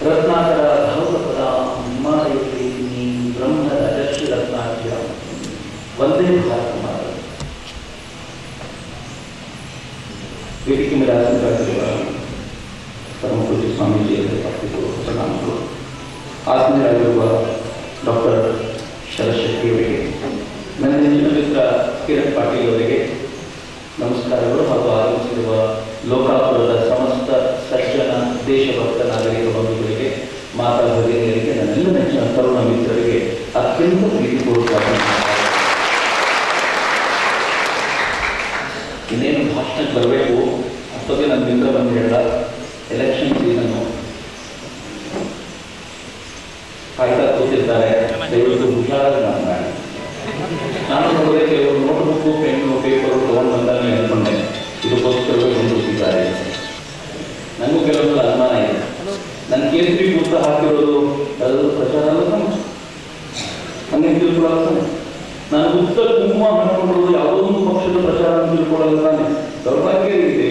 ರತ್ನಾಕರ ಭಾವಪದ ಮಾರೈಸಿ ನೀ ಬ್ರಹ್ಮದ ದಕ್ಷ ರತ್ನಾಖ್ಯ ವಂದೇ ಭಾರತ ಮಾತ. ವೇದಿಕೆ ಮೇಲೆ ಆಸೀನರಾಗಿರುವ ಪರಮಪೂಜ್ಯ ಸ್ವಾಮೀಜಿಯವರಿಗೆ ಭಕ್ತಿಪೂರ್ವಕ ಪ್ರಣಾಮಗಳು. ಆಸೀನರಾಗಿರುವ ಡಾಕ್ಟರ್ ಶರಶಕ್ತಿ ಅವರಿಗೆ, ನನ್ನ ನೆಚ್ಚಿನ ಮಿತ್ರ ಕಿರಣ್ ಪಾಟೀಲ್ ಅವರಿಗೆ ನಮಸ್ಕಾರಗಳು ಹಾಗೂ ಆಗಮಿಸಿರುವ ಲೋಕಾಪುರದ ಸಮಸ್ತ ಸಜ್ಜನ ದೇಶಭಕ್ತ ನಾಗರಿಕ ಬಂಧುಗಳಿಗೆ, ಮಾತಾ ಭಗಿನಿಯರಿಗೆ, ನನ್ನೆಲ್ಲ ನೆಚ್ಚಿನ ತರುಣ ಮಿತ್ರರಿಗೆ ಅತ್ಯಂತ ಪ್ರೀತಿಪೂರ್ವಕ ಇನ್ನೇನು ಭಾಷಣಕ್ಕೆ ಬರಬೇಕು ಅಷ್ಟೊತ್ತಿಗೆ ನನ್ನ ಮಿತ್ರ ಬಂದು ಹೇಳಿದ, ಎಲೆಕ್ಷನ್ ಸೀಸನ್ನು ಕಾಯ್ತಾ ಕೂತಿರ್ತಾರೆ, ದಯವಿಟ್ಟು ಹುಷಾರಾಗಿ ಮಾತನಾಡಿ. ನಾನು ನೋಡಿದ್ರೆ ಕೆಲವರು ನೋಟ್ಬುಕ್ಕು ಪೆನ್ನು ಪೇಪರು ತೊಗೊಂಡು ಬಂದಾಗ ಹೇಳ್ಕೊಂಡೆ ಇದಕ್ಕೋಸ್ಕರವೇ ಹೊಂದಿಸಿದ್ದಾರೆ. ನನಗೂ ಕೆಲವೊಂದು ಅನುಮಾನ ಇದೆ. ನನ್ನ ಕೇಸರಿ ಗುರ್ತ ಹಾಕಿರೋದು ಅದು ಪ್ರಚಾರ ಅಲ್ಲ ತಾನೆ, ಹಂಗೆ ತಿಳ್ಕೊಳ್ಳಲ್ಲ ತಾನೆ. ನಾನು ಗುರ್ತ ಕುಂಕುಮ ಹಾಕೊಂಡಿರೋದು ಯಾವುದೋ ಒಂದು ಪಕ್ಷದ ಪ್ರಚಾರ ಅಂತ ತಿಳ್ಕೊಳ್ಳಲ್ಲ ತಾನೆ. ದೌರ್ಭಾಗ್ಯ ಇದೆ.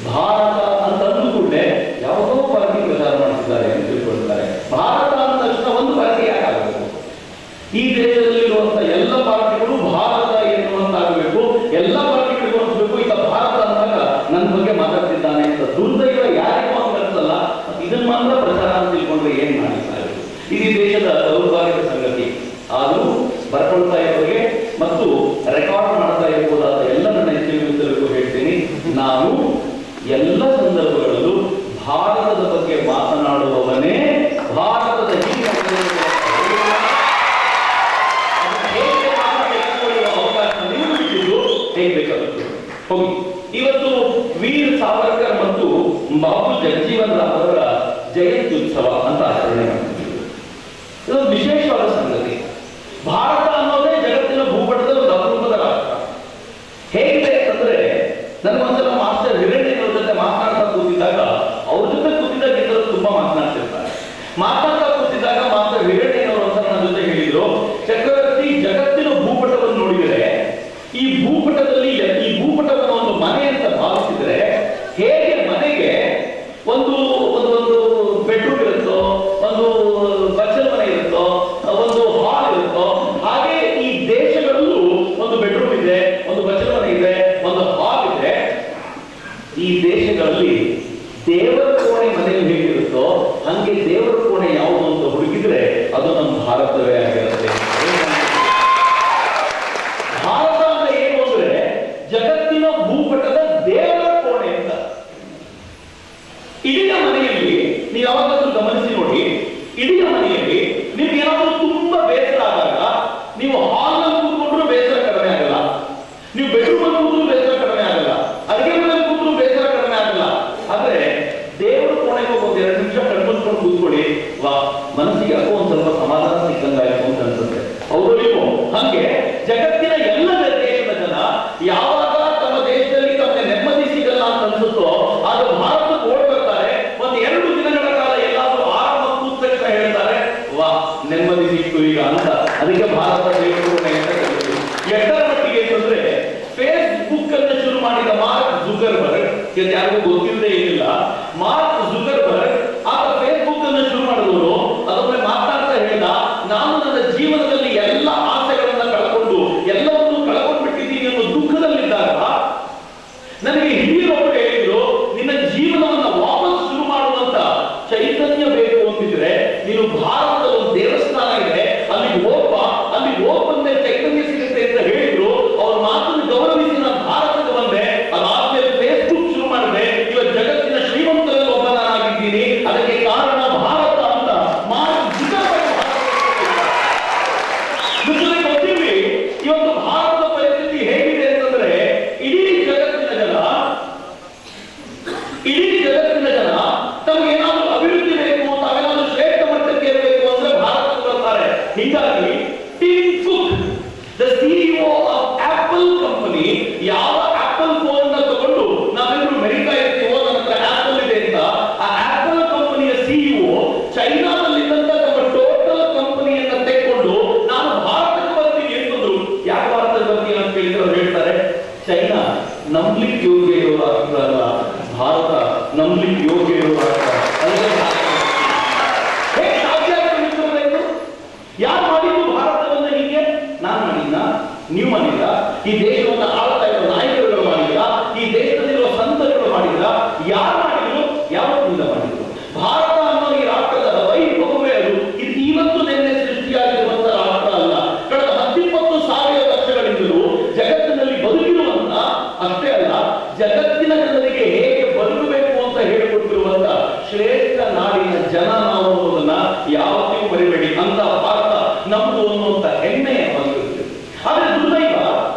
ಭಾರತ ಅಂತ ಅಂದು ಕೂಡಲೇ ಯಾವುದೋ ಪಾರ್ಟಿ ಪ್ರಚಾರ ಮಾಡ್ತಿದ್ದಾರೆ ಅಂತ ತಿಳ್ಕೊಳ್ತಾರೆ. ಭಾರತ ಅಂದ ತಕ್ಷಣ ಒಂದು ಪಾರ್ಟಿ ಯಾಕಾಗಬೇಕು? ಈ ದೇಶದಲ್ಲಿರುವಂತಹ ಎಲ್ಲ ಪಾರ್ಟಿಗಳು ಭಾರತ ಎನ್ನುವಂತಾಗಬೇಕು, ಎಲ್ಲ ಪಾರ್ಟಿಗಳಿಗೂ ಅನ್ಸ್ಬೇಕು ಈಗ ಭಾರತ ಅಂದಾಗ ನನ್ನ ಬಗ್ಗೆ ಮಾತಾಡ್ತಿದ್ದಾನೆ ಅಂತ. ದುರ್ದೈವ ಯಾರಿಗೂ ಅನ್ಸಲ್ಲ. ಇದನ್ನ ಮಾತ್ರ ಪ್ರಚಾರ ಅಂತ ತಿಳ್ಕೊಂಡ್ರೆ ಏನ್ ಮಾಡಿದ್ದಾರೆ? ಇದು ದೇಶದ ದೌರ್ಭಾಗ್ಯದ ಸಂಗತಿ. ಆದರೂ ಬರ್ಕೊಳ್ತಾ ಇರೋರಿಗೆ ಮತ್ತು ರೆಕಾರ್ಡ್ ಮಾಡ್ತಾ ಇರಬಹುದಾದ ಎಲ್ಲ ನನ್ನ ಹೆಚ್ಚಿನ ಹೇಳ್ತೀನಿ, ನಾನು ಎಲ್ಲ ಸಂದರ್ಭಗಳಲ್ಲೂ ಭಾರತದ ಬಗ್ಗೆ ಮಾತನಾಡುವವನೇ. ಭಾರತದ ಹೋಗಿ ಇವತ್ತು ವೀರ್ ಸಾವರ್ಕರ್ ಮತ್ತು ಬಾಬು ಜಗಜೀವನ್ ರಾಮ್ ಅವರ ಜಯಂತ್ಯುತ್ಸವ ಅಂತ ಆಚರಣೆ ಮಾಡ್ತೀವಿ. ಇದೊಂದು ವಿಶೇಷವಾದ ಸಂಗತಿ. ಭಾರತ ಅನ್ನೋದೇ ಜಗತ್ತಿನ ಭೂಪಟದಲ್ಲಿ ಒಂದು ಅಪರೂಪದ ರಾಷ್ಟ್ರ. ಹೇಗಿದೆ ಅಂತಂದ್ರೆ, ನನಗೊಂದ್ಸಲ ಮಾಸ್ಟರ್ ಹಿರಣ್ಯನವ್ರ ಜೊತೆ ಮಾತನಾಡ್ತಾ ಕೂತಿದ್ದಾಗ, ಅವ್ರ ಜೊತೆ ಕೂತಿದ್ದಾಗ ಇತರ ತುಂಬಾ ಮಾತನಾಡ್ತಿರ್ತಾರೆ. ಮಾತನಾಡ್ತಾ ಕೂತಿದ್ದಾಗ ಮಾಸ್ಟರ್ ಹಿರಣ್ಯನವರು ಒಂದ್ಸಲ ನನ್ನ ಜೊತೆ ಹೇಳಿದ್ರು, ಚಕ್ರವರ್ತಿ, ಜಗತ್ತಿನ ಭೂಪಟವನ್ನು ನೋಡಿದರೆ ಈ ಭೂಪಟದಲ್ಲಿ ಈ ಭೂಪಟವನ್ನು ಒಂದು ಮನೆ ಅಂತ ಭಾವಿಸಿದ್ರೆ ಹೇಗೆ ಮನೆಗೆ ಒಂದು ಒಂದು ಬೆಡ್ರೂಮ್ ಇರುತ್ತೋ, ಒಂದು ಬಚ್ಚಲ ಮನೆ ಇರುತ್ತೋ, ಒಂದು ಹಾಲ್ ಇರುತ್ತೋ, ಹಾಗೆ ಈ ದೇಶಗಳಲ್ಲೂ ಒಂದು ಬೆಡ್ರೂಮ್ ಇದೆ, ಒಂದು ಬಚ್ಚಲ ಮನೆ ಇದೆ, ಒಂದು ಹಾಲ್ ಇದೆ. ಈ ದೇಶಗಳಲ್ಲಿ ದೇವರ ಕೋಣೆ ಮನೆಯಲ್ಲಿ ಹೇಗಿರುತ್ತೋ ಹಂಗೆ ದೇವರ ಕೋಣೆ ಯಾವುದು ಅಂತ ಹುಡುಕಿದ್ರೆ ಅದು ನಮ್ಮ ಭಾರತವೇ ಆಗಿರುತ್ತೆ. ಭಾರತ ಅಂದ್ರೆ ಏನು ಅಂದ್ರೆ ಜಗತ್ತಿನ ಭೂಪಟದ ದೇವರ ಕೋಣೆ ಅಂತ. ಇಡೀ ಮನೆಯಲ್ಲಿ ನೀವು ಯಾವಾಗಾದ್ರೂ ಗಮನಿಸಿ ನೋಡಿ, ಇಡೀ ಮನೆಯಲ್ಲಿ ನಿಮ್ಗೆ ಏನಾದ್ರೂ ತುಂಬಾ ಬೇಸರ ಆದಾಗ ನೀವು ಹಾಲ್ ನಲ್ಲಿ ಕೂತ್ಕೊಂಡ್ರು ಬೇಸರ ಕಡಿಮೆ ಆಗಲ್ಲ, ನೀವು ಬೆಡ್ರೂಮ್ ಅಲ್ಲಿ ಕೂತ್ರು ಬೇಸರ ಕಡಿಮೆ ಆಗಲ್ಲ, ಅಡಿಗೆ ಮನೆಯಲ್ಲಿ ಕೂತ್ರು ಬೇಸರ ಕಡಿಮೆ ಆಗಲ್ಲ. ಆದ್ರೆ ದೇವರ ಕೋಣೆಗೆ ಒಂದು 2 ನಿಮಿಷ ಕಣ್ಮುಚ್ಕೊಂಡು ಕೂತ್ಕೊಳ್ಳಿ, ವಾ ಮನಸ್ಸಿಗೆ ಯಾಕೋ ಒಂದ್ ಸ್ವಲ್ಪ ಸಮಾಧಾನ ಸಿಕ್ಕಂಗಾಯ್ತು ಅಂತ ಅನ್ಸುತ್ತೆ. ಹೌದು, ಹಂಗೆ ಜಗತ್ತಿನ ಎಲ್ಲ ದೇಶದ ಜನ ಯಾವಾಗ ತಮ್ಮ ದೇಶದಲ್ಲಿ ತಮಗೆ ನೆಮ್ಮದಿ ಸಿಗಲ್ಲ ಅಂತ ಅನ್ಸುತ್ತೋ ಆಗ ಭಾರತಕ್ಕೆ ಓಡ್ ಬರ್ತಾರೆ. ಒಂದು 2 ದಿನಗಳ ಕಾಲ ಎಲ್ಲಾದ್ರೂ ಆರಾಮ ಕೂತ ತಕ್ಷಣ ಹೇಳ್ತಾರೆ, ವಾ ನೆಮ್ಮದಿ ಸಿಕ್ತು ಈಗ ಅಂತ. ಅದಕ್ಕೆ ಭಾರತ ದೇಶಕೋಣೆ ಅಂತ ಕರೀತೀವಿ. ಎಷ್ಟರ ಮಟ್ಟಿಗೆ ಅಂತಂದ್ರೆ ಫೇಸ್ಬುಕ್ ಅನ್ನು ಶುರು ಮಾಡಿದ ಮಾರ್ಕ್ ಜುಕರ್ಬರ್ಗ್, ಯಾರಿಗೂ ಗೊತ್ತಿಲ್ಲದೆ ಏನಿಲ್ಲ, ಮಾರ್ಕ್ ಜುಕರ್ಬರ್ಗ್ ಆಗ ಫೇಸ್ಬುಕ್ ಅನ್ನು ಶುರು ಮಾಡಿದವರು ಅದೊಮ್ಮೆ ಮಾತಾಡ್ತಾ ಹೇಳಿದ, ನಾನು ನನ್ನ ಜೀವನದಲ್ಲಿ ಎಲ್ಲ ಆಸೆಗಳನ್ನ ಕಳ್ಕೊಂಡು ಎಲ್ಲವನ್ನೂ ಕಳ್ಕೊಂಡ್ಬಿಟ್ಟಿದ್ದೀನಿ ಅನ್ನೋ ದುಃಖದಲ್ಲಿದ್ದಾಗ ನನಗೆ ಹಿರಿಯರೊಬ್ಬರು ಹೇಳಿದ್ರು, ನಿನ್ನ ಜೀವನವನ್ನ ವಾಪಸ್ ಶುರು ಮಾಡುವಂತ ಚೈತನ್ಯ ಬೇಕು ಅಂತಿದ್ರೆ ನೀನು ಭಾರತದ ಒಂದು ದೇವಸ್ಥಾನ ಇದೆ, ಅಲ್ಲಿ ಹೋಗ್ಬಾ, ಅಲ್ಲಿ ಹೋಗ್ಬಂದೆ ಚೈತನ್ಯ ಸಿಗುತ್ತೆ ಅಂತ ಹೇಳಿದ್ರು. ಅವ್ರ ಮಾತನ್ನು ಗೌರವಿಸಿ ನಾನು ಭಾರತಕ್ಕೆ ಬಂದೆ. ಅದಾದ್ಮೇಲೆ ಫೇಸ್ಬುಕ್ ಶುರು ಮಾಡಿದೆ. ಇವತ್ತು ಜಗತ್ತಿನ ಶ್ರೀಮಂತರಲ್ಲಿ ಒಬ್ಬನಾಗಿದ್ದೀನಿ. ಅದಕ್ಕೆ ಕಾರಣ ಭಾರತ ಅಂತ ಮಾರ್ಕ್ ಜುಕರ್ಬರ್ಗ್ ಗೊತ್ತಿರಲಿ. ಇವತ್ತು ಭಾರತದ ಪರಿಸ್ಥಿತಿ ಹೇಗಿದೆ ಅಂತಂದ್ರೆ ಇಡೀ ಜಗತ್ತಿನ ಜನ ತಮಗೆ ಏನಾದ್ರೂ ಅಭಿವೃದ್ಧಿ ಬೇಕು, ತಾವೇನಾದ್ರೂ ಶ್ರೇಷ್ಠ ಮಟ್ಟಕ್ಕೆ ಇರಬೇಕು ಜಗತ್ತಿನ ಜನರಿಗೆ ಹೇಗೆ ಬದುಕಬೇಕು ಅಂತ ಹೇಳಿಕೊಟ್ಟಿರುವಂತ ಶ್ರೇಷ್ಠ ನಾಡಿನ ಜನ ನಾವು ಅನ್ನೋದನ್ನ ಯಾವತ್ತಿಗೂ ಮರಿಬೇಡಿ. ಅಂತ ಭಾರತ ನಮ್ಮದು ಅನ್ನುವಂತ ಹೆಮ್ಮೆಯ ಬದುಕಿರುತ್ತೆ. ಆದ್ರೆ ದುರ್ದೈವ,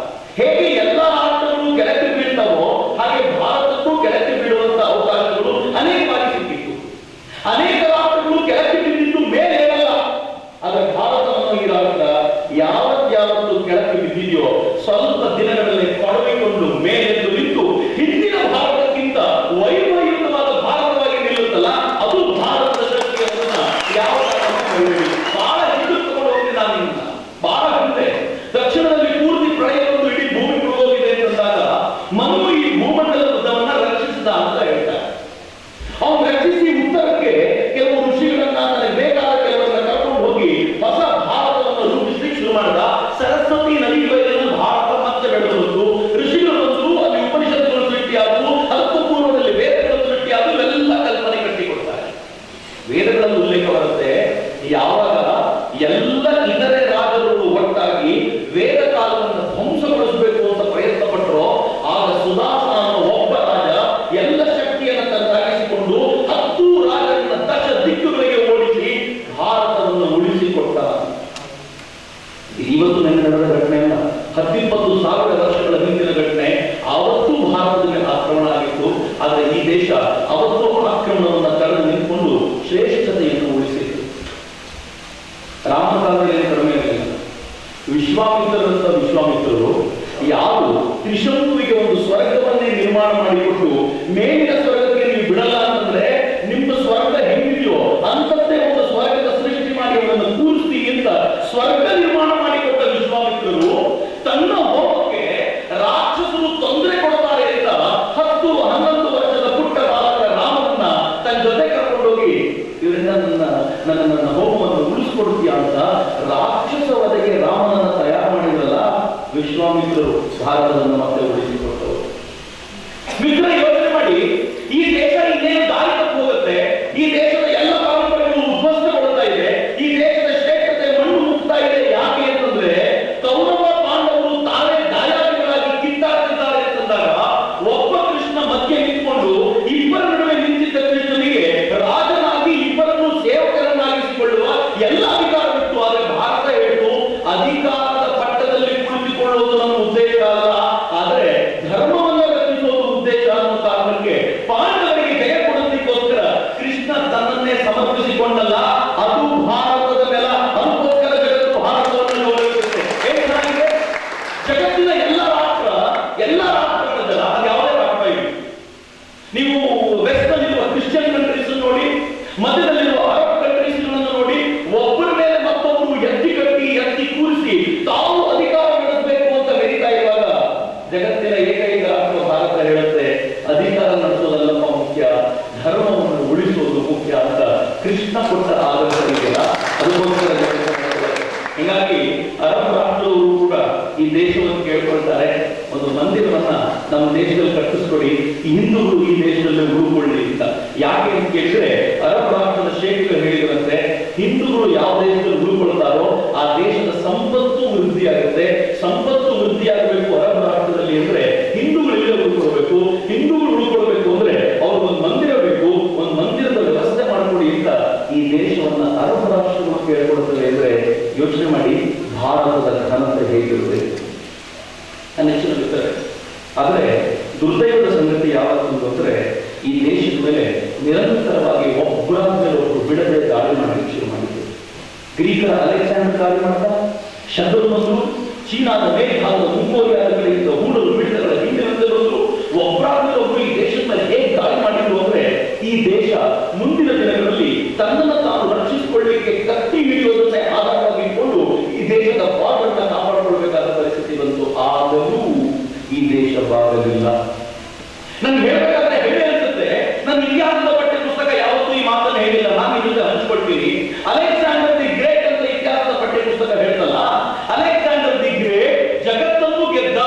ಹೇಗೆ ಎಲ್ಲ ರಾಷ್ಟ್ರಗಳು ಕೆಳಕ್ಕೆ ಬೀಳ್ತಾವೋ ಹಾಗೆ ಭಾರತಕ್ಕೂ ಕೆಳಕ್ಕೆ ಬೀಳುವಂತ ಅವಕಾಶಗಳು ಅನೇಕ ಬಾರಿ ಸಿಕ್ಕಿತ್ತು. ಅನೇಕ ರಾಷ್ಟ್ರಗಳು ಕೆಳಕ್ಕೆ ಬಿದ್ದಿದ್ದು ಮೇಲೆ ಹೇಳಲ್ಲ. ಆದ್ರೆ ಭಾರತವನ್ನು ಈ ರಾಷ್ಟ್ರ ಯಾವತ್ತು ಕೆಳಕ್ಕೆ ಬಿದ್ದಿದೆಯೋ ಸ್ವಲ್ಪ ದಿನಗಳಲ್ಲಿ ಕೊಡವಿಕೊಂಡು ಮೇಲೆದ್ದು ನಿಂತು ಹಿಂದಿನ ಭಾರತಕ್ಕಿಂತ ವೈಭವಯುತವಾದ ಭಾರತವಾಗಿ ನಿಲ್ಲುತ್ತಲ್ಲ, ಅದು ಭಾರತದ ಶಕ್ತಿಯನ್ನ ಯಾವ ಬಹಳ ಹಿಂದಕ್ಕೆ ತಗೊಂಡು ಹೋಗ್ತೀನಿ. ನಾನು ನಿನ್ನ ಬಹಳ ಹಿಂದೆ ದಕ್ಷಿಣದಲ್ಲಿ ಪೂರ್ತಿ ಪ್ರಳಯವನ್ನು ಇಡೀ ಭೂಮಿ ಮುಳುಗೋಗಿದೆ ಅಂತಂದಾಗ ಮನು ಈ ಭೂಮಂಡಲದ ಉದ್ದವನ್ನ ರಕ್ಷಿಸಿದ ಅಂತ ಹೇಳ್ತಾರೆ. ಅವನು ರಕ್ಷಿಸಿ ಉತ್ತರಕ್ಕೆ ಕೆಲವು ಋಷಿಗಳನ್ನ ನನಗೆ ಬೇಕಾದ ಕೆಲವರನ್ನ ಕರ್ಕೊಂಡು ಹೋಗಿ ಹೊಸ ಭಾರತವನ್ನು ರೂಪಿಸಲಿಕ್ಕೆ ಶುರು ಮಾಡಿದ. ಸರಸ್ವತಿ ನದಿ ಭಾರತ ಮತ್ತೆ ಬೆಳೆದು ಬಂತು. ಋಷಿಗಳು ಬಂದರು, ಅಲ್ಲಿ ಉಪನಿಷತ್ತುಗಳು ಸೃಷ್ಟಿಯಾದವು, ಅದಕ್ಕೂ ಪೂರ್ವದಲ್ಲಿ ವೇದಗಳು ಸೃಷ್ಟಿಯಾದವು. ಇವೆಲ್ಲ ಕಲ್ಪನೆ ಕಟ್ಟಿಕೊಡ್ತಾರೆ. ವೇದಗಳಲ್ಲಿ ಉಲ್ಲೇಖ ಬರುತ್ತೆ, ಯಾವಾಗ ಎಲ್ಲ ಇತರೆ ರಾಜರು ಒಟ್ಟಾಗಿ ವೇದ ಕಾಲವನ್ನು ಧ್ವಂಸಗೊಳಿಸಬೇಕು ಅಂತ ಪ್ರಯತ್ನ ಪಟ್ಟರು, ಆಗ ಸುದಾಸನ ಒಬ್ಬ ರಾಜ ಎಲ್ಲ ಶಕ್ತಿಯನ್ನು ತನ್ನದಾಗಿಸಿಕೊಂಡು 10 ರಾಜರನ್ನ ದಶ ದಿಕ್ಕುಗಳಿಗೆ ಓಡಿಸಿ ಭಾರತವನ್ನು ಉಳಿಸಿಕೊಟ್ಟ. ಇವತ್ತು ನನಗೆ ನಡೆದ ಘಟನೆ ಅಲ್ಲ, 19,000 ವರ್ಷಗಳ ಹಿಂದಿನ ಘಟನೆ. ಅವತ್ತು ಭಾರತದ ಮೇಲೆ ಆಕ್ರಮಣ ಆಗಿತ್ತು. ಆದರೆ ಈ ದೇಶ ಅವತ್ತು ಆಕ್ರಮಣವನ್ನು ತಡೆದು ನಿಂತುಕೊಂಡು ಶ್ರೇಷ್ಠತೆಯನ್ನು ಉಳಿಸಿತ್ತು. ರಾಮಕಾಲದಲ್ಲಿ ಕಡಿಮೆ ಇರಲಿಲ್ಲ. ವಿಶ್ವಾಮಿತ್ರರು ಯಾರು ತ್ರಿಶಂಕುವಿಗೆ ಒಂದು ಸ್ವರ್ಗವನ್ನೇ ನಿರ್ಮಾಣ ಮಾಡಿಕೊಟ್ಟು ಮೇಲಿನ ಸ್ವರ್ಗಕ್ಕೆ ನೀವು ಬಿಡಲ್ಲ ಅಂತಂದ್ರೆ ನಿಮ್ಮ ಸ್ವರ್ಗ ಹೆಂಗಿದೆಯೋ ಅಂತದ್ದೇ ಒಂದು ಸ್ವರ್ಗದ ಸೃಷ್ಟಿ ಮಾಡಿ ಅವರನ್ನು ಕೂರಿಸ್ತೀವಿ ಅಂತ ಸ್ವರ್ಗ ನಿರ್ಮಾಣ ಮಾಡಿಕೊಟ್ಟ ವಿಶ್ವಾಮಿತ್ರರು ತನ್ನ ಹೋಮಕ್ಕೆ ರಾಕ್ಷಸರು ತೊಂದರೆ ಕೊಡ್ತಾರೆ ಅಂತ 10-11 ವರ್ಷದ ಪುಟ್ಟ ಬಾಲಕ ರಾಮನನ್ನ ತನ್ನ ಜೊತೆ ಕರ್ಕೊಂಡೋಗಿ ಇವರಿಂದ ನನ್ನ ಹೋಮವನ್ನು ಉಳಿಸ್ಕೊಡ್ತೀಯ ಅಂತ ರಾಕ್ಷಸ ವಧೆಗೆ ರಾಮನನ್ನ ತಯಾರು ಮಾಡಿದ್ರಲ್ಲ ವಿಶ್ವಾಮಿತ್ರರು ಭಾರತವನ್ನು ಮತ್ತೆ ಉಳಿಸಿಕೊಟ್ಟರು. ಮಿತ್ರ, ಯೋಚನೆ ಮಾಡಿ, ಈ ದೇಶ ಇನ್ನೇನು ದಾರಿ ತಪ್ಪು ಹೋಗುತ್ತೆ. ಈ ದೇಶದ ಎಲ್ಲ ಪರಂಪರೆಗಳು ಉದ್ವಸ್ತಗೊಳ್ತಾ ಇದೆ. ಈ ದೇಶದ ಶ್ರೇಷ್ಠತೆ ಮಣ್ಣು ಮುಕ್ತಾ ಇದೆ. ಯಾಕೆ ಅಂತಂದ್ರೆ ಕೌರವ ಪಾಂಡವರು ತಾವೇ ದಾಯಾದಿಗಳಾಗಿ ಕಿತ್ತಾಡ್ತಿದ್ದಾರೆ ಅಂತಂದಾಗ ಒಬ್ಬ ಕೃಷ್ಣ ಮಧ್ಯೆ ನಿಂತ್ಕೊಂಡು ಇಬ್ಬರ ನಡುವೆ ನಿಂತಿದ್ದ ಕೃಷ್ಣನಿಗೆ ರಾಜನಾಗಿ ಇಬ್ಬರನ್ನು ಸೇವಕರನ್ನಾಗಿಸಿಕೊಳ್ಳುವ ಎಲ್ಲ ಅಧಿಕಾರವಿತ್ತು. ಆದರೆ ಭಾರತ ಹೇಳಿತು, ಅಧಿಕಾರದ ಪಟ್ಟದಲ್ಲಿ ಕುಳಿತುಕೊಳ್ಳುವುದು ನಮ್ಮ ಉದ್ದೇಶ ಅಲ್ಲ, ಆದರೆ ಧರ್ಮವನ್ನು ರಕ್ಷಿಸುವುದು ಉದ್ದೇಶ ಅನ್ನೋ ಕಾರಣಕ್ಕೆ ಪಾಂಡವರಿಗೆ ಜಯ ಕೊಡೋದಕ್ಕೋಸ್ಕರ ಕೃಷ್ಣ ತನ್ನನ್ನೇ ಸಮರ್ಪಿಸಿಕೊಂಡಲ್ಲ. ಅದು ಭಾರತದ ನೆಲ. ಅದಕ್ಕೋಸ್ಕರ ಜಗತ್ತು ಭಾರತವನ್ನು ಗೌರವಿಸುತ್ತೆ. ಏನ್ ಚೆನ್ನಾಗಿದೆ. ಜಗತ್ತಿನ ಎಲ್ಲ ರಾಷ್ಟ್ರಗಳ ಜನ, ಅದು ಯಾವುದೇ ರಾಷ್ಟ್ರ ಇದೆ. ನೀವು ವೆಸ್ಟ್ ನಲ್ಲಿರುವ ಕ್ರಿಶ್ಚಿಯನ್ ಕಂಟ್ರೀಸ್ ನೋಡಿ, ಮಧ್ಯದಲ್ಲಿರುವ ಅರಬ್ ಕಂಟ್ರೀಸ್ಗಳನ್ನು ನೋಡಿ, ಒಬ್ಬರ ಮೇಲೆ ಮತ್ತೊಬ್ಬರು ಎತ್ತಿ ಕೂರಿಸಿ ತಾವು ಅಧಿಕಾರ ನಡೆಸಬೇಕು ಅಂತ ಮೆರೀತಾ ಇರುವಾಗ ಜಗತ್ತಿನ ಏಕೈಕ ರಾಷ್ಟ್ರ ಭಾರತ ಹೇಳುತ್ತೆ, ಅಧಿಕಾರ ನಡೆಸೋದಲ್ಲಪ್ಪ ಮುಖ್ಯ, ಧರ್ಮವನ್ನು ಉಳಿಸುವುದು ಮುಖ್ಯ ಅಂತ ಕೃಷ್ಣ ಕೊಟ್ಟ ಆದರ್ಶ ಇದೆಯಲ್ಲ, ಅದಕ್ಕೋಸ್ಕರ ಹೀಗಾಗಿ ಅರಬ್ ರಾಷ್ಟ್ರದವರು ಕೂಡ ಈ ದೇಶವನ್ನು ಕೇಳ್ಕೊಳ್ತಾರೆ, ಒಂದು ಮಂದಿರವನ್ನ ನಮ್ಮ ದೇಶದಲ್ಲಿ ಕಟ್ಟಿಸ್ಕೊಡಿ, ಹಿಂದೂಗಳು ಈ ದೇಶದಲ್ಲಿ ಉಳ್ಕೊಳ್ಳಿ ಅಂತ. ಯಾಕೆ ಅಂತ ಕೇಳಿದ್ರೆ ಅರಬ್ ರಾಷ್ಟ್ರದ ಶೇಖ್ಗಳು ಹೇಳಿದ್ರಂತೆ, ಹಿಂದೂಗಳು ಯಾವ ದೇಶದಲ್ಲಿ ಉಳ್ಕೊಳ್ತಾರೋ ಆ ದೇಶದ ಸಂಪತ್ತು ವೃದ್ಧಿಯಾಗುತ್ತೆ. ಸಂಪತ್ತು ವೃದ್ಧಿಯಾಗಬೇಕು ಅರಬ್ ರಾಷ್ಟ್ರದಲ್ಲಿ ಅಂದ್ರೆ ಹಿಂದೂಗಳಿಗೆ ಉಳ್ಕೊಳ್ಬೇಕು. ಹಿಂದೂಗಳು ಉಳ್ಕೊಳ್ಬೇಕು ಅಂದ್ರೆ ಅವ್ರಿಗೊಂದು ಮಂದಿರ ಬೇಕು, ಒಂದು ಮಂದಿರದ ವ್ಯವಸ್ಥೆ ಮಾಡಿಕೊಡಿ ಅಂತ ಈ ದೇಶವನ್ನ ಅರಬ್ ರಾಷ್ಟ್ರಗಳು ಕೇಳ್ಕೊಳ್ತವೆ. ಅಂದ್ರೆ ಯೋಚನೆ ಮಾಡಿ ಭಾರತದ ಘನತೆ ಹೇಗಿರುತ್ತೆ ನೆಚ್ಚಿನಲ್ಲಿದ್ದಾರೆ. ಆದರೆ ದುರ್ದೈವದ ಸಂಗತಿ ಯಾವತ್ತು ಅಂದ್ರೆ ಈ ದೇಶದ ಮೇಲೆ ನಿರಂತರವಾಗಿ ಒಬ್ಬರಾದ ಮೇಲೆ ಒಬ್ಬರು ಬಿಡದೆ ದಾಳಿ ಮಾಡಲಿಕ್ಕೆ ಶುರು ಮಾಡಿದ್ರು. ಗ್ರೀಕರ ಅಲೆಕ್ಸಾಂಡರ್ ದಾಳಿ ಮಾಡ್ದ, ಶತ್ರು ಬಂದರು, ಚೀನಾದ ಮೇಲ್ಭಾಗದ ಮುಂಗೋರಿಯಾದ ಕಡೆಯಿಂದ ಹೂಡಲು ಬಿಡದಗಳ ಹಿಂದೆ ಬಂದರು. ಒಬ್ಬರಾದ ಮೇಲೆ ಒಬ್ಬರು ಈ ದೇಶದ ಮೇಲೆ ಹೇಗೆ ದಾಳಿ ಮಾಡಿದ್ರು ಅಂದ್ರೆ ಈ ದೇಶ ಮುಂದಿನ ದಿನಗಳಲ್ಲಿ ತನ್ನನ್ನು ತಾನು ರಕ್ಷಿಸಿಕೊಳ್ಳಲಿಕ್ಕೆ ಕತ್ತಿ ಹಿಡಿಯೋದನ್ನೇ ಆಧಾರವಾಗಿ ಇಟ್ಕೊಂಡು ಈ ದೇಶದ ಬಾರ್ಡರ್ನ ಕಾಪಾಡಿಕೊಳ್ಬೇಕಾದ ಪರಿಸ್ಥಿತಿ ಬಂತು. ಆದರೂ ಈ ದೇಶ ಬಾಗಲಿಲ್ಲ. ನನ್ಗೆ ಹೇಳಬೇಕಾದ್ರೆ ಹೇಳಿ ಅನ್ಸುತ್ತೆ, ನನ್ನ ಇತಿಹಾಸದ ಪಠ್ಯ ಪುಸ್ತಕ ಯಾವತ್ತೂ ಈ ಮಾತನ್ನು ಹೇಳಿಲ್ಲ. ನಾನು ಈ ಜೊತೆ ಹಂಚ್ಕೊಳ್ತೀನಿ. ಅಲೆಕ್ಸಾಂಡರ್ ದಿ ಗ್ರೇಟ್ ಅಂತ ಇತಿಹಾಸದ ಪಠ್ಯ ಪುಸ್ತಕ ಹೇಳ್ತಲ್ಲ, ಅಲೆಕ್ಸಾಂಡರ್ ದಿ ಗ್ರೇಟ್ ಜಗತ್ತನ್ನು ಗೆದ್ದ.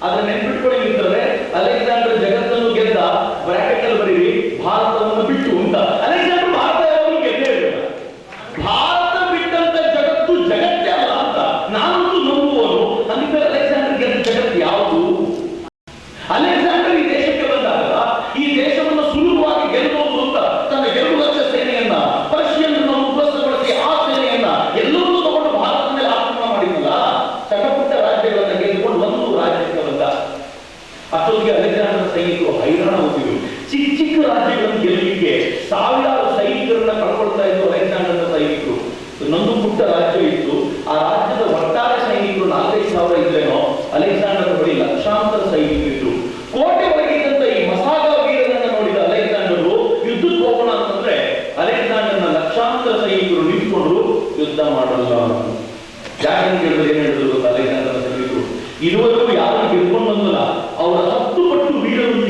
ಅದನ್ನ ನೆನ್ಪಿಟ್ಕೊಳ್ಳಿ ಮಿತ್ರರೇ, ಅಲೆಕ್ಸಾಂಡರ್ ಜಗತ್ತನ್ನು ಗೆದ್ದ ಬ್ರಾಕೆಟ್ ಅಲ್ಲಿ ಬರೀರಿ, ಭಾರತವನ್ನು ಬಿಟ್ಟು ಅಂತ. ಅಲೆಕ್ಸಾಂಡರ್ ಭಾರತ ಯಾವಾಗಲೂ ಗೆದ್ದೇ ಇರಲಿಲ್ಲ. ಭಾರತ ಬಿಟ್ಟಂತ ಜಗತ್ತು ಜಗತ್ತೇ ಅಲ್ಲ ಅಂತ ನಾನಂತೂ ನಂಬುವನು. ಅದಕ್ಕೆ ಅಲೆಕ್ಸಾಂಡರ್ ಗೆದ್ದ ಜಗತ್ತು ಯಾವುದು? ಅಲೆಕ್ಸಾಂಡರ್ ಈ ದೇಶಕ್ಕೆ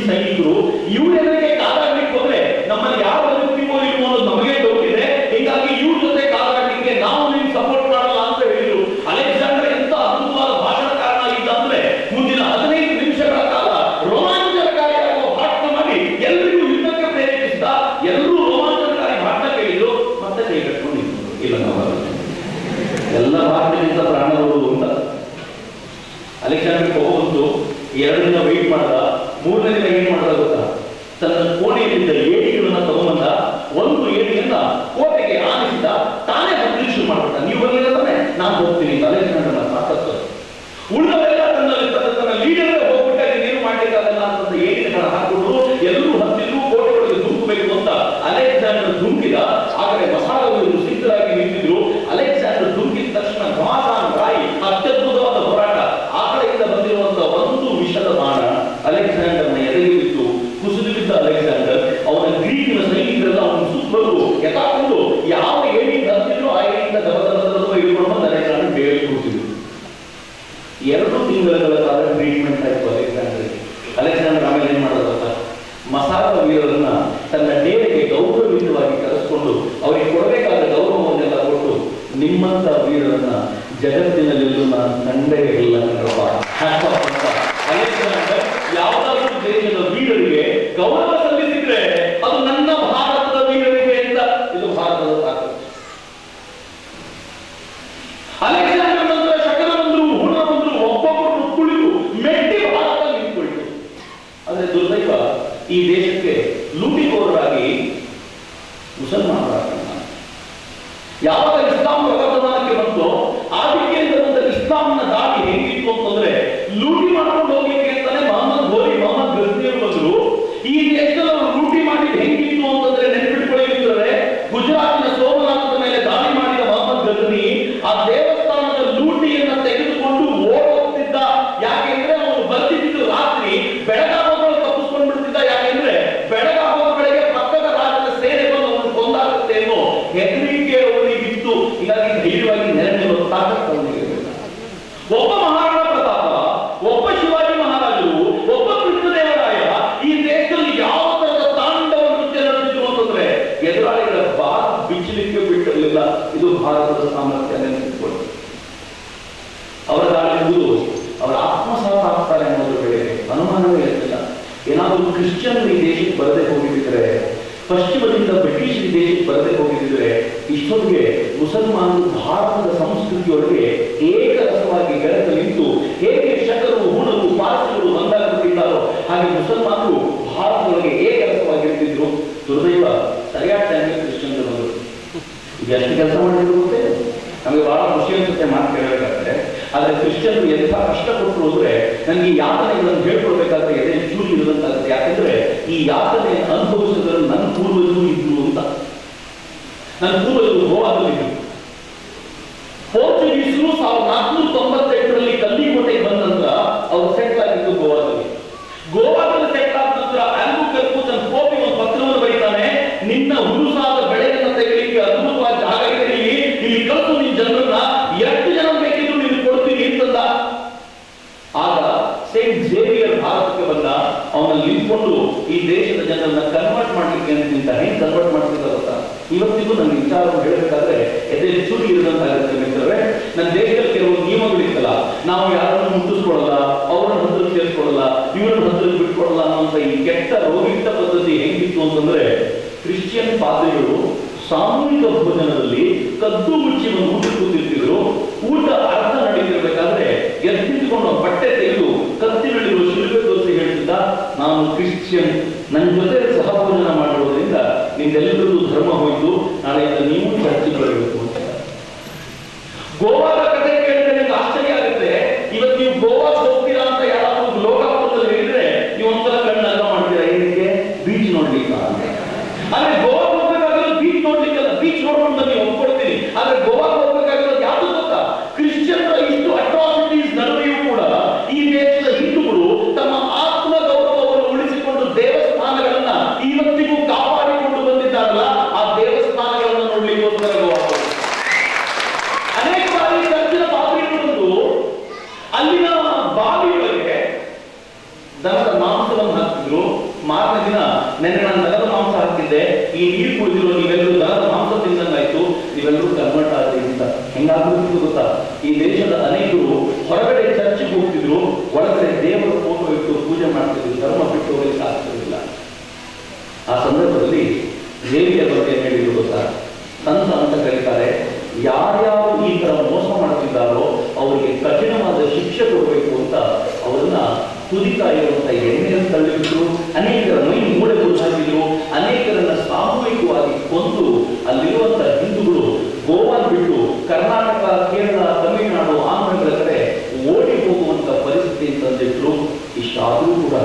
ಸೈನಿಕರು ಇವರೆಲ್ಲರಿಗೆ ಕಾದಾಡ್ಲಿಕ್ಕೆ ಹೋದ್ರೆ ನಮ್ಮಲ್ಲಿ ಯಾವ ಬದುಕ್ತೀವೋ ಇಲ್ವೋ ಅನ್ನೋದು ನಮಗೆ ಡೌಟ್ ಇದೆ. ಹೀಗಾಗಿ ಇವ್ರ ಜೊತೆ ಕಾದಾಡ್ಲಿಕ್ಕೆ ನಾವು ನಿಮ್ಗೆ ಸಪೋರ್ಟ್ ಮಾಡಲ್ಲ ಅಂತ ಹೇಳಿದ್ರು. ಅಲೆಕ್ಸಾಂಡರ್ ಎಂತ ಅದ್ಭುತವಾದ ಭಾಷಣಕಾರನ ಆಗಿದ್ದ ಅಂದ್ರೆ ಮುಂದಿನ 15 ನಿಮಿಷಗಳ ಕಾಲ ರೋಮಾಂಚನಕಾರಿಯಾಗುವ ಭಾಷಣ ಮಾಡಿ ಎಲ್ಲರಿಗೂ ಯುದ್ಧಕ್ಕೆ ಪ್ರೇರೇಪಿಸಿದ. ಎಲ್ಲರೂ ರೋಮಾಂಚನಕಾರಿ ಭಾಷಣ ಕೇಳಿದ್ರು, ಮತ್ತೆ ಕೈ ಕಟ್ಕೊಂಡು ನಿಂತರು. ಇಲ್ಲ, ನಾವು ಎಲ್ಲ ಭಾಷಣದಿಂದ ಪ್ರಾಣ ಹೋಗುವುದು ಅಂತ ಅಲೆಕ್ಸಾಂಡರ್ ಹೋಗುವುದು. 2 ದಿನ ವೆಯ್ಟ್ ಮಾಡದ, 3ನೇ ದಿನ ಏನ್ ಮಾಡದ ಗೊತ್ತಾ? ತನ್ನ ಕೋಣೆಯಲ್ಲಿದ್ದ ಏಟಿಗಳನ್ನ ತಗೊಂಡ ಒಂದು ಏಟಿಯನ್ನ ಕೋಟೆಗೆ ಆನಿಸಿದ, ತಾನೇ ಬರ್ಲಿಕ್ಕೆ ಶುರು ಮಾಡ್ಬಿಟ್ಟ. ನೀವು ಬರ್ಲಿಲ್ಲಂದ್ರೆ ನಾನು ಹೋಗ್ತೀನಿ ಅಂತ ಅಲೆಕ್ಸಾಂಡರ್ನ ತಾಕತ್ತು. ಉಳಿದವರೆಲ್ಲ ತನ್ನ ಲೀಡರ್ ಹೋಗ್ಬಿಟ್ಟಾಗ ಏನು ಮಾಡ್ಲಿಕ್ಕಾಗಲ್ಲ ಅಂತ ಏಟಿಗಳನ್ನ ಹಾಕಿದ್ರು. ಎಲ್ಲರೂ ಹತ್ತಿದ್ರು, ಕೋಟೆಗಳಿಗೆ ಧುಮುಕಬೇಕು ಅಂತ ಅಲೆಕ್ಸಾಂಡರ್ ಧುಮುಕಿದ. ಆದರೆ ಮಸಾಲವರು ಸಿದ್ಧರಾಗಿ ನಿಂತಿದ್ರು. ಅಲೆಕ್ಸಾಂಡರ್ ಧುಮುಕಿದ ತಕ್ಷಣ ಘಮಾಸಾನ್ ರಾಯಿ ಅತ್ಯದ್ಭುತವಾದ ಹೋರಾಟ. ಆ ಕಡೆಯಿಂದ ಬಂದಿರುವಂತಹ ಒಂದು ವಿಷದ ಬಾಣ ಅಲೆಕ್ಸಾಂಡರ್ನ ಎದೆಗೆ ಬಿತ್ತು. ಕುಸಿದು ಬಿದ್ದ ಅಲೆಕ್ಸಾಂಡರ್ ಅವನ ಗ್ರೀಕಿನ ಸೈನಿಕರೆಲ್ಲ ಅವನು ಸುತ್ತಲೂ ಎತ್ತಾಕೊಂಡು ಯಾವ ಏಣಿಯಿಂದ ಹತ್ತಿದ್ರು ಆ ಏಣಿಯಿಂದ ದಬದಬ ಇಟ್ಕೊಂಡು ಬಂದು ಅಲೆಕ್ಸಾಂಡರ್ ಬೇರೆ ಕೂತಿದ್ರು. 2 ತಿಂಗಳ ಕಾಲ ಟ್ರೀಟ್ಮೆಂಟ್ ಆಯ್ತು ಅಲೆಕ್ಸಾಂಡರ್ಗೆ. ಅಲೆಕ್ಸಾಂಡರ್ ಆಮೇಲೆ ಏನ್ ಮಾಡೋದು ಗೊತ್ತಾ? ಮಸಾಲ ವೀರರನ್ನ ತನ್ನ ಡೇರೆಗೆ ಗೌರವಯುತವಾಗಿ ಕರೆಸ್ಕೊಂಡು ಅವರಿಗೆ ಕೊಡಬೇಕಾದ ಗೌರವವನ್ನೆಲ್ಲ ಕೊಟ್ಟು, ನಿಮ್ಮಂತ ವೀರರನ್ನ ಜಗತ್ತಿನಲ್ಲೆಲ್ಲೂ ನಾನು ಕಂಡೇ ಇಲ್ಲ ಅಂತ ಅಲೆಕ್ಸಾಂಡರ್ ಯಾವುದಾದ್ರೂ ದೇಶದ ವೀರರಿಗೆ ಗೌರವ ಸಲ್ಲಿಸಿದ್ರೆ ಅದು ನನ್ನ ಭಾರತದ ವೀರರಿಗೆ ಅಂತ. ಇದು ಭಾರತದ ತಾಕತ್ತು. ಅಲೆಕ್ಸಾಂಡರ್ ನಂತರ ಶಕನ ಬಂದ್ರು, ಹುಣ ಬಂದ್ರು, ಒಬ್ಬೊಬ್ಬರು ಕುಳಿತು ಮೆಟ್ಟಿ ಭಾರತ ನಿಂತುಕೊಳ್ತು. ಆದ್ರೆ ದುರ್ದೈವ, ಈ ದೇಶಕ್ಕೆ ಲೂಟಿಕೋರರಾಗಿ ಮುಸಲ್ಮಾನರಾಗಿ ಯಾವಾಗ ಇಸ್ಲಾಂ ಪ್ರವರ್ಧಮಾನಕ್ಕೆ ಬಂತು, ಆದಿಕ್ಕೆ ಇಸ್ಲಾಂನ ದಾಳಿ ಹೆಂಗಿತ್ತು ಅಂತಂದ್ರೆ ಲೂಟಿ ಮಾಡ್ಕೊಂಡು ಹೋಗ್ಲಿಕ್ಕೆ ಅಂತಾನೆ ಮೊಹಮ್ಮದ್ ಘೋರಿ, ಮೊಹಮ್ಮದ್ ಗಜ್ನಿಯರು ಬಂದ್ರು. ಈ ದೇಶದಲ್ಲಿ ಅವರು ಲೂಟಿ ಮಾಡಿದ್ ಹೆಂಗಿತ್ತು ಅಂತಂದ್ರೆ ನೆನಪಿಟ್ಕೊಳ್ಳಿದ್ರೆ, ಗುಜರಾತಿನ ಸೋಮನಾಥದ ಮೇಲೆ ದಾಳಿ ಮಾಡಿದ ಮೊಹಮ್ಮದ್ ಗಜ್ನಿ ಆ ದೇವಸ್ಥಾನದ ಲೂಟಿಯನ್ನ ತೆಗೆದುಕೊಂಡು ಓಡೋಗ್ತಿದ್ದ. ಯಾಕೆಂದ್ರೆ ಅವನು ಬರ್ತಿದ್ದು ರಾತ್ರಿ, ಬೆಳಗಾಗೋಗಳು ತಪ್ಪಿಸ್ಕೊಂಡು ಬಿಡ್ತಿದ್ದ. ಯಾಕೆಂದ್ರೆ ಬೆಳಗಾಗೋಗಳಿಗೆ ಪಕ್ಕದ ರಾಜ್ಯದ ಸೇನೆ ಬಂದು ಅವನು ಕೊಂದಾಗುತ್ತೆ ಅನ್ನೋ ಹೆದರಿಕೆ ಅವನಿಗಿತ್ತು. ಹೀಗಾಗಿ ಧೈರ್ಯವಾಗಿ ನೆರವೇರುವ ತಾಕತ್ತು ಅವನಿಗೆ. ಒಬ್ಬ ಮಹಾರಾಣಾ ಪ್ರತಾಪ, ಒಬ್ಬ ಶಿವಾಜಿ ಮಹಾರಾಜರು, ಒಬ್ಬ ಕೃಷ್ಣದೇವರಾಯ ಈ ದೇಶದಲ್ಲಿ ಯಾವ ತರದ ತಾಂಡವ ನೃತ್ಯ ನಡೆಸಿದ್ರು ಅಂತಂದ್ರೆ ಎದುರಾಳಿಗಳ ಬಾಲ ಬಿಚ್ಚಲಿಕ್ಕೆ ಬಿಟ್ಟಿರಲಿಲ್ಲ. ಇದು ಭಾರತದ ಸಾಮರ್ಥ್ಯ ನೆನಪಿಸಿಕೊಳ್ಳಿ. ಅವರ ದಾಳಿ ಅವರ ಆತ್ಮಸಾತ ಆಗ್ತಾರೆ ಅನ್ನೋದ್ರ ಕಡೆ ಅನುಮಾನವೇ ಇರಲಿಲ್ಲ. ಏನಾದರೂ ಕ್ರಿಶ್ಚಿಯನ್ ಈ ದೇಶಕ್ಕೆ ಬರದೆ ಹೋಗಿದ್ರೆ, ಪಶ್ಚಿಮದಿಂದ ಬ್ರಿಟಿಷ್ ಈ ದೇಶಕ್ಕೆ ಬರದೆ ಹೋಗಿದ್ರೆ, ಇಷ್ಟೊಂದಿಗೆ ಮುಸಲ್ಮಾನರು ಭಾರತದ ಸಂಸ್ಕೃತಿಯೊಳಗೆ ಏಕರಸವಾಗಿ ಬೆರೆತು ನಿಂತು ಹೇಗೆ ಶಕರು, ಹುಣರು, ಪಾರ್ಸಿಗಳು ಒಂದಾಗುತ್ತಿದ್ದಾರೋ ಹಾಗೆ ಮುಸಲ್ಮಾನರು ಭಾರತದೊಳಗೆ ಏಕರಸವಾಗಿರ್ತಿದ್ರು. ದುರ್ದೈವ, ಸರಿಯಾದ ಟೈಮಿಗೆ ಕ್ರಿಶ್ಚಿಯನ್ರು ಬಂದರು. ಇದು ಎಷ್ಟು ಕೆಲಸ ಮಾಡಿದ್ರು ಗೊತ್ತೇ? ನಮಗೆ ಬಹಳ ಖುಷಿ ಅನ್ಸುತ್ತೆ ಮಾತು ಕೇಳಬೇಕಾದ್ರೆ. ಆದ್ರೆ ಕ್ರಿಶ್ಚಿಯನ್ರು ಎಂಥ ಕಷ್ಟ ಕೊಟ್ಟರು ಅಂದ್ರೆ ನನಗೆ ಈ ಯಾತನೆಗಳನ್ನು ಹೇಳ್ಕೊಡ್ಬೇಕಾದ್ರೆ ಎದೆ ಚೂರಿ ಇರುವಂತಾಗುತ್ತೆ. ಯಾಕಂದ್ರೆ ಈ ಯಾತನೆಯನ್ನು ಅನುಭವಿಸಿದ್ರು ನನ್ನ ಪೂರ್ವಜರು ಇದ್ರು ಅಂತ. ನನ್ನ ಪೂರ್ವಜರು ಗೋವಾದಲ್ಲಿದ್ರು. ಪೋರ್ಚುಗೀಸರು 1498ರಲ್ಲಿ ಕಲ್ಲಿಕೋಟೆಗೆ ಬಂದ ನಂತರ ಅವರು ಸೆಟ್ಲ್ ಆಗಿದ್ದು ಗೋವಾದಲ್ಲಿ. ಗೋವಾದಲ್ಲಿ ಸೆಟ್ಲ್ ಆದ ನಂತರ ಆಲ್ಬುಕರ್ಕು ತನ್ನ ಕೋಪಿಗೆ ಒಂದು ಪತ್ರವನ್ನು ಬರೀತಾನೆ. ನಿನ್ನ ಹುರುಸಾದ ಬೆಳೆಯನ್ನು ತೆಗೆಯಲಿಕ್ಕೆ ಅದ್ಭುತವಾದ ಜಾಗ ಇದೆ, ಇಲ್ಲಿ ಕಲಿತು ನಿನ್ನ ಜನರನ್ನ 2 ಜನ ಬೇಕಿದ್ರು ನೀನು ಕೊಡ್ತೀನಿ ಅಂತಂದ. ಆಗ ಸೇಂಟ್ ಝೇವಿಯರ್ ಭಾರತಕ್ಕೆ ಬಂದ. ಅವನಲ್ಲಿ ನಿಂತ್ಕೊಂಡು ಈ ದೇಶದ ಜನರನ್ನ ಕನ್ವರ್ಟ್ ಮಾಡ್ಲಿಕ್ಕೆ ಅಂತ ನಿಂತ. ಹೆಂಗ್ ಕನ್ವರ್ಟ್ ಮಾಡ್ತಿದ್ದ ಗೊತ್ತಾ? ಇವತ್ತಿಗೂ ನನ್ನ ವಿಚಾರವನ್ನು ಹೇಳಬೇಕಾದ್ರೆ ಎದೆ ಚೂರಿ ಇರುವಂತಾಗುತ್ತೆ ಮಿತ್ರರೇ. ನನ್ನ ದೇಶದಲ್ಲಿ ಕೆಲವು ನಿಯಮಗಳಿತ್ತಲ್ಲ, ನಾವು ಯಾರನ್ನು ಮುಟ್ಟಿಸ್ಕೊಳ್ಳಲ್ಲ, ಅವ್ರನ್ನ ಹತ್ರಕ್ಕೆ ಸೇರಿಸ್ಕೊಳ್ಳಲ್ಲ, ಇವ್ರನ್ನ ಹತ್ರಕ್ಕೆ ಬಿಟ್ಕೊಡಲ್ಲ ಅನ್ನೋಂಥ ಈ ಕೆಟ್ಟ ರೋಗಿಷ್ಟ ಪದ್ಧತಿ ಹೆಂಗಿತ್ತು ಅಂತಂದ್ರೆ, ಕ್ರಿಶ್ಚಿಯನ್ ಪಾದ್ರಿಗಳು ಸಾಮೂಹಿಕ ಭೋಜನದಲ್ಲಿ ಕದ್ದು ಮುಚ್ಚಿ ಒಂದು ಊಟ ಕೂತಿರ್ತಿದ್ರು. ಊಟ ಅರ್ಥ ನಡೀತಿರ್ಬೇಕಾದ್ರೆ ಎದ್ದಿದ್ದುಕೊಂಡು ಬಟ್ಟೆ ತೆಗೆದು ಕತ್ತಿನಲ್ಲಿರುವ ಶಿಲ್ಪೆ ತೋರಿಸಿ ಹೇಳ್ತಿದ್ದ, ನಾನು ಕ್ರಿಶ್ಚಿಯನ್, ನನ್ನ ಜೊತೆ ಸಹಭೋಜನ ಮಾಡುವುದರಿಂದ ನಿಮ್ದೆಲ್ಲರಿಗೂ ಧರ್ಮ ಹೋಯ್ತು, ನಾಳೆಯಿಂದ ನೀವು ಚರ್ಚಿಗೆ ಬರಬೇಕು ಅಂತ. ಗೋವಾದ ಕಥೆ ಕೇಳಿದ್ರೆ ನಿಮ್ಗೆ ಆಶ್ಚರ್ಯ ಆಗುತ್ತೆ. ಇವತ್ತು ನೀವು ಗೋವಾಗೆ ಹೋಗ್ತೀರಾ ಅಂತ ಯಾರಾದ್ರೂ ಲೋಕಾಪುರದಲ್ಲಿ ಹೇಳಿದ್ರೆ ನೀವು ಒಂದ್ಸಲ ಕಣ್ಣಲ್ಲ ಮಾಡ್ತೀರಾ. ಏನಕ್ಕೆ? ಬೀಚ್ ನೋಡ್ಲಿಕ್ಕೆ. ಆದ್ರೆ ಗೋವಾ ಹೋಗ್ಬೇಕಾಗಿರೋದು ಬೀಚ್ ನೋಡ್ಲಿಕ್ಕಲ್ಲ, ಬೀಚ್ ನೋಡ್ಕೊಂಡು ಬನ್ನಿ ಒಪ್ಕೊಡ್ತೀನಿ. ಆದ್ರೆ ಗೋವಾಗೆ ಹೋಗ್ಬೇಕಾಗಿರೋದು ಯಾವುದು ಗೊತ್ತಾ? ಕ್ರಿಶ್ಚಿಯನ್ರ ಇಷ್ಟು ಅಟ್ರಾಸಿಟೀಸ್ ನಡುವೆಯೂ ಕೂಡ ಈ ದೇಶದ ಹಿಂದೂಗಳು ತಮ್ಮ ಆತ್ಮ ಗೌರವವನ್ನು ಉಳಿಸಿಕೊಂಡು ದೇವಸ್ಥಾನಗಳನ್ನ ಇವತ್ತಿಗೂ ಕಾಪಾಡಿಕೊಂಡು ಬಂದಿದ್ದಾರಲ್ಲ, ಆ ದೇವಸ್ಥಾನಗಳನ್ನು ನೋಡ್ಲಿಕ್ಕೋಸ್ಕರ ಗೋವಾ. ಅನೇಕ ಬಾರಿ ಚರ್ಚಿನ ಪಾತ್ರಿಗಳು ಅಲ್ಲಿನ ಬಾವಿಗಳಿಗೆ ದನದ ಮಾಂಸವನ್ನು ಹಾಕ್ತಿದ್ರು. ನೆನ್ನೆ ನಾನು ದನದ ಮಾಂಸ ಹಾಕಿದ್ದೆ, ಈ ನೀರು ಕುಡಿದಿರೋ ನೀವೆಲ್ಲರೂ ದನದ ಮಾಂಸ ತಿಂದಂಗಾಯ್ತು, ನೀವೆಲ್ಲರೂ ಕನ್ವರ್ಟ್ ಆದ್ರಿ ಅಂತ. ಹೆಂಗಾಗ್ಬಿಟ್ಟು ಗೊತ್ತಾ, ಈ ದೇಶದ ಅನೇಕರು ಹೊರಗಡೆ ಚರ್ಚಿಗೆ ಹೋಗ್ತಿದ್ರು, ಒಳಗಡೆ ದೇವರ ಫೋಟೋ ಇಟ್ಟು ಪೂಜೆ ಮಾಡ್ತಿದ್ರು, ಧರ್ಮ ಬಿಟ್ಟು ಹೋಗಲಿಕ್ಕೆ ಆಗ್ತಿರಲಿಲ್ಲ. ಆ ಸಂದರ್ಭದಲ್ಲಿ ದೇವಿಯ ಬಗ್ಗೆ ಹೇಳಿದ್ರು ಗೊತ್ತಾ, ಸಂತ ಅಂತ ಕರೀತಾರೆ, ಯಾರ್ಯಾರು ಈ ತರ ಮೋಸ ಮಾಡ್ತಿದ್ದಾರೋ ಅವರಿಗೆ ಕಠಿಣವಾದ ಶಿಕ್ಷೆ ಕೊಡಬೇಕು ಅಂತ ಅವರನ್ನ ಕುದಿತಾ ಇರುವಂತ ಎಣ್ಣೆಯನ್ನು ತಳ್ಳಿಬಿಟ್ರು, ಅನೇಕರ ಮೈ ಮೂಳೆ ಹಾಕಿದ್ರು, ಅನೇಕರನ್ನ ಸಾಮೂಹಿಕವಾಗಿ ಕೊಂದು ಅಲ್ಲಿರುವಂತ ಹಿಂದೂಗಳು ಗೋವಾನ್ ಬಿಟ್ಟು ಕರ್ನಾಟಕ, ಕೇರಳ, ತಮಿಳುನಾಡು, ಆಂಧ್ರಗಳ ಕಡೆ ಓಡಿ ಹೋಗುವಂತ ಪರಿಸ್ಥಿತಿ ತಂದಿಟ್ರು. ಇಷ್ಟಾದರೂ ಕೂಡ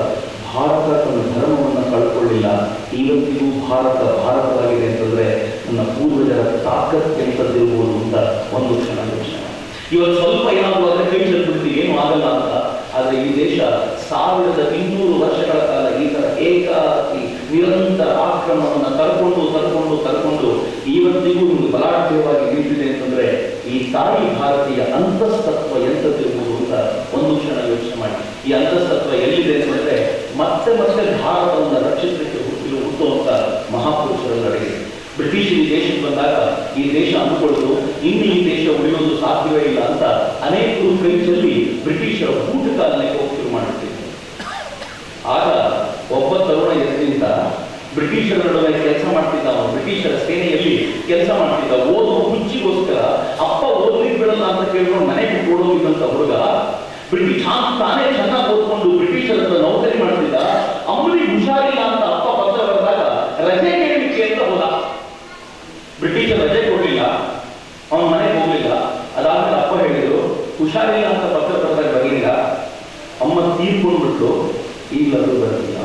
ಭಾರತ ತನ್ನ ಧರ್ಮವನ್ನು ಕಳ್ಕೊಳ್ಳಿಲ್ಲ. ಇವತ್ತಿಗೂ ಭಾರತವಾಗಿದೆ ಅಂತಂದ್ರೆ ನನ್ನ ಪೂರ್ವಜರ ತಾಕತ್ ಎಂತದ್ದಿರ್ಬೋದು ಅಂತ ಒಂದು ಕ್ಷಣ ಯೋಚನೆ. ಇವತ್ತು ಸ್ವಲ್ಪ ಏನಾದರೂ ಅದರ ಕೈ ಬಿಡ್ತೀವಿ, ಏನು ಆಗಲ್ಲ ಅಂತ. ಆದ್ರೆ ಈ ದೇಶ 1200 ವರ್ಷಗಳ ಕಾಲ ಈ ತರ ಏಕಾಕಿ ನಿರಂತರ ಆಕ್ರಮಣವನ್ನು ತರ್ಕೊಂಡು ಇವತ್ತಿಗೂ ಒಂದು ಬಲಾಢ್ಯವಾಗಿ ನಿಂತಿದೆ ಅಂತಂದ್ರೆ ಈ ತಾಯಿ ಭಾರತೀಯ ಅಂತಸ್ತತ್ವ ಎಂತದ್ದಿರ್ಬೋದು ಅಂತ ಒಂದು ಕ್ಷಣ ಯೋಚನೆ ಮಾಡಿ. ಈ ಅಂತಸ್ತತ್ವ ಎಲ್ಲಿದೆ ಅಂತಂದ್ರೆ ಮತ್ತೆ ಭಾರತವನ್ನು ರಕ್ಷಿಸಲಿಕ್ಕೆ ಹುಟ್ಟುವಂತ ಮಹಾಪುರುಷರ ನಡೆಗೆ. ಬ್ರಿಟಿಷ್ ಈ ದೇಶಕ್ಕೆ ಬಂದಾಗ ಈ ದೇಶ ಅಂದುಕೊಳ್ಳೋದು ಇನ್ನು ಈ ದೇಶ ಉಳಿಯೋದು ಸಾಧ್ಯವೇ ಇಲ್ಲ ಅಂತ ಅನೇಕರು ಕೈ ಚೆಲ್ಲಿ ಬ್ರಿಟಿಷರ ಊಟಕಾಲಕ್ಕೆ ಹೋಗಿ ಶುರು ಮಾಡುತ್ತಿದ್ದರು. ಆಗ ಒಬ್ಬ ತರುಣ ಎದ್ದಿಂದ ಬ್ರಿಟಿಷರ ನಡುವೆ ಕೆಲಸ ಮಾಡ್ತಿದ್ದ, ಬ್ರಿಟಿಷರ ಸೇನೆಯಲ್ಲಿ ಕೆಲಸ ಮಾಡ್ತಿದ್ದ, ಓದುವ ಹುಚ್ಚಿಗೋಸ್ಕರ ಅಪ್ಪ ಓದ್ಲಿಕ್ಕೆ ಬಿಡಲ್ಲ ಅಂತ ಕೇಳ್ಕೊಂಡು ಮನೆ ಬಿಟ್ಟು ಓಡೋಗಿದ್ದಂತ ಹುಡುಗ ಬ್ರಿಟಿಷ್ ತಾನೇ ಚೆನ್ನಾಗಿ ಓದ್ಕೊಂಡು ಬ್ರಿಟಿಷರ ಹತ್ರ ನೌಕರಿ ಮಾಡ್ತಿದ್ದ. ಅಮ್ಮನಿಗೆ ಹುಷಾರಿಲ್ಲ ಅಂತ ಅಪ್ಪ ಪತ್ರ ಬರೆದಾಗ ರಜೆ ಕೇಳಲಿಕ್ಕೆ ಅಂತ ಹೋದ. ಬ್ರಿಟಿಷರ್ ರಜೆ ಕೊಡ್ಲಿಲ್ಲ, ಅವನ ಮನೆಗೆ ಹೋಗ್ಲಿಲ್ಲ. ಅದಾದ್ಮೇಲೆ ಅಪ್ಪ ಹೇಳಿದ್ರು, ಹುಷಾರಿಲ್ಲ ಅಂತ ಪತ್ರ ಬರೆದಾಗ ಬರಲಿಲ್ಲ, ಅಮ್ಮ ತೀರ್ಕೊಂಡ್ಬಿಟ್ಟು ಈಗಲೂ ಬರಲಿಲ್ಲ.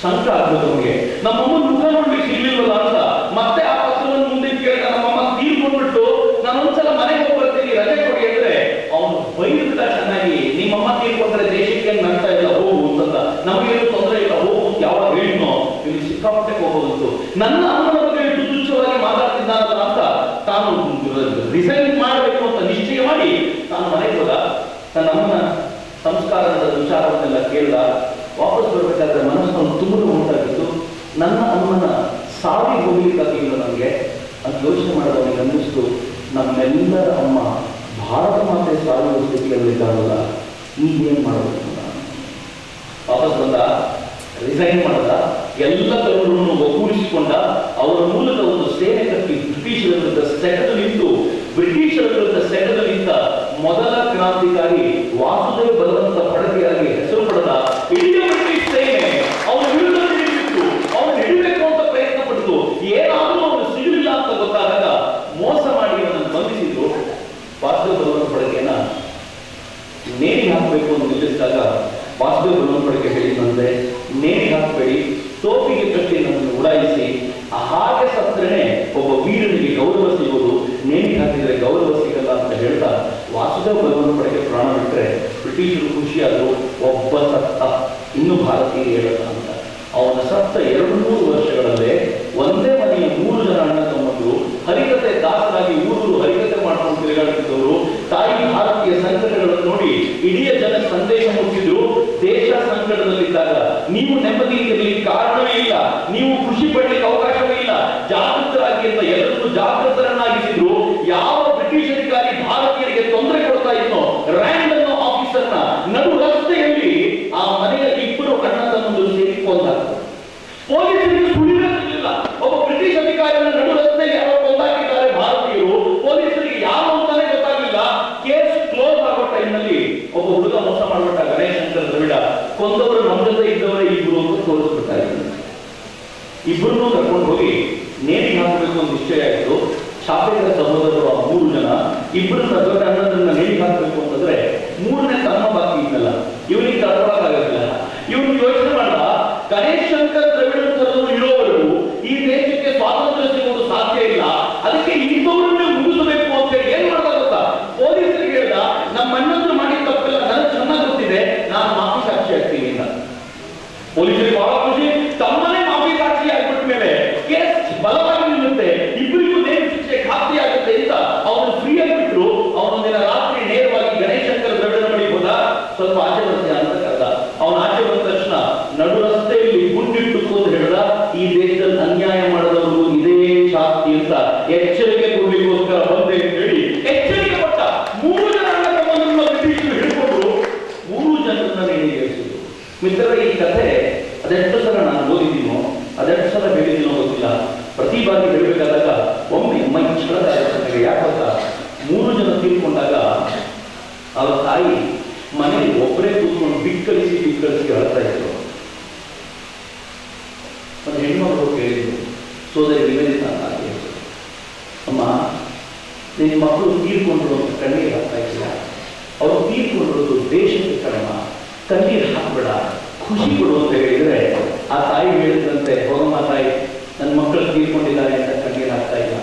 ಸಂಕ ಆಗ್ಬೇಕು ನಮಗೆ, ನಮ್ಮಮ್ಮ ಮುಖ ನೋಡ್ಲಿಕ್ಕೆ ಸಿಗ್ಲಿಲ್ವಲ್ಲ ಅಂತ ಮತ್ತೆ ಆ ಪತ್ರವನ್ನು ಮುಂದೆ ಕೇಳಿದ. ನಮ್ಮಮ್ಮ ತೀರ್ಕೊಂಡ್ಬಿಟ್ಟು ನಾನು ಒಂದ್ಸಲ ಮನೆಗೆ ಹೋಗಿ ಬರ್ತೀನಿ, ರಜೆ ಕೊಡಿ ಅಂದ್ರೆ ಅವನು ಬೈದ ಚೆನ್ನಾಗಿ, ನಿಮ್ಮಮ್ಮ ತೀರ್ಕೊಂಡ್ರೆ ದೇಶಕ್ಕೆ ನಡ್ತಾ ಇಲ್ಲ, ಹೋಗು ಅಂತ. ನಮಗೇನು ತೊಂದರೆ ಇಲ್ಲ, ಹೋಗು ಅಂತ ಯಾವಾಗ ಹೇಳಿದ್ನೋ ಇಲ್ಲಿ ಸಿಕ್ಕಾಪಟ್ಟೆ ಹೋಗೋದು. ನನ್ನ ಅಮ್ಮನ ಬಗ್ಗೆ ತುಚ್ಛವಾಗಿ ಮಾತಾಡ್ತಿದ್ದಾನಲ್ಲ ಅಂತ ತಾನು ರಿಸೈನ್ ಮಾಡಬೇಕು ಅಂತ ನಿಶ್ಚಯ ಮಾಡಿ ತಾನು ಮನೆಗೆ ಹೋದ. ತನ್ನ ಅಮ್ಮನ ಸಂಸ್ಕಾರದ ವಿಚಾರವನ್ನೆಲ್ಲ ಕೇಳಿದ. ವಾಪಸ್ ಬರ್ಬೇಕಾದ್ರೆ ಮನಸ್ಸನ್ನು ತುಂಬ ಉಂಟಾಗಿತ್ತು. ನನ್ನ ಅಮ್ಮನ ಸಾವಿಗೆ ಹೋಗ್ಲಿಕ್ಕಾಗಿಲ್ಲ ನನಗೆ ಅಂತ ಯೋಚನೆ ಮಾಡೋದವನಿಗೆ ಅನ್ನಿಸ್ತು, ನಮ್ಮೆಲ್ಲರ ಅಮ್ಮ ಭಾರತ ಮಾತೆ ಸಾಗುವ ಸ್ಥಿತಿಯಲ್ಲಿದ್ದಾರಲ್ಲ, ಈಗೇನು ಮಾಡಬೇಕು. ವಾಪಸ್ ಬಂದ, ರಿಸೈನ್ ಮಾಡಿದ, ಎಲ್ಲ ತರುಣರನ್ನು ಒಗ್ಗೂಡಿಸಿಕೊಂಡ. ಅವರ ಮೂಲಕ ಒಂದು ಸೇನೆ ಕಟ್ಟಿ ಬ್ರಿಟಿಷರ ವಿರುದ್ಧ ಸೆಟೆದು ನಿಂತ ಮೊದಲ ಕ್ರಾಂತಿಕಾರಿ ವಾಸುದೇವ ಬಲವಂತ ಪಡಕೆಯಾಗಿ ಹೆಸರು ಪಡೆದ ಇಡೀ ಬ್ರಿಟಿಷ್ ಸೇನೆ ಅವನ ವಿರುದ್ಧ ನಿಂತಿತ್ತು. ಅವನು ಹಿಡಿಬೇಕು ಅಂತ ಪ್ರಯತ್ನ ಪಟ್ಟು ಏನಾದರೂ ಅವನು ಸಿಗಲಿಲ್ಲ ಅಂತ ಗೊತ್ತಾದಾಗ ಮೋಸ ಮಾಡಿ ಅವನನ್ನು ಬಂಧಿಸಿದ್ರು. ವಾಸುದೇವ ಬಲವಂತ ಪಡಕೆಯನ್ನ ನೇಣಿಗೆ ಹಾಕಬೇಕು ಅಂತ ನಿಲ್ಲಿಸಿದಾಗ ವಾಸುದೇವ ಬಲವಂತ ಪಡಕೆ ಹೇಳಿದಂತೆ, ನೇಣಿಗೆ ಹಾಕಬೇಡಿ, ಟೋಪಿಗೆ ಕಟ್ಟಿ ನನ್ನನ್ನು ಉಡಾಯಿಸಿ, ಹಾಗೆ ಸತ್ತರೆ ಒಬ್ಬ ವೀರನಿಗೆ ಗೌರವ ಸಿಗೋದು, ನೇಣಿಗೆ ಹಾಕಿದ್ರೆ ಗೌರವ ಸಿಗಲ್ಲ ಅಂತ ಹೇಳ್ತಾ ವಾಸುದೇವ ಬಲವಂತ ಪಡಕೆ ಪ್ರಾಣ ಬಿಟ್ಟರೆ ಬ್ರಿಟಿಷರು ಖುಷಿಯಾದ್ರು. ಒಬ್ಬ ಸತ್ತ, ಇನ್ನು ಭಾರತೀಯ ಹೇಳಲ್ಲ ಅಂತ. ಅವನ ಸತ್ತ 200 ವರ್ಷಗಳಲ್ಲೇ ಒಂದೇ ಮನೆಯ 3 ಜನ ಅಣ್ಣ ತಮ್ಮಂದರು ಹರಿಕತೆ ದಾಸರಾಗಿ ಊರು ಹರಿಕತೆ ಮಾಡ್ಕೊಂಡು ತಿರುಗಾಡುತ್ತಿದ್ದವರು ತಾಯಿ ಭಾರತೀಯ ಸಂಕಟಗಳನ್ನು ನೋಡಿ ಇಡೀ ಜನ ಸಂದೇಶ ಮುಟ್ಟಿದ್ರು. ದೇಶ ಸಂಕಟದಲ್ಲಿದ್ದಾಗ ನೀವು ನೆಮ್ಮದಿಯಿರಲಿಕ್ಕೆ ಕಾರಣವೇ ಇಲ್ಲ, ನೀವು ಖುಷಿ ಪಡಲಿಕ್ಕೆ ಅವಕಾಶವೇ ಇಲ್ಲ, ಜಾಗೃತರಾಗಿ ಅಂತ ಎಲ್ಲರೂ ಜಾಗೃತರನ್ನಾಗಿಸಿದ್ರು. ಯಾವ ಬ್ರಿಟಿಷ್ ಅಧಿಕಾರಿ ಭಾರತೀಯರಿಗೆ ತೊಂದರೆ ಕೊಡ್ತಾ ಇದ್ನೋ, ರ್ಯಾಂಡ್ ಅನ್ನೋ ಆಫೀಸರ್ನ ನಡು ರಸ್ತೆಯಲ್ಲಿ ಆ ಮನೆಯ 2 ಅಣ್ಣ ತಮ್ಮಂದರು ಸೇರಿಕೊಂಡಾಗ ಪೊಲೀಸರಿಗೆ ಸುಳಿದಿರಲಿಲ್ಲ. ಒಬ್ಬ ಬ್ರಿಟಿಷ್ ಅಧಿಕಾರಿಯನ್ನು ನಡು ರಸ್ತೆಯಲ್ಲಿ ಯಾರೋ ಕೊಂದಾಕಿದ್ದಾರೆ ಭಾರತೀಯರು, ಪೊಲೀಸರಿಗೆ ಯಾರು ಅಂತಾನೆ ಗೊತ್ತಾಗಲಿಲ್ಲ. ಕೇಸ್ ಕ್ಲೋಸ್ ಆಗೋ ಟೈಮ್ನಲ್ಲಿ ಒಬ್ಬ ಹುಡುಗ ಮೋಸ ಮಾಡ್ಬಿಟ್ಟ, ಗಣೇಶ್ ಶಂಕರ್ ದ್ರವಿಡ. ಕೊಂದವರು ನಮ್ಮ ಜೊತೆ ಇದ್ದವರೇ 2 ಅಂತ ತೋರಿಸ್ಬಿಟ್ಟಾರೆ. 2 ಕರ್ಕೊಂಡು ಹೋಗಿ ನೇಣಿಗೆ ಹಾಕಬೇಕು ಅಂತ ನಿಶ್ಚಯ ಆಯಿತು. ಶಾಪಿಂಗ್ ಸಹೋದರರು 3 ಜನ, 2 ದೊಡ್ಡ ಅಣ್ಣದನ್ನ ನೇಣಿಗೆ ಹಾಕಬೇಕು ಅಂತಂದ್ರೆ 3ನೇ ತಮ್ಮ ಬಾಕಿ ಇದ್ದಲ್ಲ, ಇವನಿಗೆ ತಡ್ಕೊಳಕ್ಕಾಗಲಿಲ್ಲ. ಇವನು ಯೋಚನೆ ಮಾಡ್ದ, ಗಣೇಶ್ ಶಂಕರ್ ದ್ರವಿಡ ಇರೋವರೆಗೂ ಈ ದೇಶಕ್ಕೆ ಸ್ವಾತಂತ್ರ್ಯ ಸಿಗುವುದು ಸಾಧ್ಯ ಇಲ್ಲ, ಅದಕ್ಕೆ ಇಂಥವ್ರನ್ನೇ ಮುಗಿಸಬೇಕು ಅಂತ ಏನ್ ಮಾಡ್ತಾ ಗೊತ್ತಾ, ಪೊಲೀಸರಿಗೆ ಹೇಳ್ದ, ನಮ್ಮ ಅಣ್ಣಂದ್ರು ಮಾಡಿದ ತಪ್ಪಿಲ್ಲ, ನನಗೆ ಚೆನ್ನಾಗಿ ಗೊತ್ತಿದೆ, ನಾನು ಮಾಫಿ ಸಾಕ್ಷಿ ಆಗ್ತೀನಿ ಅಂತ. ಪೊಲೀಸರಿಗೆ ಬಹಳ ಖುಷಿ, ತಮ್ಮನೇ ಮಾಫಿ ಸಾಕ್ಷಿ ಆಗ್ಬಿಟ್ಟ ಮೇಲೆ ಕೇಸ್ ಬಲವಾಗಿ ನಿಲ್ಲುತ್ತೆ, ಇಬ್ಬರಿಗೂ ನೇರ ಶಿಕ್ಷೆ ಖಾತ್ರಿ ಆಗುತ್ತೆ ಅಂತ ಅವನು ಫ್ರೀ ಆಗಿಬಿಟ್ರು. ಅವನೊಂದಿನ ರಾತ್ರಿ ನೇರವಾಗಿ ಗಣೇಶ್ ಶಂಕರ್ ದ್ರವಿಡನ ಬಳಿ ಹೋದ. ಸ್ವಲ್ಪ ಆಚೆ ಬರ್ತೀಯ ಅಂತ ಕರೆದ. ಅವನ ಆಚೆ ಬಂದ ತಕ್ಷಣ ನಡು ರಸ್ತೆಯಲ್ಲಿ ದೇಶದಲ್ಲಿ ಗುಂಡಿಟ್ಟು ಅಂತ ಹೇಳಿದ ಈ ದೇಶದಲ್ಲಿ ಅನ್ಯಾಯ ಮಾಡಿದವರು ಇದೇ ಶಾಸ್ತಿ ಅಂತ ಎಚ್ಚರಿಕೆ ಕೊಡ್ಲಿಕ್ಕೋಸ್ಕರ ಬಂದೆ ಅಂತ ಹೇಳಿ ಎಚ್ಚರಿಕೆ ಕೊಟ್ಟ. 3 ಜನ ಅಣ್ಣ ತಮ್ಮನನ್ನ ಬ್ರಿಟಿಷರು ಹಿಡ್ಕೊಂಡು 3 ಜನರನ್ನ ನೇಣಿಗೇರಿಸಿದ್ರು. ಮಿತ್ರರೇ, ಈ ಕಥೆ ಅದೆಷ್ಟು ಸಲ ನಾನು ಓದಿದ್ದೀನೋ ಅದೆಷ್ಟು ಸಲ ಹೇಳಿದ್ದೀನೋ ಗೊತ್ತಿಲ್ಲ. ಪ್ರತಿ ಬಾರಿ ಹೇಳಬೇಕಾದಾಗ ಒಮ್ಮೆ ಮೈಕ್ಷಣದ ಯಾಕಂತ 3 ಜನ ತೀರ್ಕೊಂಡಾಗ ಅವರ ತಾಯಿ ಮನೆಯಲ್ಲಿ ಒಬ್ಬರೇ ಕೂತ್ಕೊಂಡು ಬಿಕ್ಕಳಿಸಿ ಹೇಳ್ತಾ ಇದ್ರು. ಒಂದು ಹೆಣ್ಮಗಳು ಕೇಳಿದ್ರು, ಸೋದರಿ ನಿವೇದಿತ ಅಂತ ಹೇಳಿದ್ರು, ಅಮ್ಮ ನಿನ್ನ ಮಕ್ಕಳು ತೀರ್ಕೊಂಡ್ರು ಅಂತ ಕಣ್ಣೀರು ಹಾಕ್ತಾ ಇಲ್ಲ, ಅವರು ತೀರ್ಕೊಂಡಿರೋದು ದೇಶಕ್ಕೆ ಕಡಿಮ, ಕಣ್ಣೀರು ಹಾಕಬೇಡ, ಖುಷಿ ಕೊಡು ಅಂತ ಹೇಳಿದ್ರೆ ಆ ತಾಯಿ ಹೇಳಿದಂತೆ, ಹೋಗಮ್ಮ ತಾಯಿ, ನನ್ನ ಮಕ್ಕಳು ತೀರ್ಕೊಂಡಿದ್ದಾರೆ ಅಂತ ಕಣ್ಣೀರು ಹಾಕ್ತಾ ಇಲ್ಲ,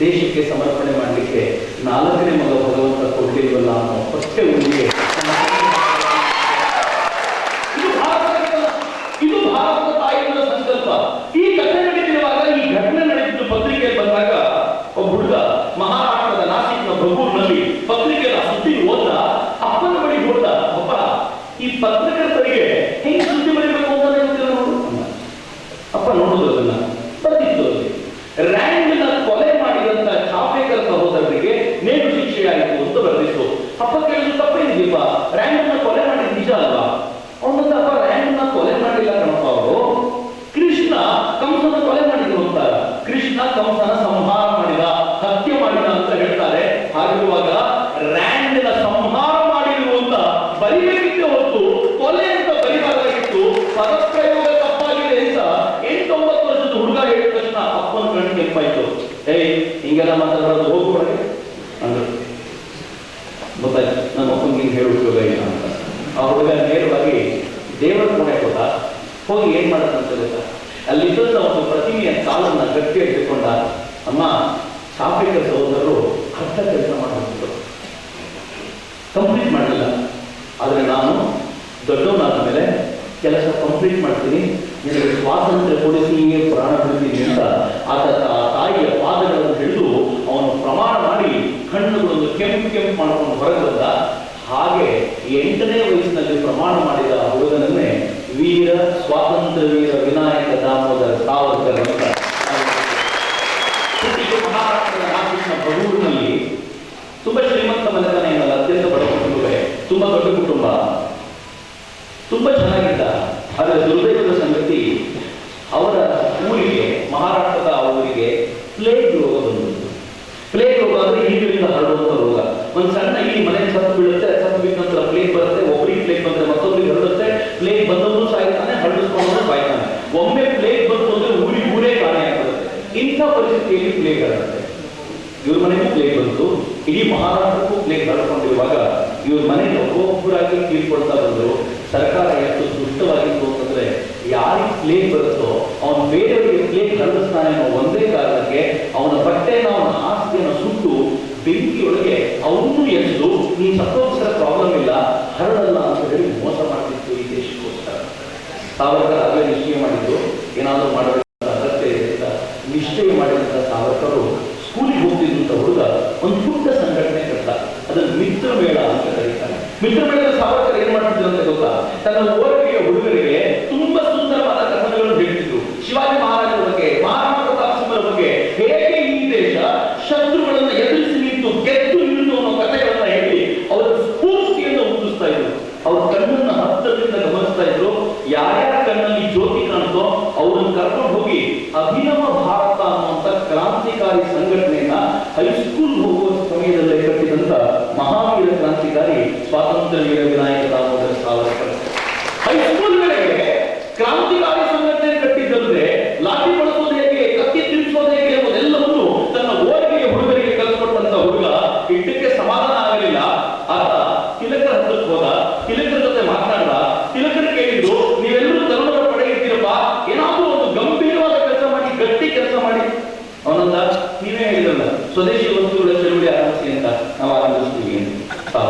ದೇಶಕ್ಕೆ ಸಮರ್ಪಣೆ ಮಾಡಲಿಕ್ಕೆ 4ನೇ ಮಗ ಭಗವಂತ ಕೊಡ್ಲಿಲ್ವಲ್ಲ ಅನ್ನೋ ಹೊಟ್ಟೆ ಉಳಿಗೆ ಇದು ಭಾರತದ ತಾಯಿಯ ಸಂಕಲ್ಪ. ಈ ಕಥೆ ನಡೆದಿರುವಾಗ, ಈ ಘಟನೆ ನಡೆದಿದ್ದು ಪತ್ರಿಕೆಯಲ್ಲಿ ಬಂದಾಗ ಒಬ್ಬ ಹುಡುಗ ಮಹಾರಾಷ್ಟ್ರದ ನಾಸಿಕ್ನ ಭಗೂರ್ನಲ್ಲಿ ಪತ್ರಿಕೆಯ ಸುದ್ದಿ ಓದ, ಅಪ್ಪನ ಬಳಿ ಹೋದ, ಅಪ್ಪ ಈ ಪತ್ರಕರ್ತರಿಗೆ ಹೆಂಗೆ ಸುದ್ದಿ ಬರೀಬೇಕು ಅಂತಾನೆ ಗೊತ್ತಿಲ್ಲ ನೋಡು. ಅಪ್ಪ ನೋಡುದು ಅದನ್ನ ಬರ್ದಿತ್ತು, ರ್ಯಾಂಡ್ನ ಕೊಲೆ ಮಾಡಿದಂತ ಚಾಪೇಕರ್ ಸಹೋದರರಿಗೆ ನೇಣು ಶಿಕ್ಷೆಯಾಯಿತು ಅಂತ ಬರ್ದಿತ್ತು. ಅಪ್ಪ ಕೇಳಿದ್ರು, ತಪ್ಪೇನಿದೀಪ, ರ್ಯಾಂಡ್ನ ಕೊಲೆ ಮಾಡಿದ ನಿಜ ಅಲ್ವಾ? ಅವನಂತ, ಅಪ್ಪ ರ್ಯಾಂಡ್ನ ಕೊಲೆ ಮಾಡಿಲ್ಲ ಕಣಪ್ಪ, ಅವರು ಕೃಷ್ಣ ಕಂಸನ ಕೊಲೆ ಮಾಡಿದ್ರು ಅಂತ, ಕೃಷ್ಣ ಕಂಸನ ಸಂಹಾರ ಮಾಡಿದ, ಹತ್ಯೆ ಮಾಡಿದ ಅಂತ ಹೇಳ್ತಾರೆ. ಹಾಗಿರುವಾಗ ರ್ಯಾಂಡ್ನ ಸಂಹಾರ ಮಾಡಿರು ಅಂತ ಬರಿಬೇಕಿತ್ತು ಹೊತ್ತು ಕೊಲೆ ಅಂತ ಬರಿಬಾರ್ದಾಗಿತ್ತು. ಪದಪ್ರಯೋಗ ತಪ್ಪಾಗಿದೆ ಅಂತ 8-9 ವರ್ಷದ ಹುಡುಗ ಹೇಳಿದ ತಕ್ಷಣ ಅಪ್ಪನ ಕಣ್ಣು ಕೆಂಪಾಯ್ತು. ಹಿಂಗೆಲ್ಲ ಮಾತಾಡೋದು ಹೋಗ್ಬಿಡಗೆ ಅಂದ್ರು. ಗೊತ್ತಾಯ್ತು, ನನ್ನ ಅಪ್ಪನಿಗೆ ಹೇಳಿ ಉಪಯೋಗ ಇಲ್ಲ ಅಂತ. ಆ ಹುಡುಗ ನೇರವಾಗಿ ದೇವರ ಕೋಣೆ ಹೋದ. ಹೋಗಿ ಏನ್ ಮಾಡದಂತ ಗೊತ್ತಾ, ಅಲ್ಲಿದ್ದಂತ ಒಂದು ಪ್ರತಿಮೆಯ ಕಾಲನ್ನ ಗಟ್ಟಿಯಾಗಿ ಇಟ್ಕೊಂಡ. ಅಮ್ಮ, ಚಾಪೇಕರ್ ಸಹೋದರರು ಅರ್ಧ ಕೆಲಸ ಮಾಡಬಹುದು, ಕಂಪ್ಲೀಟ್ ಮಾಡಲಿಲ್ಲ, ಆದ್ರೆ ನಾನು ದೊಡ್ಡವನಾದ ಮೇಲೆ ಕೆಲಸ ಕಂಪ್ಲೀಟ್ ಮಾಡ್ತೀನಿ, ನಿನಗೆ ಸ್ವಾತಂತ್ರ್ಯ ಕೊಡಿಸಿಯೇ ಪ್ರಾಣ ಬಿಡ್ತೀನಿ ಅಂತ ಆ ತಾಯಿಯ ಪಾದಗಳನ್ನು ಹಿಡಿದು ಅವನು ಪ್ರಮಾಣ ಮಾಡಿ ಕಣ್ಣುಗಳನ್ನು ಕೆಂಪು ಮಾಡಿಕೊಂಡು ಹೊರಗೆ ಬಂದ. ಹಾಗೆ 8ನೇ ವಯಸ್ಸಿನಲ್ಲಿ ಪ್ರಮಾಣ ಮಾಡಿದ ಹುಡುಗನನ್ನೇ ವೀರ ಸ್ವಾತಂತ್ರ್ಯ ವೀರ ವಿನಾಯಕ ದಾಮೋದರ ಸಾವರ್ಕರ್ ಅಂತ. ಮಹಾರಾಷ್ಟ್ರದ ನಾಸಿಕ್ನ ಭಗೂರಿನಲ್ಲಿ ತುಂಬಾ ಶ್ರೀಮಂತ ಮನೆತನ ಏನಲ್ಲ, ಅತ್ಯಂತ ಬಡ ಕುಟುಂಬವೇ, ತುಂಬಾ ದೊಡ್ಡ ಕುಟುಂಬ, ತುಂಬಾ ಚೆನ್ನಾಗಿದ್ದ. ಆದರೆ ದುರ್ದೈವದ ಸಂಗತಿ, ಅವರ ಊರಿಗೆ, ಮಹಾರಾಷ್ಟ್ರದ ಊರಿಗೆ ಪ್ಲೇಗ್ ರೋಗ ಬಂದಿತ್ತು. ಪ್ಲೇಗ್ ರೋಗ ಅಂದ್ರೆ ಈಗಿನಿಂದ ಹರಡುವಂತ ರೋಗ. ಒಂದು ಸಣ್ಣ ಈ ಮನೆ ಸತ್ತು ಬೀಳುತ್ತೆ, ಸತ್ತು ಬಿದ್ದ ನಂತರ ಪ್ಲೇಗ್ ಬರುತ್ತೆ, ಒಬ್ಬರಿಗೆ ಪ್ಲೇಗ್ ಬಂದ್ರೆ ಮತ್ತೊಬ್ಬರಿಗೆ ಹರಡುತ್ತೆ, ಪ್ಲೇಗ್ ಬಂದವನು ಸಾಯ್ತಾನೆ, ಹರಡಿಸ್ಕೊಂಡವನು ಸಾಯ್ತಾನೆ. ಒಮ್ಮೆ ಪ್ಲೇಗ್ ಬಂತು ಅಂದ್ರೆ ಊರೇ ಕಾಣೆ ಆಗ್ಬಿಡುತ್ತೆ. ಇಂಥ ಪರಿಸ್ಥಿತಿಯಲ್ಲಿ ಪ್ಲೇಗ್ ಹರಡುತ್ತೆ. ಇವ್ರ ಮನೆಗೂ ಪ್ಲೇಗ್ ಬಂತು, ಇಡೀ ಮಹಾರಾಷ್ಟ್ರಕ್ಕೂ ಪ್ಲೇಗ್ ಹರಡ್ಕೊಂಡಿರುವಾಗ ಇವ್ರ ಮನೆಗೆ ಒಬ್ಬೊಬ್ಬರಾಗಿ ತೀರ್ಕೊಳ್ತಾ ಬಂದ್ರು. ಸರ್ಕಾರ ಎಷ್ಟು ದುಷ್ಟವಾಗಿತ್ತು ಅಂತಂದ್ರೆ, ಯಾರಿಗೆ ಪ್ಲೇಗ್ ಬರುತ್ತೋ ಅವನು ಬೇರೆಯವರಿಗೆ ಪ್ಲೇಗ್ ಹರಡಿಸ್ತಾನೆ ಅನ್ನೋ ಒಂದೇ ಕಾರಣಕ್ಕೆ ಅವನ ಬಟ್ಟೆನ, ಅವನ ಆಸ್ತಿಯನ್ನು ಸುಟ್ಟು ಬೆಂಕಿಯೊಳಗೆ ಅವನ್ನೂ ಎಸೆದು, ನೀ ಸತ್ತೋಸ್ಕರ ಪ್ರಾಬ್ಲಮ್ ಇಲ್ಲ, ಹರಡಲ್ಲ ಅಂತ ಹೇಳಿ ಮೋಸ ಮಾಡ್ತಿತ್ತು ಈ ದೇಶಕ್ಕೋಸ್ಕರ. ಸಾವರ್ಕರ್ ಆಗಲೇ ನಿಶ್ಚಯ ಮಾಡಿದ್ದು, ಏನಾದರೂ ಮಾಡಬೇಕಂತ ಅಗತ್ಯ ಇದೆ ಅಂತ ನಿಶ್ಚಯ ಮಾಡಿದಂತ ಸಾವರ್ಕರು ಸ್ಕೂಲಿಗೆ ಹೋಗ್ತಿದ್ದಂತ ಹುಡುಗ ಒಂದು ಪುಟ್ಟ ಸಂಘಟನೆ ಕಟ್ಟ. ಅದನ್ನು ಮಿತ್ರ ಮೇಳ ಅಂತ ಕರೀತಾರೆ. ಮಿತ್ರ ಮೇಳದ ಸಾವರ್ಕರ್ ಏನ್ ಮಾಡ್ತಿದ್ರು ಅಂತ ಗೊತ್ತಾ, ತನ್ನ ಓರಗೆಯ ಹುಡುಗರಿಗೆ ತುಂಬಾ ಸುಂದರವಾದ ಕಥನಗಳನ್ನು ಹೇಳ್ತಿದ್ರು. ಶಿವಾಜಿ ಮಹಾರಾಜರ ಬಗ್ಗೆ, ಮಹಾರಾಣಾ ಪ್ರತಾಪ್ ಸಿಂಹರ ಬಗ್ಗೆ, ಹೇಗೆ ಈ ದೇಶ ಶತ್ರುಗಳನ್ನ ಎದುರಿಸಿ ನಿಂತು ಗೆದ್ದು ನಿಂತು ಅನ್ನೋ ಕಥೆಗಳನ್ನ ಹೇಳಿ ಅವರ ಸ್ಫೂರ್ತಿಯನ್ನು ಹುಟ್ಟಿಸ್ತಾ ಇದ್ರು. ಅವ್ರ ಕಣ್ಣನ್ನ ಹತ್ತದಿಂದ ಗಮನಿಸ್ತಾ ಇದ್ರು. ಯಾರ್ಯಾರ ಕಣ್ಣಲ್ಲಿ ಜ್ಯೋತಿ ಕಾಣ್ತೋ ಅವ್ರನ್ನ ಕರ್ಕೊಂಡು ಹೋಗಿ ಅಭಿನವ ಭಾರತ ಅನ್ನುವಂತ ಕ್ರಾಂತಿಕಾರಿ ಸಂಘಟನೆಯನ್ನ ಹೈಸ್ಕೂಲ್ ಹೋಗುವ ಸಮಯದಲ್ಲೇ ಕಟ್ಟಿದಂತ ಮಹಾವೀರ ಕ್ರಾಂತಿಕಾರಿ ಸ್ವಾತಂತ್ರ್ಯ ವೀರ ವಿನಾಯಕ ದಾಮೋದರ ಸಾವರ್ಕರ್. ಹೈಸ್ಕೂಲ್ಗಳಿಗೆ ಕ್ರಾಂತಿಕಾರಿ ಸಂಘಟನೆ ಕಟ್ಟಿದ್ದಲ್ಲದೆ ಲಾಠಿ ಬಳಸೋದು ಹೇಗೆ, ಕತ್ತಿ ತಿರುಗಿಸೋದು ಹೇಗೆ ಎಂಬುದೆಲ್ಲವನ್ನು ತನ್ನ ಓರಿಗೆಯ ಹುಡುಗರಿಗೆ ಕಲಿಸ್ಕೊಟ್ಟಂತ ಹುಡುಗ ಇಟ್ಟಕ್ಕೆ ಸಮಾಧಾನ ಆಗಲಿಲ್ಲ. ಆತ ತಿಲಕರ ಹತ್ರಕ್ಕೆ ಹೋದ, ತಿಲಕರ ಜೊತೆ ಮಾತನಾಡ. ತಿಲಕರು ಕೇಳಿದ್ರು, ನೀವೆಲ್ಲರೂ ತರುಣರ ಪಡೆ ಇದ್ದೀರಪ್ಪ, ಏನಾದ್ರೂ ಒಂದು ಗಂಭೀರವಾದ ಕೆಲಸ ಮಾಡಿ, ಗಟ್ಟಿ ಕೆಲಸ ಮಾಡಿ. ಅವನಂದ, ನೀವೇ ಹೇಳಿದ್ರಲ್ಲ ಸ್ವದೇಶಿ ವಸ್ತುಗಳ ಚಳುವಳಿ ಆರಂಭಿಸಿ ಅಂತ, ನಾವು ಆರಂಭಿಸ್ತೀವಿ.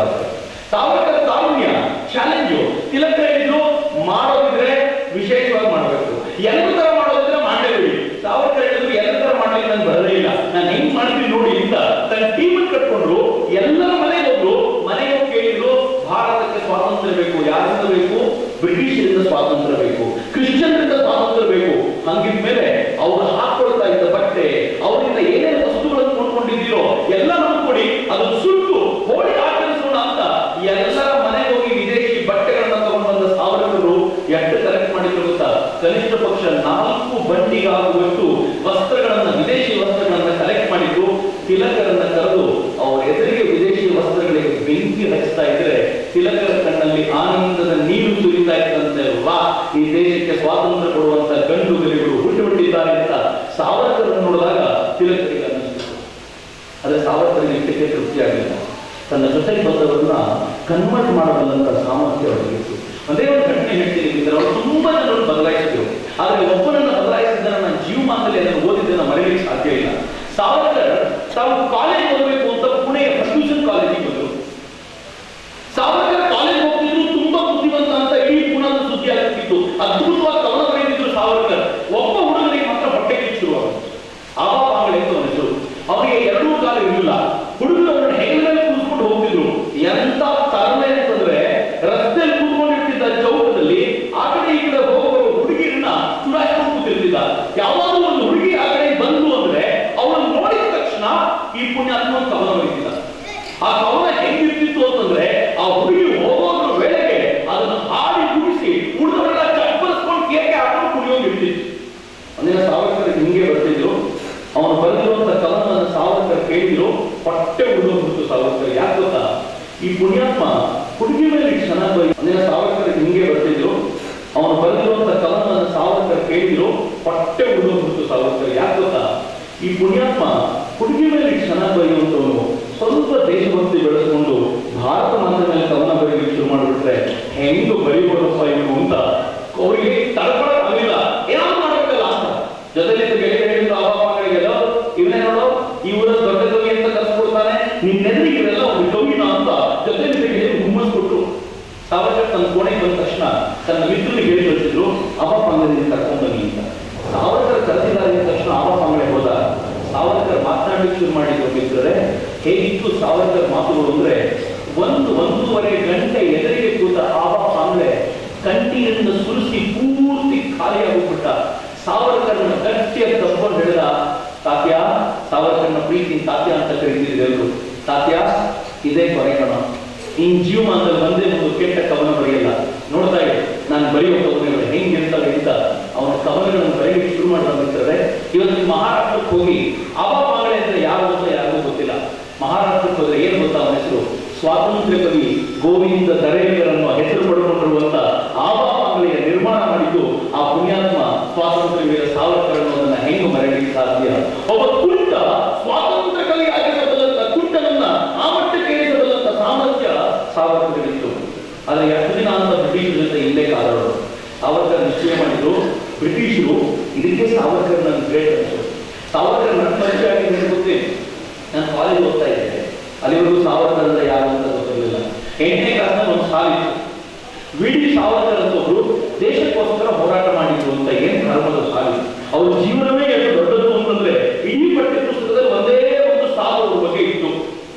ಸಾವರ್ಕರ್ ತಾರುಣ್ಯ ಚಾಲೆಂಜು. ತಿಲಕರು ಹೇಳಿದ್ರು, ಮಾಡೋದಿದ್ರೆ ವಿಶೇಷವಾಗಿ ಮಾಡಬೇಕು, ಎಲ್ಲ ತರ ಮಾಡೋದಿದ್ರೆ ಮಾಡಲೇಬೇಡಿ. ಸಾವರ್ಕರ್ ಹೇಳಿದ್ರು, ಎಲ್ಲ ತರ ಮಾಡ್ಲಿಕ್ಕೆ ನನ್ಗೆ ಬರದೇ ಇಲ್ಲ, ನಾನು ಹೆಂಗ್ ಮಾಡ್ತೀನಿ ನೋಡಿ ಅಂತ ತನ್ನ ಟೀಮ್ ಕಟ್ಕೊಂಡ್ರು. ಎಲ್ಲರ ಮನೆಗೆ ಹೋದ್ರು. ಮನೆಗೆ ಕೇಳಿದ್ರು, ಭಾರತಕ್ಕೆ ಸ್ವಾತಂತ್ರ್ಯ ಬೇಕು, ಯಾರಿಂದ ಬೇಕು? ಬ್ರಿಟಿಷರಿಂದ ಸ್ವಾತಂತ್ರ್ಯ ಬೇಕು, ಕ್ರಿಶ್ಚಿಯನ್ರಿಂದ ಸ್ವಾತಂತ್ರ್ಯ ಬೇಕು. ಹಂಗಿದ್ಮೇಲೆ ಅವ್ರು ಹಾಕೊಳ್ತಾ ಇದ್ದ ಬಟ್ಟೆ, ಅವರಿಂದ ಏನೇನು ವಸ್ತುಗಳನ್ನು ಕೊಂಡ್ಕೊಂಡಿದ್ದೀರೋ ಎಲ್ಲನೂ ಕೊಡಿ, ಅದನ್ನು ಸುಟ್ಟು ಹೋಳಿ ಆಚರಿಸೋಣ ಅಂತ ಎಲ್ಲರ ಮನೆಗೆ ಹೋಗಿ ವಿದೇಶಿ ಬಟ್ಟೆಗಳನ್ನ ತಗೊಂಡು ಬಂದ ಸಾವರ್ಕರು ಎಷ್ಟು ಕಲೆಕ್ಟ್ ಮಾಡಿದ್ರು ಗೊತ್ತಾ? ಕನಿಷ್ಠ ಪಕ್ಷ 4 ಬಂಡಿಗಾಗುವಷ್ಟು ವಸ್ತ್ರಗಳನ್ನ, ವಿದೇಶಿ ವಸ್ತ್ರಗಳನ್ನ ಕಲೆಕ್ಟ್ ಮಾಡಿದ್ರು. ತಿಲಕರನ್ನ ಕರೆದು ಅವರ ಎದುರಿಗೆ ವಿದೇಶಿ ವಸ್ತ್ರಗಳಿಗೆ ಬೆಂಕಿ ಹಚ್ತಾ ಇದ್ರೆ ತಿಲಕರ ಕಣ್ಣಲ್ಲಿ ಆನಂದದ ನೀರು ಸುರಿತಾ ಇತ್ತಂತೆ. ವಾ, ಈ ದೇಶಕ್ಕೆ ಸ್ವಾತಂತ್ರ್ಯ ಕೊಡುವಂತ ಗಂಡು ಗಲಿಗಳು ಹುಟ್ಟಿಬಿಟ್ಟಿದ್ದಾರೆ ಅಂತ ಸಾವರ್ಕರನ್ನು ನೋಡಿದಾಗ ತಿಲಕರಿಗೆ ಅನ್ನಿಸ್ತು. ಆದ್ರೆ ಸಾವರ್ಕರಿಗೆ ಇಷ್ಟಕ್ಕೆ ತೃಪ್ತಿ ಆಗಲಿಲ್ಲ. ತನ್ನ ಜೊತೆಗೆ ಬಂದವರನ್ನ ಕನ್ವರ್ಟ್ ಮಾಡಬಲ್ಲಂತ ಸಾಮರ್ಥ್ಯ ಅವರಿಗಿತ್ತು. ಅದೇ ಒಂದು ಘಟನೆ ಹೇಳ್ತೀನಿ. ಅವರು ತುಂಬಾ ಜನರನ್ನು ಬದಲಾಯಿಸಿದ್ರು, ಆದ್ರೆ ಒಬ್ಬನನ್ನ ಬದಲಾಯಿಸಿದ್ದನ್ನ ನಾನು ಜೀವಮಾನದಲ್ಲಿ ಅದನ್ನು ಓದಿದ್ದನ್ನ ಮರೆಯಲಿಕ್ಕೆ ಸಾಧ್ಯ ಇಲ್ಲ. ಸಾವರ್ಕರ್ ತಾವು ಕಾಲೇಜ್ ಹೋಗಬೇಕು ಅಂತ ಪುಣೆಯ ಫರ್ಗ್ಯೂಸನ್ ಕಾಲೇಜಿಗೆ ಬಂದರು. ಸಾವರ್ಕರ್ ಕಾಲೇಜ್ ಹೋಗ್ತಿದ್ರು, ತುಂಬಾ ಬುದ್ಧಿವಂತ ಅಂತ ಇಡೀ ಪುಣೆದ ಸುದ್ದಿ ಆಗ್ತಿತ್ತು. ಅದ್ಭುತವಾಗಿ ಕವನ ಬರೆದಿದ್ರು ಸಾವರ್ಕರ್. ಒಬ್ಬ ಹುಡುಗನಿಗೆ ಮಾತ್ರ ಹೊಟ್ಟೆ ಕಿಚ್ಚುರುವಾಗ ಆಬಾ ಪಾಂಗಳೆ ಅಂತ ಹೆಸರು. ಅವರಿಗೆ 2 ಕಾಲ ಇರಲಿಲ್ಲ. ಹುಡುಗರು ಅವರನ್ನು ಹೆಗಲ ಮೇಲೆ ಕೂತ್ಕೊಂಡು ಹೋಗ್ತಿದ್ರು. ಎಂತ ತರಲೆ ಅಂತಂದ್ರೆ ರಸ್ತೆಯಲ್ಲಿ ಕೂತ್ಕೊಂಡಿರ್ತಿದ್ದ ಚೌಕದಲ್ಲಿ ಆ ಕಡೆ ಈ ಕಡೆ ಹೋಗುವ ಹುಡುಗಿಯರನ್ನ ಚುಡಾಯಿಸ್ಕೊಂಡು ಕೂತಿರ್ತಿದ್ದ. ಯಾವಾಗಲೂ ಒಂದು ಹುಡುಗಿ ಆ ಕಡೆ ಬಂದು ಅಂದ್ರೆ ಅವಳನ್ನು ನೋಡಿದ ತಕ್ಷಣ ಈ ಪುಣ್ಯಾತ್ಮ ಕವನ ಬರೀತಿದ್ದ. ಆ ಕವನ ಹೆಂಗಿರ್ತಿತ್ತು ಅಂತಂದ್ರೆ ಆ ಹುಡುಗಿ ಹೋಗೋದ್ರ ವೇಳೆಗೆ ಅದನ್ನು ಹಾಡಿ ಮುಗಿಸಿ ಹುಡುಗರೆಲ್ಲ ಚಪ್ಪಲಿಸ್ಕೊಂಡು ಕೇಕೆ ಹಾಕೊಂಡು ಕುಡಿಯೋಗಿರ್ತಿತ್ತು. ಒಂದಿನ ಸಾವರ್ಕರ್ ಹಿಂಗೆ ಬರ್ತಿದ್ರು. ಅವನು ಬರೆದಿರುವಂತ ಕವನವನ್ನು ಸಾವರ್ಕರ್ ಕೇಳಿದ್ರು. ಹೊಟ್ಟೆ ಉಳಿದೋಗ್ಬಿಟ್ಟು ಸಾವರ್ಕರ್. ಯಾಕೆ ಗೊತ್ತಾ? ಈ ಪುಣ್ಯಾತ್ಮ ಹುಡುಗಿ ಮೇಲೆ ಚೆನ್ನಾಗಿ ಬರೀ. ಒಂದಿನ ಸಾವರ್ಕರ್ ಹಿಂಗೆ ಬರ್ತಿದ್ರು. ಅವನು ಬರೆದಿರುವಂತ ಕವನವನ್ನು ಸಾವರ್ಕರ್ ಕೇಳಿದ್ರು. ಹೊಟ್ಟೆ ಉಳಿದೋಗ್ಬಿಟ್ಟು ಸಾವರ್ಕರ್. ಯಾಕೆ ಗೊತ್ತಾ? ಈ ಪುಣ್ಯಾತ್ಮ ಹುಡುಗಿ ಮೇಲೆ ಚೆನ್ನಾಗಿ ಬರೆಯುವಂತವನು ಸ್ವಲ್ಪ ದೇಶಭಕ್ತಿ ಬೆಳೆಸ್ಕೊಂಡು ಭಾರತ ಮಾತ್ರ ಮೇಲೆ ಕವನ ಬರೆಯಲಿಕ್ಕೆ ಶುರು ಮಾಡಿಬಿಟ್ರೆ ಹೆಂಗು ಬರೀಬೋದಪ್ಪ ಇವರು ಅಂತ ಅವರಿಗೆ ತಡ್ಕೊಳಕ್ಕಾಗಲಿಲ್ಲ. ಏನಾದ್ರು ಮಾಡಬೇಕಲ್ಲ ಅಂತ ಜೊತೆಲಿ ಗೆಳೆಯ ಹೇಳಿದ್ರು ಆವಾಗಳಿಗೆಲ್ಲ, ಇವನೇ ನೋಡೋ ಈ ಊರ ದೊಡ್ಡ ಕವಿ ಅಂತ ಕರೆಸ್ಕೊಡ್ತಾನೆ, ನಿನ್ನೆದ್ರಿಗೆ ಇವೆಲ್ಲ ಒಂದು ಕವಿನ ಅಂತ ಜೊತೆಲಿ ಗೆಳೆಯ ಹುಮ್ಮಸ್ಕೊಟ್ರು. ಸಾವರ್ಕರ್ ತನ್ನ ಕೋಣೆಗೆ ಬಂದ ತಕ್ಷಣ ತನ್ನ ಮಿತ್ರನಿಗೆ ಹೇಳಿ ಕಳಿಸಿದ್ರು, ಆಬಾ ಪಾಂಗದಿಂದ ಕರ್ಕೊಂಡು ಬನ್ನಿ ಅಂತ. ಸಾವರ್ಕರ್ ಕರೆದಿದ್ದಾರೆ ಅಂದ ತಕ್ಷಣ ಆಬಾ ಪಾಂಗಳೆ ಹೋದ. ಸಾವರ್ಕರ್ ಮಾತನಾಡಲಿಕ್ಕೆ ಶುರು ಮಾಡಿದ್ರು. ಮಿತ್ರರೇ, ಹೇಗಿತ್ತು ಸಾವರ್ಕರ್ ಮಾತುಗಳು ಅಂದ್ರೆ, 1-1.5 ಗಂಟೆ ಎದುರಿಗೆ ಕೂತ ಆಬಾ ಪಾಂಗಳೆ ಕಂಟಿಯಿಂದ ಸುರಿಸಿ ಪೂರ್ತಿ ಖಾಲಿಯಾಗೋಗ್ಬಿಟ್ಟ. ಸಾವರ್ಕರ್ನ ಗಟ್ಟಿಯಾಗಿ ತಪ್ಕೊಂಡು ಹೇಳಿದ, ತಾತ್ಯ, ಸಾವರ್ಕರ್ನ ಪ್ರೀತಿ ತಾತ್ಯ ಅಂತ ಕರೀತಿದ್ರು ಎಲ್ಲರೂ. ತಾತ್ಯ, ಇದೇ ಕೊನೆ ಕಣ, ಇನ್ ಜೀವಮಾನದಲ್ಲಿ ಒಂದೇ ಒಂದು ಕೆಟ್ಟ ಕವನ ಬರೆಯಲ್ಲ. ನೋಡ್ತಾ ಇದ್ದೆ ನಾನು ಬರೆಯುವ ಕವನಗಳು ಹೆಂಗಿರ್ತವೆ ಅಂತ ಅವನ ಕವನಗಳನ್ನು ಬರೆಯಲಿಕ್ಕೆ ಶುರು ಮಾಡಿದ. ಮಿತ್ರರೇ, ಇವತ್ತು ಮಹಾರಾಷ್ಟ್ರಕ್ಕೆ ಹೋಗಿ ಆಬಾ ಪಾಂಗಳೆ ಅಂದ್ರೆ ಯಾರು ಅಂತ ಯಾರಿಗೂ ಗೊತ್ತಿಲ್ಲ. ಮಹಾರಾಷ್ಟ್ರಕ್ಕೆ ಹೋದ್ರೆ ಏನು ಗೊತ್ತಾ ಅವನ ಹೆಸರು? ಸ್ವಾತಂತ್ರ್ಯ ಕವಿ ಗೋವಿಂದ ದರೇಕರ್ ಅನ್ನುವ ಹೆಸರು ಪಡ್ಕೊಂಡಿರುವಂತ ಆಬಾ ಪಾಂಗಳೆಯ ನಿರ್ಮಾಣ ಮಾಡಿದ್ದು ಆ ಪುಣ್ಯಾತ್ಮ ಸ್ವಾತಂತ್ರ್ಯ ವೀರ ಸಾವರ್ಕರ್ ಅನ್ನೋದನ್ನ ಹೆಂಗು ಮರೆಯಲಿಕ್ಕೆ ಸಾಧ್ಯ? ಒಬ್ಬ ಕುಂಟ ಸ್ವಾತಂತ್ರ್ಯ ಕವಿ ಆಗಿರಬಲ್ಲಂತ ಕುಂಟನನ್ನ ಆ ಮಟ್ಟಕ್ಕೆ ಏರಿಸಬಲ್ಲಂತ ಸಾಮರ್ಥ್ಯ ಸಾವರ್ಕರ್ಗಿತ್ತು. ಆದ್ರೆ ಎಷ್ಟು ದಿನ ಅಂತ ಬ್ರಿಟಿಷರ ಜೊತೆ ಇಲ್ಲೇ ಕಾದಾಡೋದು. ಸಾವರ್ಕರ್ ನಿಶ್ಚಯ ಮಾಡಿದ್ರು, ಬ್ರಿಟಿಷರು ಇದಕ್ಕೆ ಸಾವರ್ಕರ್ ನನ್ನ ಗ್ರೇಟ್ ಅನ್ಸು. ಸಾವರ್ಕರ್ ನನ್ನ ಪರಿಚಯ ಆಗಿದೆ ಗೊತ್ತೇ. ನಾನು ಕಾಲೇಜ್ ಓದ್ತಾ ಇದ್ದೆ, ಅಲ್ಲಿವರೆಗೂ ಸಾವರ್ಕರ್ ಅಂತ ಯಾರು ಅಂತ ಗೊತ್ತಿರಲಿಲ್ಲ. 8ನೇ ಕ್ಲಾಸ್ನಲ್ಲಿ ಒಂದು ಸಾಲಿತ್ತು, ವಿ.ಡಿ. ಸಾವರ್ಕರ್ ಅಂತ ಒಬ್ರು ದೇಶಕ್ಕೋಸ್ಕರ ಹೋರಾಟ ಮಾಡಿದ್ರು ಅಂತ. ಏನ್ ಧರ್ಮದ ಸಾಲಿ, ಅವ್ರ ಜೀವನವೇ ಎಷ್ಟು ದೊಡ್ಡದು ಅಂತಂದ್ರೆ ಇಡೀ ಪಠ್ಯ ಪುಸ್ತಕದಲ್ಲಿ ಒಂದೇ ಒಂದು ಸಾಲು ಅವ್ರ ಬಗ್ಗೆ ಇತ್ತು.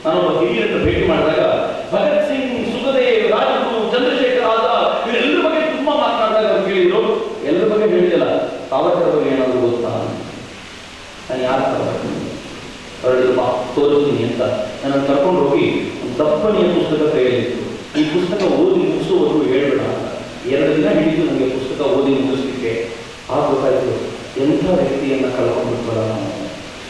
ನಾನೊಬ್ಬ ಹಿರಿಯರನ್ನು ಭೇಟಿ ಮಾಡಿದಾಗ ಭಗತ್ ಸಿಂಗ್, ಸುಖದೇವ್, ರಾಜಗುರು, ಚಂದ್ರಶೇಖರ್ ಆಜಾದ್ ಇವರೆಲ್ಲರ ಬಗ್ಗೆ ತುಂಬಾ ಮಾತನಾಡಿದಾಗ ಅವ್ರು ಕೇಳಿದ್ರು. ಎಲ್ಲರ ಬಗ್ಗೆ ಹೇಳಿದಿಲ್ಲ, ಸಾವರ್ಕರ್ ಬಗ್ಗೆ ಏನಾದ್ರು ಗೊತ್ತಾ? ನಾನು ಯಾರು ಹೊರಡಿದ್ರು ತೋರಿಸ್ತೀನಿ ಅಂತ ನನ್ನ ಕರ್ಕೊಂಡು ಹೋಗಿ ಒಂದು ದಪ್ಪನೆಯ ಪುಸ್ತಕ ಕೈಯಲ್ಲಿತ್ತು. ಈ ಪುಸ್ತಕ ಓದಿ ಮುಗಿಸುವವರೆಗೂ ಹೇಳ್ಬೇಡ ಅಂತ. 2 ದಿನ ಹಿಡಿದು ನನಗೆ ಪುಸ್ತಕ ಓದಿ ಮುಗಿಸ್ಲಿಕ್ಕೆ. ಆಗ ಗೊತ್ತಾಯ್ತು, ಎಂಥ ವ್ಯಕ್ತಿಯನ್ನ ಕಳ್ಕೊಂಡ್ಬಿಟ್ವಲ್ಲ ನಾವು,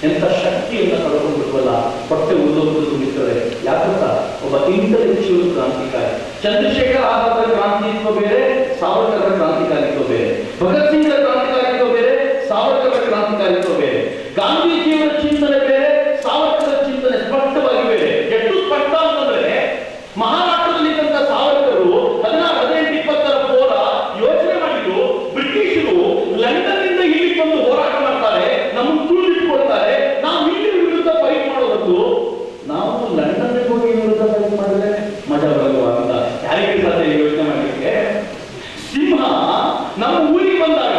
ಎಂಥ ಶಕ್ತಿಯನ್ನ ಕಳ್ಕೊಂಡ್ಬಿಟ್ವಲ್ಲ, ಹೊಟ್ಟೆ ಉದ್ದೋಗ್ಬಿಟ್ಟು ನಿಂತರೆ. ಯಾಕಂತ ಒಬ್ಬ ಇಂಟೆಲೆಕ್ಚುಯಲ್ ಕ್ರಾಂತಿಕಾರಿ. ಚಂದ್ರಶೇಖರ್ ಆಜಾದರ ಕ್ರಾಂತಿತ್ವ ಬೇರೆ, ಸಾವರ್ಕರ್ ಕ್ರಾಂತಿಕಾರಿತ್ವ ಬೇರೆ. ಭಗತ್ ಸಿಂಗ್ ಕ್ರಾಂತಿಕಾರಿತ್ವ ಬೇರೆ, ಸಾವರ್ಕರ್ ಕ್ರಾಂತಿಕಾರಿತ್ವ ಬೇರೆ. ಗಾಂಧೀಜಿಯವರ ಚಿಂತನೆ ಬೇರೆ, ಸಾವರ್ಕರ್ ಚಿಂತನೆ ಸ್ಪಷ್ಟವಾಗಿ ಬೇರೆ. ಎಷ್ಟು ಸ್ಪಷ್ಟ ಅಂತಂದ್ರೆ ಮಹಾರಾಷ್ಟ್ರದಲ್ಲಿ ಸಾವರ್ಕರು 16-18-20 ಹೋರ ಯೋಚನೆ ಮಾಡಿದ್ರು. ಬ್ರಿಟಿಷರು ಲಂಡನ್ನಿಂದ ಇಲ್ಲಿ ಬಂದು ಹೋರಾಟ ಮಾಡ್ತಾರೆ, ನಮ್ಮನ್ನು ತುಳಿದಿಟ್ಕೊಳ್ತಾರೆ, ನಾವು ಇಲ್ಲಿ ವಿರುದ್ಧ ಫೈಟ್ ಮಾಡೋದು. ನಾವು ಲಂಡನ್ಗೆ ಹೋಗಿ ವಿರುದ್ಧ ಫೈಟ್ ಮಾಡಿದ್ರೆ ಮಜಾ ಬರಲ್ವ ಅಂತ ಯಾರಿಗೆ ಸಾಧ್ಯ ಯೋಚನೆ ಮಾಡಲಿಕ್ಕೆ? ಸಿಂಹ ನಮ್ಮ ಊರಿಗೆ ಬಂದಾಗ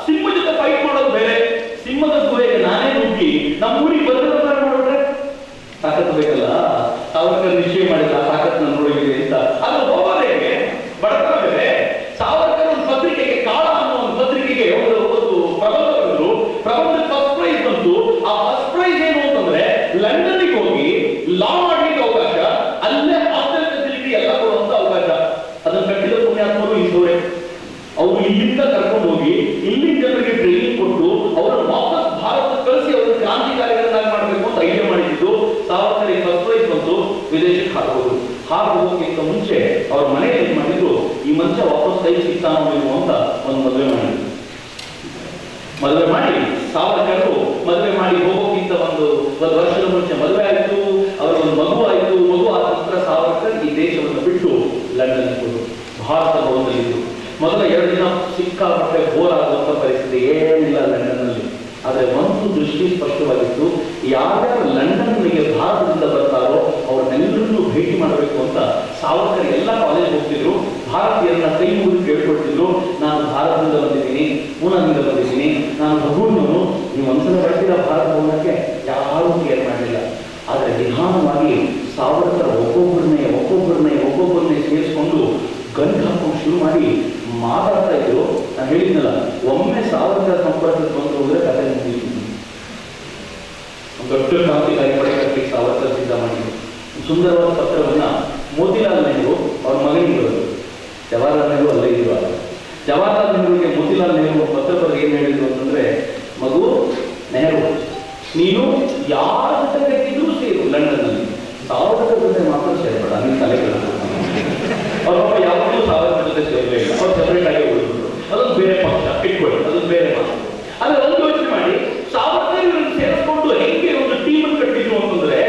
ಸಿಂಹ ಜೊತೆ ಫೈಟ್ ಮಾಡೋದು ಬೇರೆ. ಸಿಂಹದ ಗುಹೆಗೆ ನಾನೇ ನುಗ್ಗಿ ನಮ್ಮ ಊರಿಗೆ ಬಂದ್ರೆ ಮಾಡಿದ್ರೆ ತಾಕತ್ತು ಬೇಕಲ್ಲ. ಸಾವರ್ಕರ್ ನಿಶ್ಚಯ ಮಾಡಿದ ತಾಕತ್ತು ನನ್ನೊಳಗಿದೆ ಅಂತ. ಅದು ಹೋಗೋದೇಗೆ ಅವ್ರ ಮನೆಯಲ್ಲಿ ಏನ್ ಮಾಡಿದ್ರು, ಈ ಮನುಷ್ಯ ವಾಪಸ್ ಕೈ ಸಿಗ್ತಾನೋ ಇಲ್ವೋ ಅಂತ ಒಂದು ಮದುವೆ ಮಾಡಿದ್ರು. ಮದುವೆ ಮಾಡಿ ಸಾವರ್ಕರ್ ಮದುವೆ ಮಾಡಿ ಹೋಗೋಕ್ಕಿಂತ ಒಂದು ವರ್ಷದ ಮುಂಚೆ ಮದುವೆ ಆಯಿತು, ಅವರಿಗೊಂದು ಮಗು ಆಯಿತು. ಮಗು ಆದ ನಂತರ ಸಾವರ್ಕರ್ ಈ ದೇಶವನ್ನು ಬಿಟ್ಟು ಲಂಡನ್ ಹೋದರು. ಭಾರತ ಭವನದಲ್ಲಿದ್ದು ಮೊದಲ 2 ದಿನ ಸಿಕ್ಕಾಪಟ್ಟೆ ಬೋರ್ ಆಗುವಂತ ಪರಿಸ್ಥಿತಿ, ಏನಿಲ್ಲ ಲಂಡನ್ನಲ್ಲಿ. ಆದರೆ ಒಂದು ದೃಷ್ಟಿ ಸ್ಪಷ್ಟವಾಗಿತ್ತು, ಯಾರ್ಯಾರು ಲಂಡನ್ನಿಗೆ ಭಾರತದಿಂದ ಬರ್ತಾರೋ ಅವ್ರನ್ನೆಲ್ಲರನ್ನೂ ಭೇಟಿ ಮಾಡಬೇಕು ಅಂತ ಸಾವರ್ಕರ್ ಎಲ್ಲ ಕಾಲೇಜ್ ಹೋಗ್ತಿದ್ರು. ಭಾರತೀಯರನ್ನ ಕೈ ಮುಗಿದು ಕೇಳ್ಕೊಳ್ತಿದ್ರು, ನಾನು ಭಾರತದಿಂದ ಬಂದಿದ್ದೀನಿ, ಪೂನಾದಿಂದ ಬಂದಿದ್ದೀನಿ, ನಾನು ಭಗವನ್ನವನು, ನೀವು ಒಂದ್ಸಲ ಬರ್ತೀರಾ ಭಾರತ ಭವನಕ್ಕೆ? ಯಾರೂ ಕೇರ್ ಮಾಡಲಿಲ್ಲ. ಆದರೆ ನಿಧಾನವಾಗಿ ಸಾವರ್ಕರ್ ಒಬ್ಬೊಬ್ಬರನ್ನೇ ಸೇರಿಸ್ಕೊಂಡು ಗಂಟು ಹಾಕೊಂಡು ಶುರು ಮಾಡಿ ಮಾತಾಡ್ತಾ ಇದ್ರು. ನಾನು ಹೇಳಿದ್ನಲ್ಲ, ಒಮ್ಮೆ ಸಾವರ್ಕರ್ ಸಂಪರ್ಕಕ್ಕೆ ಬಂದು ಹೋದ್ರೆ ಕಥೆ ಮುಗಿಯಿತು. ಒಂದು ದೊಡ್ಡ ಕ್ರಾಂತಿಕಾರಿ ಪಡೆ ಕಟ್ಟಲಿಕ್ಕೆ ಸಾವರ್ಕರ್ ಸಿದ್ಧ ಮಾಡಿದ್ರು. ಸುಂದರವಾದ ಪತ್ರವನ್ನ ಮೋತಿಲಾಲ್ ನೆಹರು ಅವ್ರ ಮಗನಿಗೆ ಬರೆದರು. ಜವಾಹರ್ಲಾಲ್ ನೆಹರು ಅಲ್ಲೇ ಇದ್ರು. ಜವಾಹರ್ಲಾಲ್ ನೆಹರುಗೆ ಮೋತಿಲಾಲ್ ನೆಹರು ಪತ್ರ ಬರೆದು ಏನ್ ಹೇಳಿದ್ರು ಅಂತಂದ್ರೆ, ಮಗು ನೆಹರು, ನೀನು ಯಾರ ಜೊತೆ ಇದ್ರೂ ಸೇರು ಲಂಡನ್ನಲ್ಲಿ, ಸಾವರ್ಕರ್ ಜೊತೆ ಮಾತ್ರ ಸೇರ್ಬೇಡ, ನಿನ್ನ ತಲೆಗಳ. ಅವ್ರಪ್ಪ ಯಾವಾಗಲೂ ಸಾವರ್ಕರ್ ಜೊತೆ ಸೇರಲೇ ಇಲ್ಲ, ಅವ್ರು ಸೆಪರೇಟ್ ಆಗಿ ಉಳಿದ್ರು. ಅದೊಂದು ಬೇರೆ ಪಕ್ಷ ಇಟ್ಕೊಳ್ಳಿ, ಅದೊಂದು ಬೇರೆ ಮಾತು. ಆದ್ರೆ ಒಂದು ಯೋಚನೆ ಮಾಡಿ, ಸಾವರ್ಕರ್ ಇವರನ್ನು ಸೇರಿಸ್ಕೊಂಡು ಹೆಂಗೆ ಒಂದು ಟೀಮ್ ಅನ್ನು ಕಟ್ಟಿದ್ರು ಅಂತಂದ್ರೆ,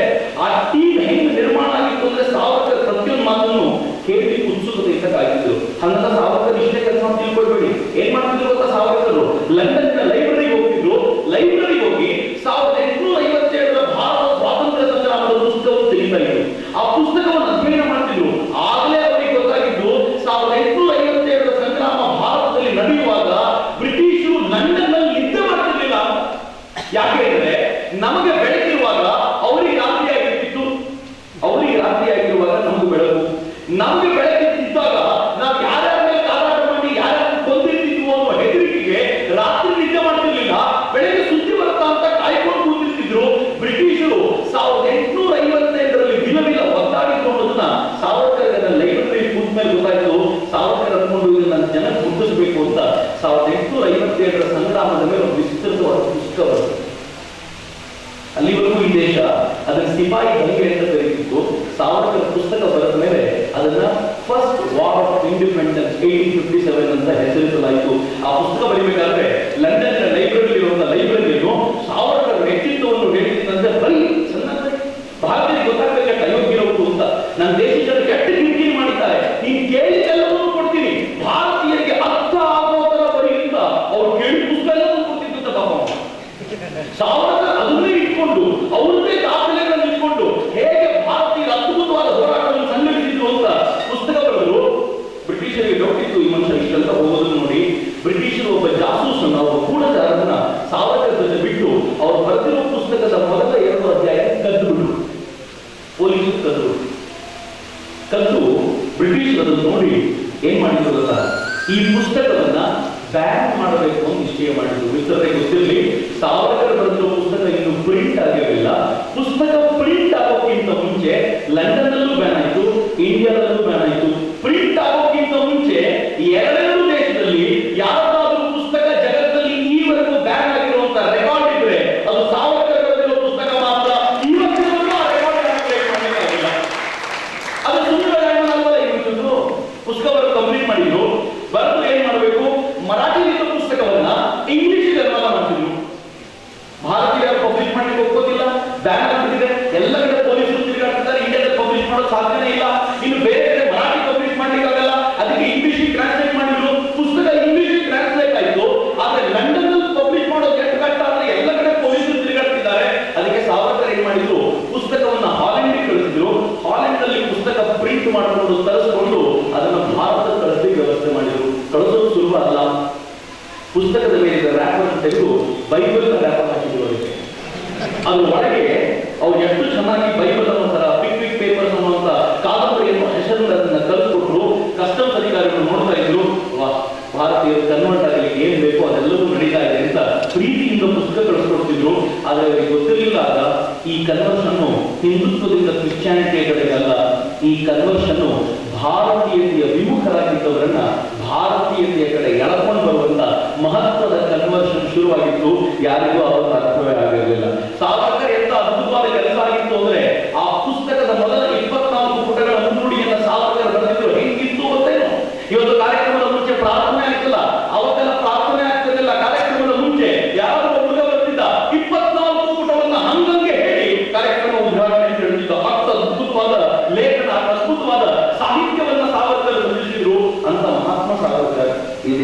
ಆ ಟೀಮ್ ಹೆಂಗೆ ನಿರ್ಮಾಣ ಆಗಿತ್ತು ಅಂದ್ರೆ ಸಾವರ್ಕರ್ ಪ್ರತಿಯೊಂದು ಮಾತನ್ನು ಕೇಳಿ ಉತ್ಸುಕತೆಯಿಂದ ಕಾಯ್ತಿದ್ರು. ಹಂಗಂತ ಸಾವರ್ಕರ್ ಇಷ್ಟೇ ಕೆಲಸ ತಿಳ್ಕೊಳ್ಬೇಡಿ. ಏನ್ ಮಾಡ್ತಿದ್ರು ಗೊತ್ತಾ ಸಾವರ್ಕರ್? ಲಂಡನ್ನ ಲೈಬ್ರರಿಗೆ ಹೋಗ್ತಿದ್ರು. ಲೈಬ್ರರಿಗೆ ಹೋಗಿ 1857ರ ಭಾರತ ಸ್ವಾತಂತ್ರ್ಯ ಸಂಗ್ರಾಮದ ಪುಸ್ತಕವನ್ನು ತೆಗಿತಾ ಇದ್ರು. ಆ ಪುಸ್ತಕವನ್ನು ಅಧ್ಯಯನ ಮಾಡ್ತಿದ್ರು. ಆಗಲೇ ಅವರಿಗೆ ಗೊತ್ತಾಗಿದ್ದು, 1857ರ ಸಂಗ್ರಾಮ ಭಾರತದಲ್ಲಿ ನಡೆಯುವಾಗ ಬ್ರಿಟಿಷರು ಲಂಡನ್ನಲ್ಲಿ ನಿದ್ದೆ ಮಾಡ್ತಿರ್ಲಿಲ್ಲ. ಯಾಕೆ ಅಂದ್ರೆ ನಮಗೆ ಬೆಳಕಿರುವಾಗ ಅವರಿಗೆ ರಾತ್ರಿ ಆಗಿರ್ತಿತ್ತು, ಅವರಿಗೆ ರಾತ್ರಿ ಆಗಿರುವಾಗ ನಮಗೂ ಬೆಳಕು. ನಮಗೆ ಬೆಳಕಿದ್ದಾಗ ನಾವು ಯಾರ್ಯಾರ ಮೇಲೆ ಕಾದಾಟ ಮಾಡಿ ಯಾರ್ಯಾರು ಕೊಂದಿರ್ತಿದ್ವು ಅನ್ನೋ ಹೆದರಿಕೆಗೆ ರಾತ್ರಿ ನಿದ್ದೆ ಮಾಡ್ತಿರ್ಲಿಲ್ಲ. ಬೆಳಗ್ಗೆ ಸುದ್ದಿ ಬರುತ್ತಾ ಅಂತ ಕಾಯ್ಕೊಂಡು ಕೂತಿರ್ತಿದ್ರು. ಬ್ರಿಟಿಷರು 1855ರಲ್ಲಿ ದಿನವಿಲ್ಲ ಒತ್ತಾಡಿದ್ರು ಅನ್ನೋದನ್ನ ಸಾವರ್ಕರ್ ಲೈಬ್ರರಿ ಕೂತ ಮೇಲೆ ಗೊತ್ತಾಯ್ತು. ಸಾವರ್ಕರ್ ಅಂದ್ಕೊಂಡು ನನ್ನ ಜನ ಗುರುತಿಸಬೇಕು ಅಂತ 1857ರ ಸಂಗ್ರಾಮದ ಮೇಲೆ ಒಂದು ವಿಸ್ತೃತವಾದ ಪುಸ್ತಕ ಬರ್ತದೆ. ಅಲ್ಲಿವರೆಗೂ ಈ ದೇಶ ಅದನ್ನ ಸಿಪಾಯಿ ದಂಗೆ ಅಂತ ಕರೀತಿತ್ತು. ಸಾವರ್ಕರ್ ಪುಸ್ತಕ ಬರೆದ ಮೇಲೆ ಅದನ್ನ ಫಸ್ಟ್ ವಾರ್ ಆಫ್ ಇಂಡಿಪೆಂಡೆನ್ಸ್ 1857 ಅಂತ ಹೆಸರಿಸಲಾಯಿತು. ಆ ಪುಸ್ತಕ ಬರೀಬೇಕಾದ್ರೆ ಲಂಡನ್ ಲೈಬ್ರರಿ ಇರುವಂತಹ ಲೈಬ್ರರಿಯನ್ನು ಸಾವರ್ಕರ್ ವ್ಯಕ್ತಿತ್ವವನ್ನು ಹೇಳಿದಂತೆ ಬರೀ ಚೆನ್ನಾಗಿ ಭಾರತೀಯರಿಗೆ ಗೊತ್ತಾಗಬೇಕ ಅಯೋಗ್ಯರವರು ಅಂತ. ನನ್ನ ದೇಶದ ಜನ ಕೆಟ್ಟ ಕಿರಿಕಿರಿ ಮಾಡಿದ್ದಾರೆ, ನೀನು ಕೇಳಿದ್ದೆಲ್ಲವನ್ನೂ ಕೊಡ್ತೀನಿ, ಭಾರತೀಯರಿಗೆ ಅರ್ಥ ಆಗೋ ತರ ಬರೀ ಅಂತ ಅವ್ರು ಕೇಳಿ ಪುಸ್ತಕ ಎಲ್ಲವನ್ನೂ ಕೊಡ್ತಿದ್ದಂತ ಪಾಪ. ಸಾವರ್ಕರ್ ಅದನ್ನೇ ಇಟ್ಕೊಂಡು ಅವ್ರದ್ದೇ ದಾಖಲೆಗಳನ್ನು ಇಟ್ಕೊಂಡು ಹೇಗೆ ಭಾರತೀಯರ ಅದ್ಭುತವಾದ ಹೋರಾಟವನ್ನು ಸಂಘಟಿಸಿದ್ರು ಅಂತ ಪುಸ್ತಕ ಬರೆದರು. ಬ್ರಿಟಿಷರಿಗೆ ಡೌಟ್ ಇತ್ತು, ಈ ಮನುಷ್ಯ ಇಷ್ಟೆಲ್ಲ ಹೋಗೋದನ್ನು ನೋಡಿ ಬ್ರಿಟಿಷರು ಒಬ್ಬ ಜಾಸೂಸನ್ನ, ಒಬ್ಬ ಗೂಢಚಾರರನ್ನ ಸಾವರ್ಕರ್ ಜೊತೆ ಬಿಟ್ಟು ಅವ್ರು ಬರೆದಿರುವ ಪುಸ್ತಕದ ಮೊದಲ 2 ಅಧ್ಯಾಯ ಕದ್ದು ಬಿಟ್ಟು ಪೊಲೀಸರು ಕದ್ದು ಬ್ರಿಟಿಷರು ಅದನ್ನು ನೋಡಿ ಏನ್ ಮಾಡಿದ್ರು ಗೊತ್ತಾ, ಈ ಪುಸ್ತಕವನ್ನ ಬ್ಯಾನ್ ಮಾಡಬೇಕು ಅಂತ ನಿಶ್ಚಯ ಮಾಡಿದ್ರು. ಮಿತ್ರರಿಗೆ ಗೊತ್ತಿರಲಿ, ಸಾವರ್ಕರ್ ಬರೆದಿರುವ ಪುಸ್ತಕ ಇನ್ನು ಪ್ರಿಂಟ್ ಆಗಿರಲಿಲ್ಲ. ಪುಸ್ತಕ ಪ್ರಿಂಟ್ ಆಗೋಕ್ಕಿಂತ ಮುಂಚೆ ಲಂಡನ್ನಲ್ಲೂ ಬ್ಯಾನ್ ಆಯಿತು, ಇಂಡಿಯಾದಲ್ಲೂ ಬ್ಯಾನ್ ಆಯಿತು. ಪ್ರಿಂಟ್ ಆಗೋಕ್ಕಿಂತ ಮುಂಚೆ 2 ದೇಶದಲ್ಲಿ ಯಾವ್ದಾದ್ರೂ ಪುಸ್ತಕ ಜಗತ್ತಲ್ಲಿ ಈವರೆಗೂ ಬ್ಯಾನ್ ಆಗಿರುವಂತ ರೆಕಾರ್ಡ್ ಇದ್ರೆ ಅದು ಸಾವರ್ಕರ್ ಬರೆದಿರುವ ಪುಸ್ತಕ ಮಾತ್ರ. ಇವತ್ತಿನವರೆಗೂ ಆ ರೆಕಾರ್ಡ್ ಮಾಡಲಿಕ್ಕಾಗಿಲ್ಲ. ಅದು ಸುಮ್ಮನೆ ಅಲ್ವಲ್ಲ. ಇವತ್ತು ಪುಸ್ತಕವನ್ನು ಕಂಪ್ಲೀಟ್ ಮಾಡಿದ್ರು. ಬರೆದು ಏನ್ ಮಾಡಬೇಕು, ಮರಾಠಿಯಿಂದ ಪುಸ್ತಕವನ್ನ ಇಂಗ್ಲಿಷ್ ಅನುವಾದ ಮಾಡ್ತಿದ್ರು. ಭಾರತೀಯರು ಪಬ್ಲಿಷ್ ಮಾಡ್ಲಿಕ್ಕೆ ಒಪ್ಪೋದಿಲ್ಲ, ಬ್ಯಾನ್ ಆಗ್ಬಿಟ್ಟಿದೆ. ಎಲ್ಲ ಕಡೆ ಪೊಲೀಸರು ತಿರುಗಾಡ್ತಿದ್ದಾರೆ. ಇಂಡಿಯಾದಲ್ಲಿ ಪಬ್ಲಿಷ್ ಮಾಡೋದು ಸಾಧ್ಯನೇ ಇಲ್ಲ. ಇನ್ನು ಬೇರೆ ಕಡೆ ಮರಾಠಿ ಪಬ್ಲಿಷ್ ಮಾಡ್ಲಿಕ್ಕೆ ಆಗಲ್ಲ. ಅದಕ್ಕೆ ಇಂಗ್ಲಿಷ್ ಟ್ರಾನ್ಸ್ಲೇಟ್ ಮಾಡಿದ್ರು. ಪುಸ್ತಕ ಇಂಗ್ಲಿಷ್ ಟ್ರಾನ್ಸ್ಲೇಟ್ ಆಯ್ತು. ಆದ್ರೆ ಲಂಡನ್ ಪಬ್ಲಿಷ್ ಮಾಡೋದು ಎಷ್ಟು ಕಷ್ಟ ಅಂದ್ರೆ ಎಲ್ಲ ಕಡೆ ಪೊಲೀಸರು ತಿರುಗಾಡ್ತಿದ್ದಾರೆ. ಅದಕ್ಕೆ ಸಾವರ್ಕರ್ ಏನ್ ಮಾಡಿದ್ರು, ಪುಸ್ತಕವನ್ನ ಹಾಲೆಂಡ್ಗೆ ಕಳಿಸಿದ್ರು. ಹಾಲೆಂಡ್ ಅಲ್ಲಿ ಪುಸ್ತಕ ಪ್ರಿಂಟ್ ಮಾಡಿಕೊಂಡು ತರಿಸಿಕೊಂಡು ಅದನ್ನು ಭಾರತಕ್ಕೆ ಕಳಿಸಲಿಕ್ಕೆ ವ್ಯವಸ್ಥೆ ಮಾಡಿದ್ರು. ಕಳಿಸೋದು ಸುಲಭ ಅಲ್ಲ. ಪುಸ್ತಕದ ಮೇಲೆ ರ್ಯಾಪರ್ ತೆಗೆದು ಬೈಬಲ್ ರ್ಯಾಪರ್ ಹಾಕಿದ್ರು. ಅದಕ್ಕೆ ಅದ್ರ ಒಳಗೆ ಅವ್ರು ಎಷ್ಟು ಚೆನ್ನಾಗಿ ಬೈಬಲ್ ಅನ್ನೋಂತರ ಪಿಕ್ ಪೇಪರ್ಸ್ ಅನ್ನುವಂತ ಕಾದಂಬರಿಯನ್ನು ಹೆಸರು ಅದನ್ನ ಕಲಿಸ್ಕೊಟ್ರು. ಕಸ್ಟಮ್ಸ್ ಅಧಿಕಾರಿಗಳು ನೋಡ್ತಾ ಇದ್ರು, ಭಾರತೀಯರು ಕನ್ವರ್ಟ್ ಆಗಲಿಕ್ಕೆ ಏನ್ ಬೇಕು ಅದೆಲ್ಲವೂ ನಡೀತಾ ಇದೆ ಅಂತ ಪ್ರೀತಿಯಿಂದ ಪುಸ್ತಕ ಕಳಿಸ್ಕೊಡ್ತಿದ್ರು. ಆದ್ರೆ ಅವರಿಗೆ ಗೊತ್ತಿರಲಿಲ್ಲ ಆಗ ಈ ಕನ್ವರ್ಷನ್ ಹಿಂದುತ್ವದಿಂದ ಕ್ರಿಶ್ಚಿಯಾನಿಟಿಯ ಕಡೆಗಲ್ಲ. ಈ ಕನ್ವರ್ಷನ್ ಭಾರತೀಯತೆಯ ವಿಮುಖರಾಗಿದ್ದವರನ್ನ ಭಾರತೀಯತೆಯ ಕಡೆ ಎಳಕೊಂಡು ಬರುವಂತ ಮಹತ್ವದ ಕನ್ವರ್ಷನ್ ಶುರುವಾಗಿತ್ತು. ಯಾರಿಗೂ ಅವರ ಅರ್ಥವೇ ಆಗಿರಲಿಲ್ಲ. ಸಾವರ್ಕರ್ ಎಂತ ಅದ್ಭುತವಾದ ಕೆಲಸ ಆಗಿತ್ತು ಅಂದ್ರೆ, ಆ ಪುಸ್ತಕದ ಮೊದಲ 24 ಪುಟಗಳ ಮುನ್ನುಡಿಯನ್ನ ಸಾವರ್ಕರ್ ಬರೆದಿದ್ರು. ಹೆಂಗೆ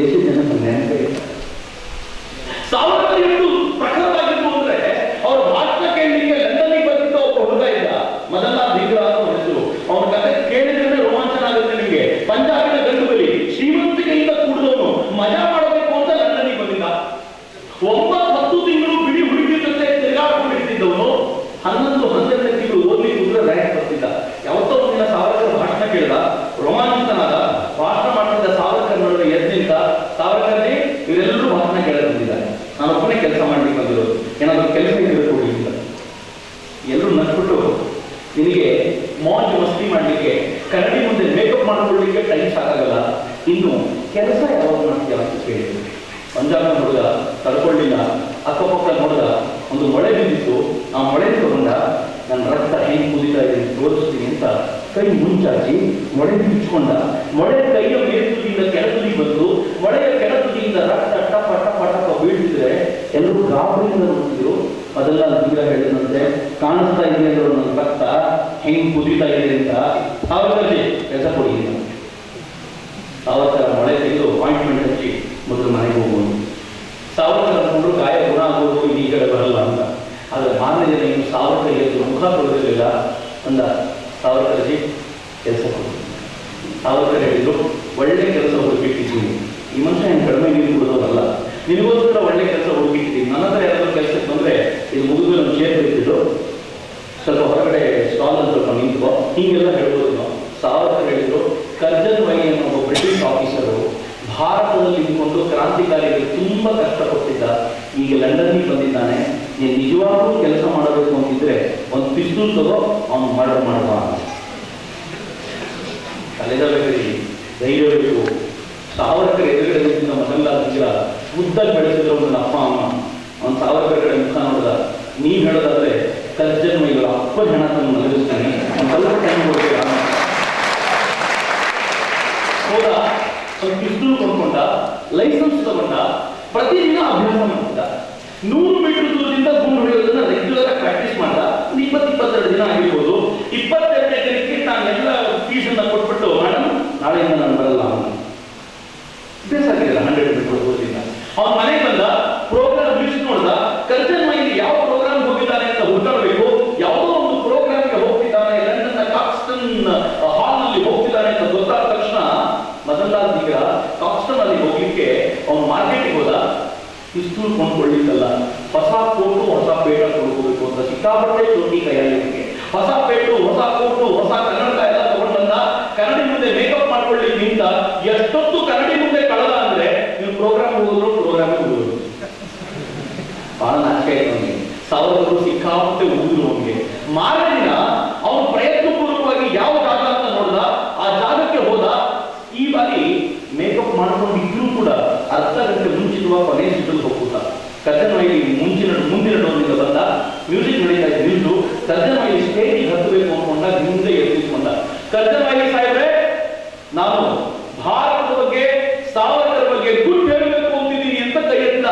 9-10 ತಿಂಗಳು ಬಿಡಿ ಹುಡುಗಿ ಜೊತೆ ತಿರುಗಾಡ್ಕೊಂಡಿರ್ತಿದ್ದವನು 11-12 ತಿಂಗಳು ಓದ್ಲಿಕ್ಕೆ ಕೂತ್ರೆ ರ್ಯಾಂಕ್ ಬರ್ತಿದ್ದ. ಯಾವತ್ತೋ ಒಂದಿನ ಸಾವರ್ಕರ್ ಭಾಷಣ ಕೇಳಿದ, ರೋಮಾಂಚಿತನಾದ. ಭಾಷಣ ಮಾಡ್ತಿದ್ದ ಸಾವರ್ಕರ್ ನಡುವೆ ಎದ್ದಿಂದ, ಸಾವರ್ಕರ್ಜಿ ಇವರೆಲ್ಲರೂ ಭಾಷಣ ಕೇಳಕ್ ಬಂದಿದ್ದಾರೆ, ನಾನು ಒಬ್ಬನೇ ಕೆಲಸ ಮಾಡ್ಲಿಕ್ಕೆ ಬಂದಿರೋದು, ಏನಾದ್ರು ಕೆಲಸ ಇರಬೇಕು ಅಂತ. ಎಲ್ಲರೂ ನಕ್ಬಿಟ್ಟು, ನಿನಗೆ ಮೌಜ್ ಮಸ್ತಿ ಮಾಡ್ಲಿಕ್ಕೆ, ಕನ್ನಡಿ ಮುಂದೆ ಮೇಕಪ್ ಮಾಡ್ಕೊಳ್ಳಿಕ್ಕೆ ಟೈಮ್ ಸಾಕಾಗಲ್ಲ, ಇನ್ನು ಕೆಲಸ ಯಾವಾಗ ಮಾಡ್ತೀಯ ಅಂತ ಕೇಳಿದ್ರು. ಪಂಜಾಬ್ ಹುಡುಗ ತಡ್ಕೊಳ್ಳಿಲ್ಲ, ಅಕ್ಕಪಕ್ಕ ನೋಡಿದ, ಒಂದು ಮೊಳೆ ಬಿದ್ದಿತ್ತು, ಆ ಮೊಳೆ ತಗೊಂಡ, ನನ್ನ ರಕ್ತ ಹೆಂಗೆ ಕುದಿತಾ ಇದೆ ತೋರಿಸ್ತೀನಿ ಅಂತ ಕೈ ಮುಂಚಾಚಿ ಮೊಳೆ ಬಿಚ್ಕೊಂಡ. ಮೊಳೆ ಕೈಯ ಮೇಲ್ತುದಿಯಿಂದ ಕೆಳತುದಿ ಬಂದು, ಮೊಳೆಯ ಕೆಳತುದಿಯಿಂದ ರಕ್ತ ಟಪ ಟಪ ಟಪ ಬೀಳ್ತಿದ್ರೆ ಎಲ್ಲರೂ ಗಾಬರಿಯಿಂದ ನೋಡ್ತಿದ್ರು. ಅದೆಲ್ಲ ದೂರ ಹೇಳಿದಂತೆ, ಕಾಣಿಸ್ತಾ ಇದೆ ಅಂದ್ರೆ ನನ್ನ ರಕ್ತ ಹೆಂಗ್ ಕುದಿತಾ ಇದೆ ಅಂತ. ಸಾವರ್ಕರ್ಜಿ ಕೆಲಸ ಕೊಡಿ. ಸಾವರ್ಕರ್ ಮೊಳೆ ತೆಗೆದು ಅಪಾಯಿಂಟ್ಮೆಂಟ್ ಹಚ್ಚಿ ಮೊದಲು ಮನೆಗೆ ಹೋಗ್ಬೋದು. ಸಾವರ್ಕರ್ ಅಂದ್ಕೊಂಡ್ರು ಗಾಯ ಗುಣ ಆಗೋದು ಈ ಕಡೆ ಬರಲ್ಲ ಅಂತ. ಆದರೆ ಮಾರನೇ ದಿನ ಇನ್ನು ಸಾವರ್ಕರ್ ಎದ್ದು ಮುಖ ತೊಳೆದಿರಲಿಲ್ಲ ಅಂದ, ಸಾವರ್ಕರ್ಜಿ ಕೆಲಸ ಕೊಡಿ. ಸಾವರ್ಕರ್ ಹೇಳಿದ್ರು, ಒಳ್ಳೆ ಕೆಲಸ ಹುಡುಕಿಟ್ಟಿದ್ದೀನಿ, ಈ ಮನುಷ್ಯ ಏನು ಕಡಿಮೆ ನೀರು ಕೊಡೋದಲ್ಲ, ನಿನಗೋಸ್ಕರ ಒಳ್ಳೆ ಕೆಲಸ ಹುಡುಕಿಟ್ಟಿದ್ದೀನಿ. ನನ್ನ ಹತ್ರ ಯಾರಾದ್ರೂ ಕೆಲಸಕ್ಕೆ ಬಂದರೆ ಇದು ಮುಗಿದು ನಮ್ಮ ಚೇರ್ ಇರ್ತಿದ್ದು, ಸ್ವಲ್ಪ ಹೊರಗಡೆ ಸ್ಟಾಲ್ ಅಂತ ಸ್ವಲ್ಪ ನಿಂತು ಹೀಗೆಲ್ಲ ಹೇಳ್ಬೋದು ನಾವು. ಸಾವರ್ಕರ್ ಹೇಳಿದ್ರು, ಕರ್ಜನ್ ವೈ ಅನ್ನೋ ಒಬ್ಬ ಬ್ರಿಟಿಷ್ ಆಫೀಸರು ಭಾರತದಲ್ಲಿ ಇದ್ಕೊಂಡು ಕ್ರಾಂತಿಕಾರಿಗಳು ತುಂಬಾ ಕಷ್ಟಪಟ್ಟಿದ್ದ, ಈಗ ಲಂಡನ್ಗೆ ಬಂದಿದ್ದಾನೆ, ನೀನು ನಿಜವಾಗ್ಲೂ ಕೆಲಸ ಮಾಡಬೇಕು ಅಂತಿದ್ರೆ ಒಂದು ಪಿಸ್ತೂಲ್ ತಗೋ, ಅವನು ಮರ್ಡರ್ ಮಾಡುವ. ಕಲೆದ ಬೇಕು, ಧೈರ್ಯ ಬೇಕು. ಸಾವರ್ಕರ್ ಎದುರುಗಡೆ ನಿಂತಿದ್ದ ಮೊದಲ ಮುದ್ದಾಗಿ ಬೆಳೆಸಿದ್ರು ನನ್ನ ಅಪ್ಪ ಅಮ್ಮ. ಅವನು ಸಾವರ್ಕರ್ ಕಡೆ ಮುಖ ನೋಡಿದ, ನೀವ್ ಹೇಳೋದಾದ್ರೆ ಕರ್ಜನ್ ಮೈಗಳ ಅಪ್ಪ ಜನ ತಂದು ಮಲಗಿಸ್ತಾನೆ, ಒಂದೆಲ್ಲ ಟೈಮ್ ಕೊಡ್ತೀರಾ ಹೋದ. ಒಂದು ಪಿಸ್ತೂಲ್ ಕೊಂಡ್ಕೊಂಡ, ಲೈಸೆನ್ಸ್ ತಗೊಂಡ, ಪ್ರತಿದಿನ ಅಭ್ಯಾಸ ಮಾಡ್ತಿದ್ದ. 100 ಮೀಟರ್ ದೂರದಿಂದ ಗುಂಡು ಹೊಡೆಯೋದನ್ನ ರೆಗ್ಯುಲರ್ ಆಗಿ ಪ್ರಾಕ್ಟೀಸ್ ಮಾಡ್ದ. 20-22 ದಿನ ಆಗಿರ್ಬೋದು. 22ನೇ ದಿನಕ್ಕೆ ನಾನೆಲ್ಲ ಫೀಸನ್ನ ಕೊಟ್ಬಿಟ್ಟು, ಮೇಡಮ್ ನಾಳೆಯಿಂದ ನಾನು ಬರಲ್ಲ ಅವನು ಅಭ್ಯಾಸ ಆಗಿರಲ್ಲ 100 ಮೀಟರ್ ದೂರದಿಂದ. ಅವನ ಮನೆಗೆ ಬಂದ, ಪ್ರೋಗ್ರಾಮ್ ಲಿಸ್ಟ್ ನೋಡ್ದ, ಕರ್ಜನ್ ಮೈಲಿ ಯಾವ ಪ್ರೋಗ್ರಾಮ್ ಹೋಗಿದ್ದಾನೆ ಅಂತ ಹುಡುಕಬೇಕು. ಯಾವುದೋ ಒಂದು ಪ್ರೋಗ್ರಾಮ್ಗೆ ಹೋಗ್ತಿದ್ದಾನೆ, ಲಂಡನ್ನ ಕಾಕ್ಸ್ಟನ್ ಹಾಲ್ ನಲ್ಲಿ ಹೋಗ್ತಿದ್ದಾನೆ ಅಂತ ಗೊತ್ತಾದ ತಕ್ಷಣ ಮದನ್ಲಾಲ್ ದಿಗ್ರ ಕಾಕ್ಸ್ಟನ್ ಅಲ್ಲಿ ಹೋಗ್ಲಿಕ್ಕೆ ಅವನು ಮಾರ್ಕೆಟ್ಗೆ ಹೋದ. ಪಿಸ್ತೂಲ್ ಕೊಂಡ್ಕೊಳ್ಳಿಕ್ಕಲ್ಲ, ಹೊಸ ಕೋಟು ಹೊಸ ಪೇಟ ಕೊಂಡ್ಕೋಬೇಕು ಅಂತ ಸಿಕ್ಕಾಪಟ್ಟೆ ಚೋಟಿ ಕೈಯಲ್ಲಿ. ಹೊಸ ಪೇಟು, ಹೊಸ ಕೋಟು, ಹೊಸ ಕನ್ನಡ ಎಲ್ಲ ತಗೊಂಡ್ ಬಂದ. ಕನ್ನಡಿ ಮುಂದೆ ಮೇಕಪ್ ಮಾಡ್ಕೊಳ್ಳಿಕ್ಕೆ ನಿಂತ. ಎಷ್ಟೊತ್ತು ಕನ್ನಡಿ ಮುಂದೆ ಕಳೆದ ಅಂದ್ರೆ, ನೀವು ಪ್ರೋಗ್ರಾಮ್ ಹೋದ್ರು ಪ್ರೋಗ್ರಾಮ್ ಹೋಗೋದು. ಬಹಳ ನಾಚಿಕೆ ಆಯ್ತು ಅವನಿಗೆ. ಸಾವರ್ಕರ್ ಸಿಕ್ಕಾಪಟ್ಟೆ ಊರು ಅವನಿಗೆ. ಮಾರನೇ ದಿನ ಅವನು ಪ್ರಯತ್ನಪೂರ್ವಕವಾಗಿ ಯಾವ ಜಾಗ ಅಂತ ನೋಡ್ದ, ಆ ಜಾಗಕ್ಕೆ ಹೋದ. ಈ ಬಾರಿ ಮೇಕಪ್ ಮಾಡ್ಕೊಂಡಿದ್ರು ಕೂಡ ಅರ್ಧ ಗಂಟೆ ಮುಂಚಿತವಾಗಿ ಕೊನೆ ಸಿಗಲು ಹೋಗ್ಬಿಟ್ಟ. ಕರ್ಜನ್ ಮೈಲಿ ಮುಂದಿನ ಡೋರ್ನಿಂದ ಬಂದ. ಮ್ಯೂಸಿಕ್ ನಡೀತಾ ಇದ್ದು ನಿಂತು ಕರ್ಜನ್ ಮೈಲಿ ಸ್ಟೇಜಿಗೆ ಹತ್ತಬೇಕು ಅನ್ಕೊಂಡ. ಹಿಂದೆ ಎತ್ತಿಸ್ಕೊಂಡ. ಕರ್ಜನ್ ಮೈಲಿ ಸಾಹೇಬ್ರೆ, ನಾನು ಭಾರತದ ಬಗ್ಗೆ, ಸಾವರ್ಕರ್ ಬಗ್ಗೆ ಗುಡ್ ಹೇಳಬೇಕು ಅಂತಿದ್ದೀನಿ ಅಂತ ಕೈ ಎತ್ತ.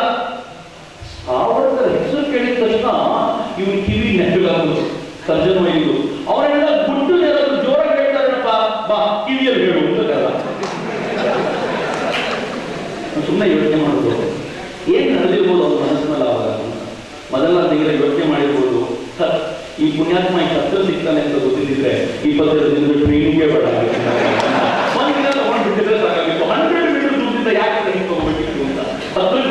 ಸಾವರ್ಕರ್ ಹೆಸರು ಕೇಳಿದ ತಕ್ಷಣ ಇವನು ಕಿವಿ ನೆಟ್ಟಗಾಗುದು. ಕರ್ಜನ್ ಮೈಲಿದು ಅವರೆಲ್ಲ ಗುಡ್ಡು ಏನಾದ್ರು ಜೋರಾಗಿ ಹೇಳ್ತಾರೇನಪ್ಪ, ಬಾ ಕಿವಿಯಲ್ಲಿ ಹೇಳು ಅಂತ ಕರೆದ. ಸುಮ್ಮನೆ ಯೋಚನೆ ಮಾಡೋದು, ಏನ್ ನಡೆದಿರ್ಬೋದು ಅವ್ರ ಮನಸ್ಸಿನಲ್ಲಿ ಆವಾಗ. ಮೊದಲ ತಿಂಗಳ ಯೋಚನೆ ಮಾಡಿರ್ಬೋದು, ಈ ಪುಣ್ಯಾತ್ಮ ಈ ಹತ್ತಿರ ಸಿಗ್ತಾನೆ ಅಂತ ಗೊತ್ತಿದ್ರೆ 22 ದಿನದ ಟ್ರೈನಿಂಗೇ ಬೇಡ, ಒಂದಿನ ತಗೊಂಡ್ಬಿಟ್ಟಿದ್ರೆ ಸಾಕಾಗಿತ್ತು. 100 ಮೀಟರ್ ದೂರದಿಂದ ಯಾಕೆ ಟ್ರೈನಿಂಗ್ ತಗೊಂಡ್ಬಿಟ್ಟಿತ್ತು ಅಂತ. 10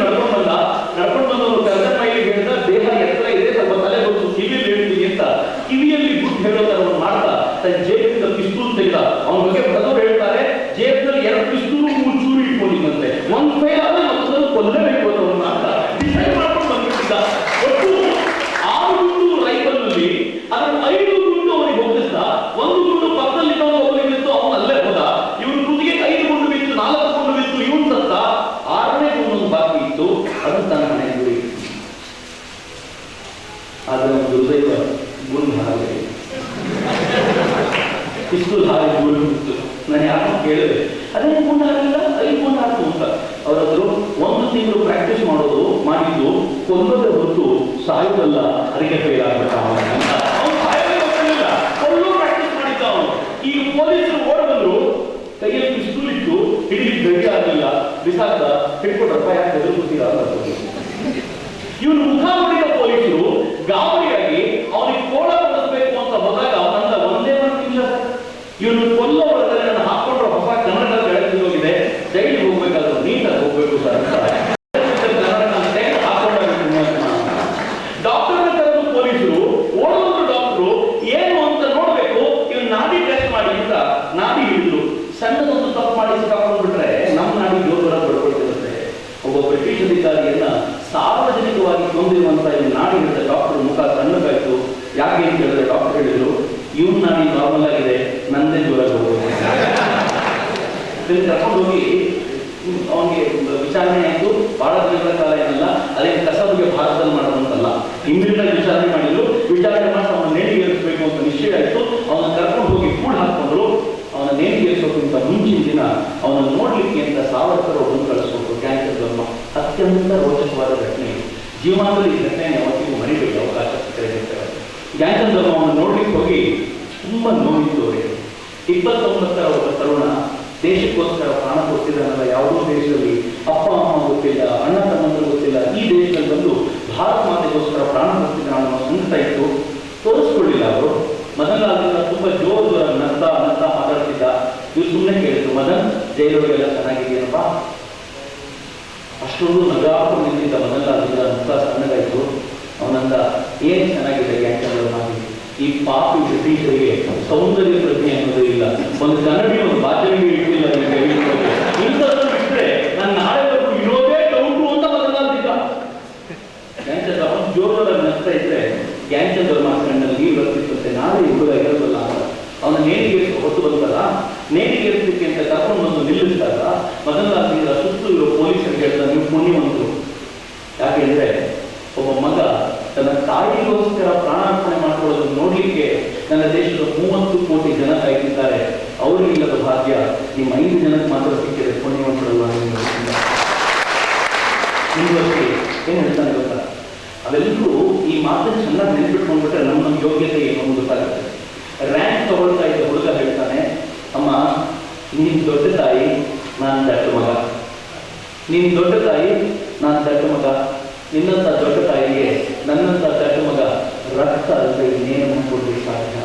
ನಡ್ಕೊಂಡು ಬಂದವರು ಕರ್ಜನ್ ಮೈಲಿ ಹೇಳಿದ, ದೇಹ ಎತ್ತರ ಇದೆ, ಸ್ವಲ್ಪ ತಲೆ ಗೊತ್ತು, ಕಿವಿಯಲ್ಲಿ ಹೇಳ್ತೀನಿ ಅಂತ ಕಿವಿಯಲ್ಲಿ ಗುಡ್ ಹೇಳೋ ತರ ಮಾಡ್ತಾ ತನ್ನ ಜೇಬಿನಿಂದ ಪಿಸ್ತೂಲ್ ತೆಗೆದ. ಅವನ ಬಗ್ಗೆ ಬರೆದವರು ಹೇಳ್ತಾರೆ, ಜೇಬಿನಲ್ಲಿ 2 ಪಿಸ್ತೂಲು 3 ಚೂರು ಇಟ್ಕೊಂಡಿದ್ದಂತೆ. ಒಂದು ಫೇಲ್ ಆದ್ರೆ ಮತ್ತೊಂದು ಕೊಲ್ಲಬೇಕು ಅಂತ ಅವ್ರು ಮಾಡ್ತಾ ಡಿಸೈಡ್ ಮಾಡ್ಕೊಂಡು ಬಂದ್ಬಿಟ್ಟಿದ್ದ. ಒಟ್ಟು 6 ಗುಂಡು ರೈಫಲ್ ನಲ್ಲಿ ಅದನ್ನು 5 ಗುಂಡು ಅವನಿಗೆ ಹೋಗಿಸ್ದ. 1 ಗುಂಡು ಪಕ್ಕದಲ್ಲಿ ಅವನಿಗೆ ಬಿತ್ತು, ಅವನು ಅಲ್ಲೇ ಹೋದ. ಇವನು ಕುದಿಗೆ 5 ಗುಂಡು ಬಿತ್ತು, 4 ಗುಂಡು ಬಿತ್ತು, ಇವನು ಸತ್ತ. 6ನೇ ಗುಂಡು ಬಾಕಿ ಇತ್ತು, ಅದು ತನ್ನ ಮನೆ ಗುರಿ. ಆದ್ರೆ ಒಂದು ದುರ್ದೈವ, ಗುಂಡು ಹಾಗೆ ಪಿಸ್ತೂಲ್ ಹಾಗೆ ಗುಂಡು ಬಿತ್ತು. ನಾನು ಯಾರು ಕೇಳಿದೆ, ಅದೇ ಗುಂಡು ಹಾಕಿಲ್ಲ, 5 ಗುಂಡು ಹಾಕು ಅಂತ. ಅವರಾದ್ರು 1 ತಿಂಗಳು ಪ್ರಾಕ್ಟೀಸ್ ಮಾಡಿದ್ದು ಕೊಲ್ಲೋದೇ ಹೊರತು ಸಾಯುವುದಲ್ಲ, ಅದಕ್ಕೆ ಫೇಲ್ ಆಗ್ಬೇಕ ಅಂತ. ಅವನು ಸಾಯೋದೇ ಗೊತ್ತಿಲ್ಲ, ಕೊಲ್ಲೋ ಪ್ರಾಕ್ಟೀಸ್ ಮಾಡಿದ್ದ ಅವನು. ಈಗ ಪೊಲೀಸರು ಓಡ ಬಂದ್ರು, ಕೈಯಲ್ಲಿ ಪಿಸ್ತೂಲ್ ಇಟ್ಟು ಹಿಡಿಲಿಕ್ಕೆ ಗಟ್ಟಿ ಆಗಲಿಲ್ಲ, ಬಿಸಾಕ್ದ. ಹಿಡ್ಕೊಟ್ರಪ್ಪ, ಯಾಕೆ ಹೆದರ್ಕೊತೀರಾ ಅಂತ. ಇವನು ಮುಖ ನೋಡಿದ ಪೊಲೀಸರು ಗಾಬರಿಯಾಗಿ ಅವನಿಗೆ ಕೋಳ ಕೊಡಿಸ್ಬೇಕು ಅಂತ ಹೋದಾಗ ಅವನಂದ, ಒಂದೇ 1 ನಿಮಿಷ ಇವನು ಕೊಲ್ಲೋ ಹೊರಗಡೆ ನಾನು ಹಾಕೊಂಡ್ರೆ ಹೊಸ ಕನ್ನಡ ಬೆಳೆದು ಹೋಗಿದೆ, ಜೈಲಿಗೆ ಹೋಗ್ಬೇಕಾದ್ರೆ ನೀಟಾಗಿ ಹೋಗ್ಬೇಕು ಸರ್ ಅಂತ ಕನ್ನಡ ಹಾಕೊಂಡು ಇವನು ನಾನು ನಾರ್ಮಲ್ ಆಗಿದೆ, ನಂದೇ ಜೋರಾಗಿ ಹೋಗ್ಬೋದು. ಕರ್ಕೊಂಡು ಹೋಗಿ ಅವನಿಗೆ ವಿಚಾರಣೆ ಆಯಿತು. ಬಹಳ ದಿನಗಳ ಕಾಲ ಏನಲ್ಲ, ಅದಕ್ಕೆ ಕಸ ಬಗ್ಗೆ ಭಾರತದಲ್ಲಿ ಮಾಡೋದಂತಲ್ಲ, ಇಂಗ್ಲೆಂಡಲ್ಲಿ ವಿಚಾರಣೆ ಮಾಡಿದ್ರು. ವಿಚಾರಣೆ ಮಾಡಿ ಅವನ ನೇಣಿಗೇರಿಸಬೇಕು ಅಂತ ನಿಶ್ಚಯ ಆಯಿತು. ಅವನ ಕರ್ಕೊಂಡು ಹೋಗಿ ಕೂಡ ಹಾಕೊಂಡ್ರು. ಅವನ ನೇಣಿಗೇರಿಸೋಕ್ಕಿಂತ ಮುಂಚಿನ ದಿನ ಅವನ ನೋಡ್ಲಿಕ್ಕೆ ಅಂತ ಸಾವರ್ಕರ್ ಒಬ್ಬನು ಕಳಿಸ್ಕೊಟ್ರು. ಕ್ಯಾನ್ಸರ್ ಧರ್ಮ ಅತ್ಯಂತ ರೋಚಕವಾದ ಘಟನೆ. ಜೀವನದಲ್ಲಿ ಈ ಘಟನೆ ಯಾವತ್ತಿಗೂ ಮರಿಬೇಡಿ, ಅವಕಾಶ ಸಿಕ್ಕಿರ್ತೇವೆ. ಕ್ಯಾನ್ಸರ್ ಧರ್ಮ ಅವನು ನೋಡ್ಲಿಕ್ಕೆ ಹೋಗಿ ತುಂಬಾ ನೋವಿತ್ತು ಅವರಿಗೆ. 29ರ ಒಬ್ಬ ತರುಣ ದೇಶಕ್ಕೋಸ್ಕರ ಪ್ರಾಣ ಕೊಟ್ಟಿದ್ದಾನಲ್ಲ, ಯಾವುದೋ ದೇಶದಲ್ಲಿ ಅಪ್ಪ ಅಮ್ಮ ಗೊತ್ತಿಲ್ಲ, ಅಣ್ಣ ತಮ್ಮಂದರು ಗೊತ್ತಿಲ್ಲ, ಈ ದೇಶದಲ್ಲಿ ಬಂದು ಭಾರತ ಮಾತೆಗೋಸ್ಕರ ಪ್ರಾಣ ಕೊಟ್ಟಿದ್ದಾನ ಅನ್ನೋ ಸಂಕಟ ಇತ್ತು. ತೋರಿಸ್ಕೊಳ್ಳಿಲ್ಲ ಅವರು. ಮದನ್ ಲಾಲ್ ತುಂಬಾ ಜೋರ ನಗ್ತಾ ಮಾತಾಡ್ತಿದ್ದ. ಇವ್ರು ಸುಮ್ಮನೆ ಕೇಳಿದ್ರು, ಮದನ್ ಜೈಲೊಳಗೆಲ್ಲ ಚೆನ್ನಾಗಿದೆಯೇನಪ್ಪ? ಅಷ್ಟೊಂದು ನಗಾಕೊಂಡು ನಿಂತಿದ್ದ ಮದನ್ ಲಾಲ್ ಮುಖ ಸಣ್ಣಗಾಯ್ತು. ಅವನಂದ, ಏನ್ ಚೆನ್ನಾಗಿದೆ ಕ್ಯಾನ್ಸರ್ ಮಾಡಿ, ಈ ಪಾಪಿ ಬ್ರಿಟಿಷರಿಗೆ ಸೌಂದರ್ಯ ಪ್ರಜ್ಞೆ ಅನ್ನೋದೇ ಇಲ್ಲ, ಒಂದು ಕನ್ನಡಿ ಒಂದು ಬಾಧ್ಯರಿಗೆ ಇಟ್ಟಿಲ್ಲ, ಇಂಥದ್ದು ಬಿಟ್ಟರೆ ನಾನು ನಾಳೆವರೆಗೂ ಇರೋದೇ ಡೌಟು ಅಂತ ಬದಲಾಗ್ತಿದ್ದ. ಕ್ಯಾನ್ಸರ್ ಅವನು ಜೋರಾಗಿ ನಗ್ತಾ ಇದ್ರೆ ಕ್ಯಾನ್ಸರ್ ಧರ್ಮ ಕಣ್ಣಲ್ಲಿ ನೀರು ಬರ್ತಿತ್ತಂತೆ, ನಾಳೆ ಹುಡುಗ ಇರೋದಲ್ಲ ಅಂತ. ಅವನ ನೇಣಿಗೆ ಹೊತ್ತು ಬಂದಲ್ಲ, ನೇಣಿಗೇರಿಸಲಿಕ್ಕೆ ಅಂತ ಕರ್ಕೊಂಡು ಬಂದು ನಿಲ್ಲಿಸಿದಾಗ ಮೊದಲ ಸುತ್ತು ಇರೋ ಪೊಲೀಸರಿಗೆ ಹೇಳ್ತಾರೆ, ನೀವು ಪುಣ್ಯವಂತರು. ಯಾಕೆಂದ್ರೆ ಒಬ್ಬ ಮಗ ತನ್ನ ತಾಯಿಗೋಸ್ಕರ ಪ್ರಾಣಾರ್ಪಣೆ ಮಾಡ್ಕೊಳ್ಳೋದನ್ನು ನೋಡ್ಲಿಕ್ಕೆ ನನ್ನ ದೇಶದ 30 ಕೋಟಿ ಜನ ಕಾಯ್ತಿದ್ದಾರೆ. ಅವರಿಗಿಲ್ಲದ ಭಾಗ್ಯ ನಿಮ್ಮ 5 ಜನಕ್ಕೆ ಮಾತ್ರ ಸಿಕ್ಕಿದೆ, ಪುಣ್ಯವಂತರಲ್ಲ. ಏನ್ ಹೇಳ್ತಾನೆ ಗೊತ್ತಾ? ಅವೆಲ್ಲರೂ ಈ ಮಾತನ್ನು ಚೆನ್ನಾಗಿ ನೆನ್ಪಿಟ್ಕೊಂಡ್ಬಿಟ್ರೆ ನಮ್ಮ ಯೋಗ್ಯತೆ ಏನು ಅಂತ ಗೊತ್ತಾಗುತ್ತೆ. ರ್ಯಾಂಕ್ ತಗೊಳ್ತಾ ಇದ್ದ ಹುಡುಗ ಹೇಳ್ತಾನೆ, ಅಮ್ಮ ನೀನ್ ದೊಡ್ಡ ತಾಯಿ, ನಾನು ದಟ್ಟ ಮಗ. ನೀನ್ ದೊಡ್ಡ ತಾಯಿ, ನಾನು ದಟ್ಟ ಮಗ. ನಿನ್ನಂತ ದೊಡ್ಡ ತಾಯಿಗೆ ನನ್ನಂತ ದಟ್ಟ ಮಗ ರಕ್ತ ಅಲ್ಲದೆ ಇನ್ನೇನು ಕೊಡ್ಲಿಕ್ಕೆ ಸಾಧ್ಯ?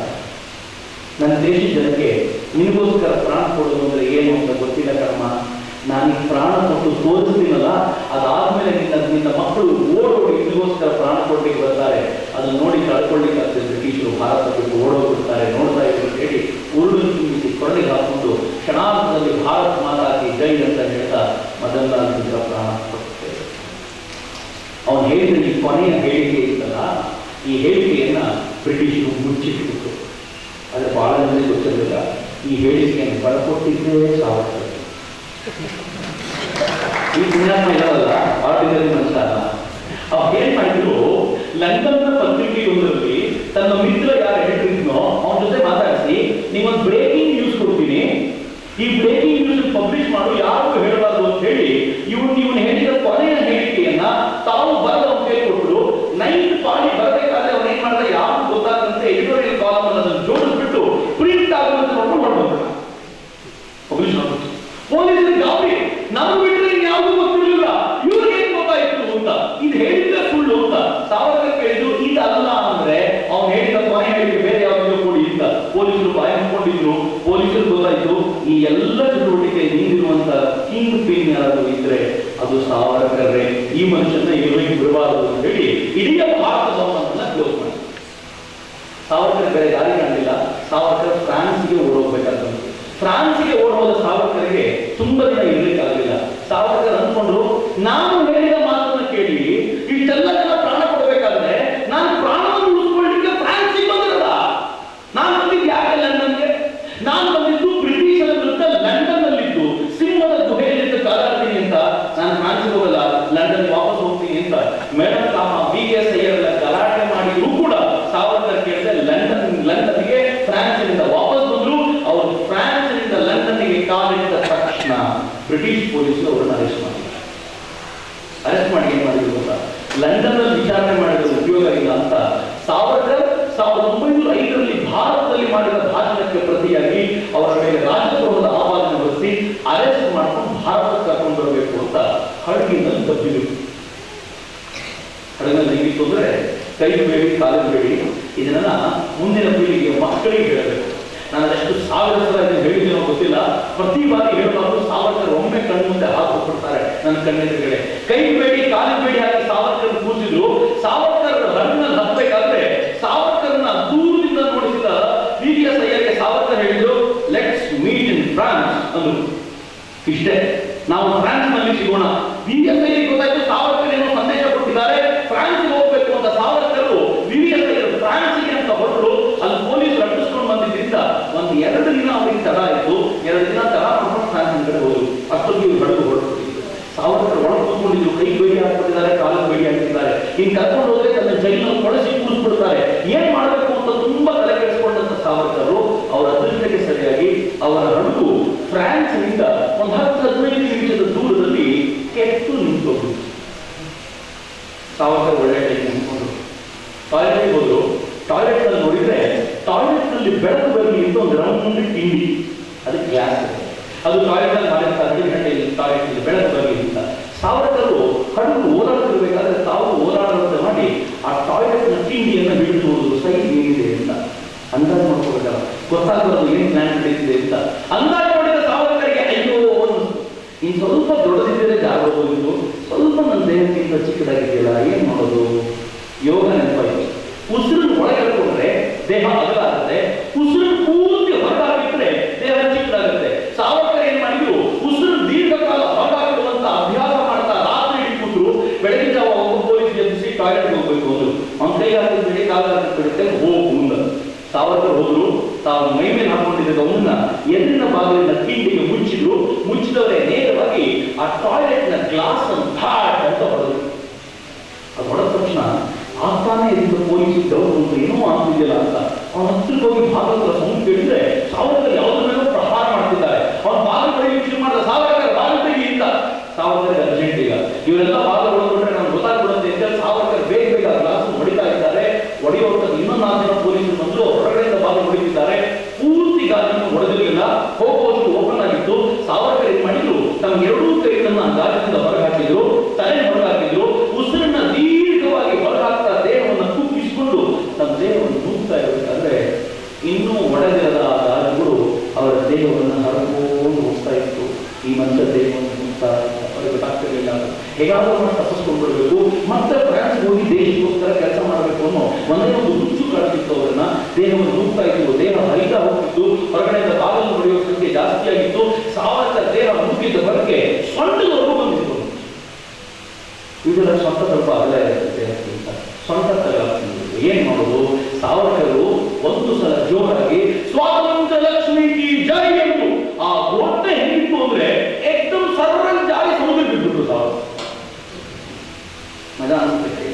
ನನ್ನ ದೇಶದ ಜನಕ್ಕೆ ನಿನಗೋಸ್ಕರ ಪ್ರಾಣ ಕೊಡೋದು ಅಂದ್ರೆ ಏನು ಅಂತ ಗೊತ್ತಿಲ್ಲ ಕರ್ಮ. ನಾನು ಈ ಪ್ರಾಣ ಕೊಟ್ಟು ತೋರಿಸ್ತೀನಲ್ಲ, ಅದಾದ್ಮೇಲೆ ನಿನ್ನ ಮಕ್ಕಳು ಓಡೋಡಿ ನಿನಗೋಸ್ಕರ ಪ್ರಾಣ ಕೊಡ್ಲಿಕ್ಕೆ ಬರ್ತಾರೆ. ಅದನ್ನು ನೋಡಿ ಕಳ್ಕೊಳ್ಳಿಕ್ಕಾಗ್ತದೆ ಬ್ರಿಟಿಷರು. ಭಾರತ ಬಿಟ್ಟು ಓಡೋಗ್ಬಿಡ್ತಾರೆ. ನೋಡ್ತಾ ಇದ್ರು ಹೇಳಿ ಉರುಳು ತುಂಬಿಸಿ ಕೊರಳಿಗೆ ಹಾಕೊಂಡು ಕ್ಷಣಾರ್ಧದಲ್ಲಿ ಭಾರತ್ ಮಾತಾಕಿ ಜೈ ಅಂತ ಹೇಳ್ತಾ ಮದನ್ ಲಾಲ್ ಪ್ರಾಣ ಕೊಡ್ತೇವೆ. ಅವನು ಹೇಳಿದ ಈ ಕೊನೆಯ ಹೇಳಿಕೆ ಇತ್ತಲ್ಲ, ಈ ಹೇಳಿಕೆಯನ್ನ ಬ್ರಿಟಿಷರು ಮುಚ್ಚಿಟ್ಬಿಟ್ಟು, ಆದರೆ ಬಹಳ ಜನರಿಗೆ ಗೊತ್ತಿರಲಿಲ್ಲ ಈ ಹೇಳಿಕೆಯನ್ನು ಬರ್ಕೊಟ್ಟಿದ್ದೇ ಸಾವರ್ಕರ್. ಈ ಪುಣ್ಯಾತ್ಮ ಇರೋಲ್ಲ, ಆರ್ಡಿನರಿ ಮನುಷ್ಯ ಅಲ್ಲ. ಅವ್ರು ಏನ್ ಮಾಡಿದ್ರು, ಲಂಡನ್ನ ಪತ್ರಿಕೆಯೊಂದರಲ್ಲಿ ತನ್ನ ಮಿತ್ರ ಯಾರು ಹೇಳಿದ್ನೋ ಅವನ ಜೊತೆ ಮಾತಾಡಿಸಿ, ನೀವೊಂದು ಬ್ರೇಕಿಂಗ್ ನ್ಯೂಸ್ ಕೊಡ್ತೀನಿ, ಈ ಬ್ರೇಕಿಂಗ್ ನ್ಯೂಸ್ ಪಬ್ಲಿಷ್ ಮಾಡು, ಯಾರಿಗೂ ಹೇಳಬಾರ್ದು ಅಂತ ಹೇಳಿ ಇವನು ಹೇಳಿದ ಕೊನೆಯ ಹೇಳಿಕೆಯನ್ನ ತಾವು ಬರೆದ ಅವ್ನು ಹೇಳ್ಕೊಟ್ರು. 9th ಪಾಳಿ ಬರಬೇಕಾದ್ರೆ ಅವನು ಏನ್ ಮಾಡಿದ, ಯಾರು ಗೊತ್ತಾಗದಂತೆ ಎಡಿಟೋರಿಯಲ್ ಕಾಲಮ್ ಅದನ್ನು ಜೋಡಿಸ್ಬಿಟ್ಟು ಪ್ರಿಂಟ್ ಆಗುವಂತೆ ಮಾಡ್ಕೊಂಡು ಪಬ್ಲಿಷ್ ಮಾಡ್ಬಿಟ್ಟು ಪೊಲೀಸರಿಗೆ ಗಾಬರಿ. ನಾವು ಬಿಟ್ಟರೆ ಯಾವುದು ಗೊತ್ತಿರಲಿಲ್ಲ, ಇವ್ರಿಗೆ ಏನ್ ಗೊತ್ತಾಯ್ತು ಅಂತ. ಇದು ಹೇಳಿದ್ರೆ ಸುಳ್ಳು ಅಂತ ಸಾವರ್ಕರ್ ಕೇಳಿದ್ರು. ಇದಲ್ಲ ಅಂದ್ರೆ ಅವ್ನು ಹೇಳಿದ ಕೊನೆ ಹೇಳಿಕೆ ಬೇರೆ ಯಾವ್ದು ಕೊಡಿ ಅಂತ ಪೊಲೀಸರು ಬಾಯ ಹಾಕೊಂಡಿದ್ರು. ಪೊಲೀಸರು ಗೊತ್ತಾಯ್ತು ಈ ಎಲ್ಲ ಚಟುವಟಿಕೆ ನೀಡಿರುವಂತ ಕಿಂಗ್ ಪಿನ್ ಯಾರಾದ್ರು ಇದ್ರೆ ಅದು ಸಾವರ್ಕರ್ರೆ. ಈ ಮನುಷ್ಯನ ಇರಲಿಕ್ಕೆ ಬಿಡಬಾರದು ಅಂತ ಹೇಳಿ ಇಡೀ ಭಾರತವನ್ನ ಕ್ಲೋಸ್ ಮಾಡಿ. ಸಾವರ್ಕರ್ ಬೇರೆ ದಾರಿ ಕಾಣಲಿಲ್ಲ. ಸಾವರ್ಕರ್ ಫ್ರಾನ್ಸ್ಗೆ ಓಡೋಗ್ಬೇಕಾಗ್ತದೆ. ಫ್ರಾನ್ಸ್ಗೆ ಓಡೋದ ಸಾವರ್ಕರ್ಗೆ ತುಂಬಾ ದಿನ ಇರ್ಲಿಕ್ಕಾಗಲಿಲ್ಲ. ಸಾವರ್ಕರ್ ಅಂದ್ಕೊಂಡ್ರು, ನಾನು ಹೇಳಿದ ಮಾತನ್ನ ಕೇಳಿ ಇಷ್ಟೆಲ್ಲ ಜನ ಪ್ರಾಣ ಕೊಡಬೇಕಾದ್ರೆ ನಾನು ಪ್ರಾಣವನ್ನು ಉಳಿಸ್ಕೊಳ್ಳಿಕ್ಕೆ ಫ್ರಾನ್ಸ್ಗೆ ಬಂದಿರಲ್ಲ. ನಾನು ಬಂದಿದ್ದು ಯಾಕೆ ಲಂಡನ್ಗೆ? ನಾನು ಬಂದಿದ್ದು ಬ್ರಿಟಿಷರ ವಿರುದ್ಧ ಲಂಡನ್ ನಲ್ಲಿದ್ದು ಸಿಂಹದ ಗುಹೆಯಲ್ಲಿ ಕಾಲಾಡ್ತೀನಿ ಅಂತ. ನಾನು ಫ್ರಾನ್ಸ್ಗೆ ಹೋಗಲ್ಲ, ಲಂಡನ್ ವಾಪಸ್ ಹೋಗ್ತೀನಿ ಅಂತ ಮೇಡಮ್ ಕಾಮ BS ಅಯ್ಯರ್ ಗಲಾಟೆ ಮಾಡಿದ್ರು ಕೂಡ ಸಾವರ್ಕರ್ ಕೇಳಿದ್ರೆ ಲಂಡನ್ಗೆ ಫ್ರಾನ್ಸ್ನಿಂದ ವಾಪಸ್ ಬಂದ್ರು. ಅವರು ಫ್ರಾನ್ಸ್ನಿಂದ ಲಂಡನ್ಗೆ ಕಾಲಿಟ್ಟ ತಕ್ಷಣ ಬ್ರಿಟಿಷ್ ಪೊಲೀಸರು ಅವರನ್ನು ಅರೆಸ್ಟ್ ಮಾಡಿ ಏನ್ ಮಾಡಿದ್ರು ಅಂತ, ಲಂಡನ್ ನಲ್ಲಿ ವಿಚಾರಣೆ ಮಾಡಿದ ಉದ್ಯೋಗ ಇಲ್ಲ ಅಂತ ಸಾವರ್ಕರ್ 1905ರಲ್ಲಿ ಭಾರತದಲ್ಲಿ ಮಾಡಿದ ಭಾಷಣಕ್ಕೆ ಪ್ರತಿಯಾಗಿ ಅವರ ಮೇಲೆ ರಾಜದ್ರೋಹದ ಆಪಾದನೆ ಬರೆಸಿ ಅರೆಸ್ಟ್ ಮಾಡ್ಕೊಂಡು ಭಾರತಕ್ಕೆ ಕರ್ಕೊಂಡು ಬರಬೇಕು ಅಂತ ಹಡಗಿನಲ್ಲಿ ತಪ್ಪಿದ್ರು. ಹಡಗಲ್ಲಿ ಹೇಗಿತ್ತು ಅಂದ್ರೆ, ಕೈ ಬೇಡಿ ಕಾಲು ಬೇಡಿ, ಇದನ್ನ ಮುಂದಿನ ಪೀಳಿಗೆಯ ಮಕ್ಕಳಿಗೆ ಹೇಳಬೇಕು. ನಾನು ಅದೆಷ್ಟು ಸಾವಿರ ಸಲ ಇದನ್ನು ಹೇಳಿದ್ದೀನೋ ಗೊತ್ತಿಲ್ಲ, ಪ್ರತಿ ಬಾರಿ ಹೇಳಬಾರ್ದು. ಸಾವರ್ಕರ್ ಒಮ್ಮೆ ಕಣ್ಣು ಮುಂದೆ ಹಾಕಿಬಿಡ್ತಾರೆ ನನ್ನ ಕಣ್ಣೆದುರುಗಡೆ. ಕೈ ಬೇಡಿ ಕಾಲು ಬೇಡಿ ಹಾಕಿ ಸಾವರ್ಕರ್ ಕೂರಿಸಿದ್ರು. ಸಾವರ್ಕರ್ ರನ್ನಲ್ಲಿ ಹತ್ತಬೇಕಾದ್ರೆ ಸಾವರ್ಕರ್ನ ದೂರದಿಂದ ನೋಡಿಸಿದ BS ಅಯ್ಯರ್ಗೆ ಸಾವರ್ಕರ್ ಹೇಳಿದ್ರು, ಲೆಟ್ಸ್ ಮೀಟ್ ಇನ್ ಫ್ರಾನ್ಸ್ ಅಂದ್ರು. ಇಷ್ಟೇ, ನಾವು ಫ್ರಾನ್ಸ್ ನಲ್ಲಿ ಸಿಗೋಣ. BS ಅಯ್ಯರ್ಗೆ ಗೊತ್ತಾಯ್ತು ಸಾವರ್ಕರ್ ಏನೋ ಸಂದೇಶ ಕೊಟ್ಟಿದ್ದಾರೆ, ಫ್ರಾನ್ಸ್ಗೆ ಹೋಗ್ಬೇಕು ಅಂತ. ಸಾವರ್ಕರ್ BS ಅಯ್ಯರ್ ಫ್ರಾನ್ಸ್ಗೆ ಅಂತ ಹೊರಟರು. ಅಲ್ಲಿ ಪೊಲೀಸರು ಅಡ್ಡಿಸ್ಕೊಂಡು ಇನ್ ಕರ್ಕೊಂಡು ಹೋದ್ರೆ ತನ್ನ ಜೈಲಿನಲ್ಲಿ ಕೊಳಸಿ ಕೂರಿಸ್ಬಿಡ್ತಾರೆ. ಏನ್ ಮಾಡಬೇಕು ಅಂತ ತುಂಬಾ ತಲೆ ಕೆಡಿಸಿಕೊಂಡಂತ ಸಾವರ್ಕರ್ ಅವರ ಅದೃಷ್ಟಕ್ಕೆ ಸರಿಯಾಗಿ ಅವರ ಹಡಗು ಫ್ರಾನ್ಸ್ನಿಂದ ಒಂದು 10-15 ನಿಮಿಷದ ದೂರದಲ್ಲಿ ಕೆಟ್ಟು ನಿಂತೋಗ್ರು. ಸಾವರ್ಕರ್ ಒಳ್ಳೆ ಟೈಮ್ ನಿಂತ್ಕೊಂಡ್ರು. ಟಾಯ್ಲೆಟ್ ಹೋದ್ರು. ಟಾಯ್ಲೆಟ್ ನಲ್ಲಿ ನೋಡಿದ್ರೆ ಟಾಯ್ಲೆಟ್ ನಲ್ಲಿ ಬೆಳಕು ಬರಲಿ ಅಂತ ಒಂದು ರೌಂಡ್ ತಿಂಡಿ, ಅದು ಗ್ಲಾಸ್, ಅದು ಟಾಯ್ಲೆಟ್ ನಲ್ಲಿ ಮಾಡಿರ್ತಾರೆ 15 ಗಂಟೆಯಲ್ಲಿ ಟಾಯ್ಲೆಟ್ ನಲ್ಲಿ ಬೆಳಕು ಬರಲಿ ಅಂತ. ಸಾವರ್ಕರ್ ಹಡಗು ಓಡಾಡ್ತಿರ್ಬೇಕಾದ್ರೆ ತಾವು ಓಡಾಡುವಂತೆ ಮಾಡಿ ಆ ಟಾಯ್ಲೆಟ್ ನ ತಿಂಡಿಯನ್ನು ಹಿಡಿದು ನೋಡುದು ಸೈಜ್ ಏನಿದೆ ಅಂತ ಅಂದಾಜು ಮಾಡ್ಕೋಬೇಕಲ್ಲ, ಗೊತ್ತಾಗೋದು ಏನ್ ಪ್ಲಾನ್ ನಡೀತಿದೆ ಅಂತ ಅಂದಾಜು ಮಾಡಿದ ಸಾವರ್ಕರ್ಗೆ ಅಯ್ಯೋ ಇನ್ ಸ್ವಲ್ಪ ದೊಡ್ಡದಿದ್ದರೆ ಜಾಗ ಹೋಗಿದ್ದು, ಸ್ವಲ್ಪ ನನ್ನ ದೇಹಕ್ಕಿಂತ ಚಿಕ್ಕದಾಗಿದೆಯಲ್ಲ, ಏನ್ ಮಾಡೋದು? ಯೋಗ ನೆನಪಾಯಿತು. ಉಸಿರನ್ನು ಒಳಗೆಳ್ಕೊಂಡ್ರೆ ದೇಹ ಅಗಲ ಆಗುತ್ತೆ, ಉಸಿರನ್ನು ಪೂರ್ತಿ ಹೊರಗಾಕಿದ್ರೆ ದೇಹ ಚಿಕ್ಕದಾಗುತ್ತೆ. ಸಾವರ್ಕರ್ ಏನ್ ಮಾಡಿದ್ರು, ಉಸಿರು ದೀರ್ಘಕಾಲ ಹೊರಗಾಕಿರುವಂತ ಅಭ್ಯಾಸ ಮಾಡ್ತಾ ರಾತ್ರಿ ಹಿಡಿದ್ಬಿಟ್ರು. ಬೆಳಗಿನ ಜಾವ ಒಬ್ಬ ಪೊಲೀಸ್ ಎಬ್ಬಿಸಿ ಟಾಯ್ಲೆಟ್ ಹೋಗ್ಬೇಕು ಅಂದ್ರು. ಅವ್ನ ಕೈ ಹಾಕಿದ್ಬಿಡಿ, ಕಾಲ ಹಾಕಿಬಿಡುತ್ತೆ, ಹೋಗ್ ಮುಂದ. ಸಾವರ್ಕರ್ ಹೋದ್ರು. ತಾವು ಮೈ ಮೇಲೆ ಹಾಕೊಂಡಿದ್ದ ಅವನ್ನ ಎದುರಿನ ಭಾಗದಿಂದ ತಿಂಡಿಗೆ ಮುಚ್ಚಿದ್ರು. ಮುಚ್ಚಿದವರೇ ನೇರವಾಗಿ ಆ ಟಾಯ್ಲೆಟ್ ನ ಗ್ಲಾಸ್ ಅನ್ನು ಧಾಟ್ ಅಂತ ಹೊಡೆದ್ರು. ಅದು ಹೊಡೆದ ತಕ್ಷಣ ಆಗ್ತಾನೆ ಇದರಿಂದ ಪೊಲೀಸ್ ಡೌಟ್ ಉಂಟು, ಏನೋ ಆಗ್ತಿದೆಯಲ್ಲ ಅಂತ ಅವನ ಹತ್ರಕ್ಕೆ ಹೋಗಿ ಭಾಗವತರ ಸೌಂಡ್ ಕೇಳಿದ್ರೆ ಸಾವರ್ಕರ್ ಯಾವುದ್ರ ಮೇಲೂ ಪ್ರಹಾರ ಮಾಡ್ತಿದ್ದಾರೆ. ಅವನ ಭಾಗ ಬರೀಲಿಕ್ಕೆ ಶುರು ಮಾಡಿದ. ಸಾವರ್ಕರ್ ಭಾಗ ತೆಗಿ ಅಂತ. ಸಾವರ್ಕರ್ ಅರ್ಜೆಂಟ್ ಈಗ ಇವರೆಲ್ಲ ಭಾಗ ಹೊಡೆದ್ಬಿಟ್ರೆ ನಮ್ಗೆ ಗೊತ್ತಾಗ್ಬಿಡುತ್ತೆ ಅಂತ ಸಾವರ್ಕರ್ ಬೇಗ ಬೇಗ ಗ್ಲಾಸ್ ಹೊಡಿತಾ ಇದ್ದಾರೆ. ಹೊಡೆಯುವಂಥದ್ದು ಇನ್ನೊಂದು 4 ಜನ ಪೊಲೀಸರು ಬಂದು ಹೊರಗಡೆಯಿಂದ ಭಾಗ ಹೊಡಿತಿದ್ದಾರೆ. ಪೂರ್ತಿ ಗಾಜನ್ನು ಹೊಡೆದಿರಲಿಲ್ಲ, ಹೋಗುವಷ್ಟು ಓಪನ್ ಆಗಿತ್ತು. ಸಾವರ್ಕರ್ ಏನ್ ಮಾಡಿದ್ರು, ತಮ್ಮ ಎರಡೂ ಕೈಗಳನ್ನ ಗಾಜದಿಂದ ಹೊರಗೆ ಹಾಕಿದ್ರು, ತಲೆ ಹೊರಗೆ ಹಾಕಿದ್ರು. ಉಸಿರನ್ನ ದೀರ್ಘವಾಗಿ ಹೊರಗೆ ಹಾಕ್ತಾ ದೇಹವನ್ನು ಕುಗ್ಗಿಸಿಕೊಂಡು ತಮ್ಮ ದೇಹವನ್ನು ನುಗ್ತಾ ಇರಬೇಕಾದ್ರೆ ಇನ್ನೂ ಒಡೆದಿರದ ಆ ಗಾಜುಗಳು ಅವರ ದೇಹವನ್ನು ಹರಕೊಂಡು ಹೋಗ್ತಾ ಇತ್ತು. ಈ ಮನುಷ್ಯ ದೇಹವನ್ನು ನುಗ್ತಾ ಅವರಿಗೆ ಗೊತ್ತಾಗ್ತಿರಲಿಲ್ಲ. ಹೇಗಾದ್ರೂ ನಾವು ತಪ್ಪಿಸ್ಕೊಂಡ್ಬಿಡ್ಬೇಕು, ಮತ್ತೆ ಫ್ರಾನ್ಸ್ ಹೋಗಿ ದೇಶಕ್ಕೋಸ್ಕರ ಕೆಲಸ ಮಾಡಬೇಕು ಅನ್ನೋ ಒಂದೇ ಒಂದು ಹುಚ್ಚು ಕಾಡ್ತಿತ್ತು. ಅವರನ್ನ ದೇಹವನ್ನು ನುಗ್ತಾ ಇತ್ತು, ದೇಹ ಹರಿತಾ ಹೋಗ್ತಿತ್ತು, ಹೊರಗಡೆಯಿಂದ ಬಾಗಿಲು ಹೊಡೆಯುವ ಸಂಖ್ಯೆ ಜಾಸ್ತಿ ಆಗಿತ್ತು. ಸಾವರ್ಕರ್ ದೇಹ ಮುಗಿದ ಹೊರಗೆ ಸೊಂಟದವರೆಗೂ ಬಂದಿತ್ತು. ಇದರ ಸ್ವಂತ ಸ್ವಲ್ಪ ಅಗಲ ಇರುತ್ತೆ, ಸ್ವಂತ ತಲೆಯಾಗ್ತಿದ್ರು. ಏನ್ ಮಾಡೋದು? ಸಾವರ್ಕರು ಒಂದು ಸಲ ಜೋರಾಗಿ ಸ್ವಾತಂತ್ರ್ಯ ಲಕ್ಷ್ಮಿ ಕಿ ಜೈ ಎಂದು ಆ ಒಟ್ಟೆ ಹೆಂಗಿತ್ತು ಅಂದ್ರೆ ಏಕದಮ್ ಸರ್ವನ್ ಜಾರಿ ಸಮುದ್ರ ಬಿಟ್ಬಿಟ್ರು. ಸಾವರ್ಕರ್ ಮಜಾ ಅನಿಸ್ತೈತೆ.